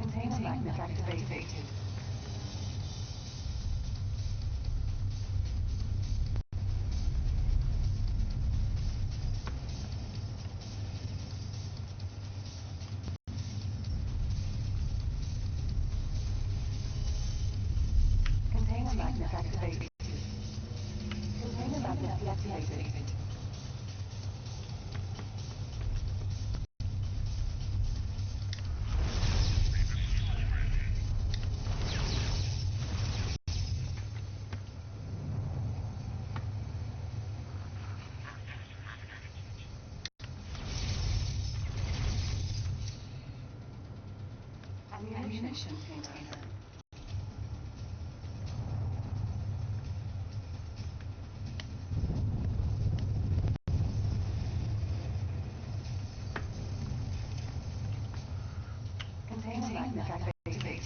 Container magnet activated. Container magnet activated. Container magnet deactivated. Ammunition container. Container magnet activated.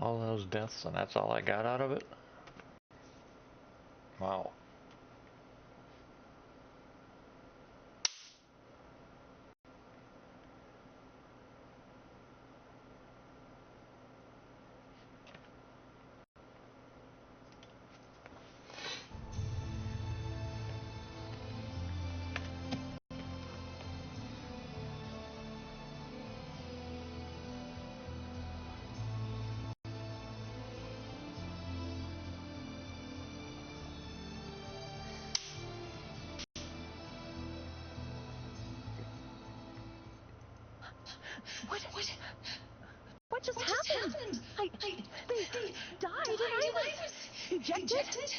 All those deaths, and that's all I got out of it? Wow. What just happened? They died and I was ejected?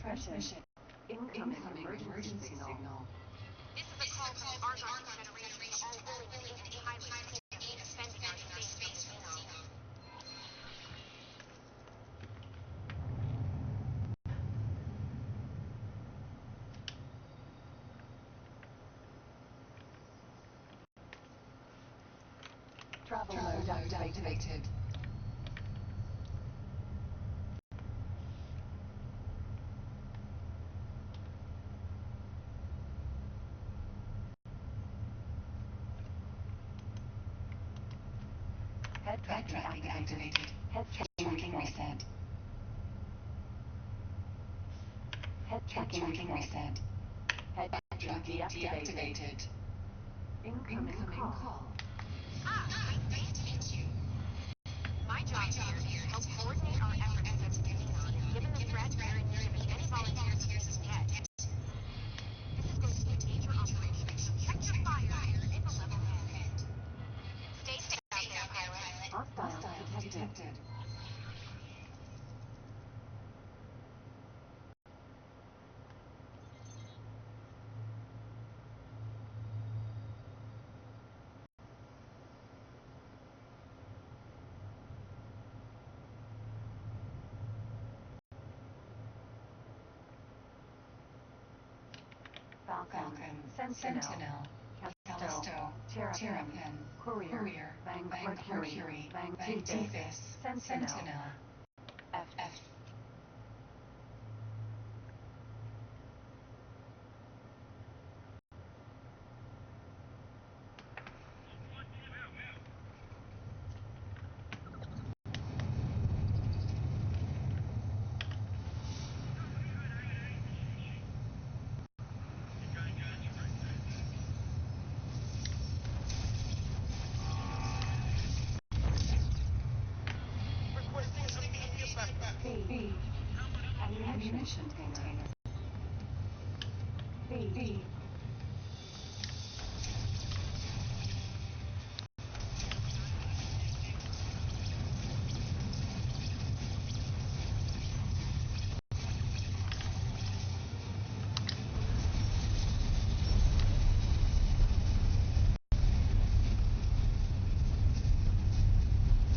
Transmission. Incoming emergency signal. This is a call from the Argonne Federation to all willing and able pilots to aid defending our space from the Xenon. Travel mode activated. Head tracking activated. Head tracking reset. Head tracking reset. Head tracking deactivated. Incoming call. Nice to meet you. My job here is to help coordinate our efforts against the Xenon, and given the threat, we're in need of as many volunteers as we can get. This is going to be a major operation, so check your fire and keep a level head. Stay safe out there, pilot. Hostile detected. Falcon, Sentinel, Callisto, Terrapin, Courier, Mercury, Tethys, Sentinel, F. B. Ammunition container. B.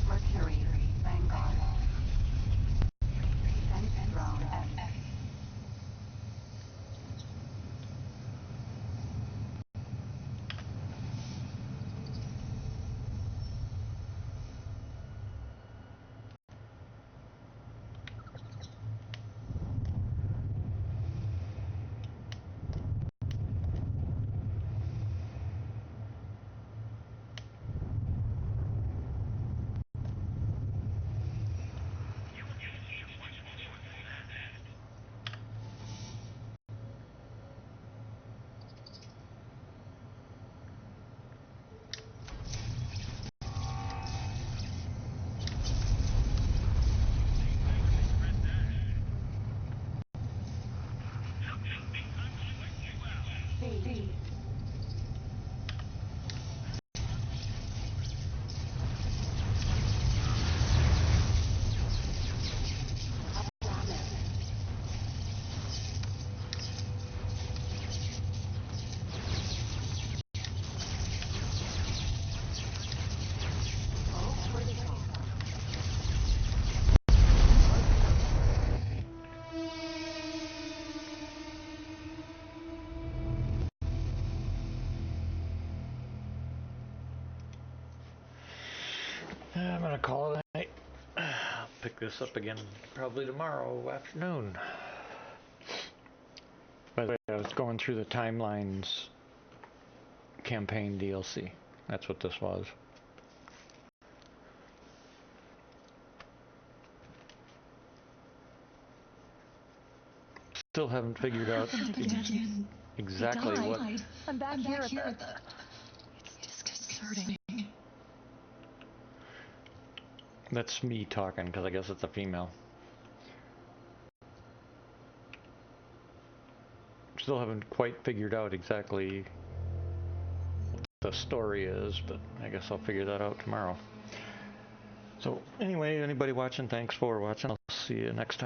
Mercury, Vanguard. I'm gonna call it a night. I'll pick this up again probably tomorrow afternoon. By the way, I was going through the Timelines campaign DLC. That's what this was. Still haven't figured out exactly what. I'm back here at the... It's disconcerting. That's me talking, because I guess it's a female. Still haven't quite figured out exactly what the story is, but I guess I'll figure that out tomorrow. So anyway, anybody watching, thanks for watching. I'll see you next time.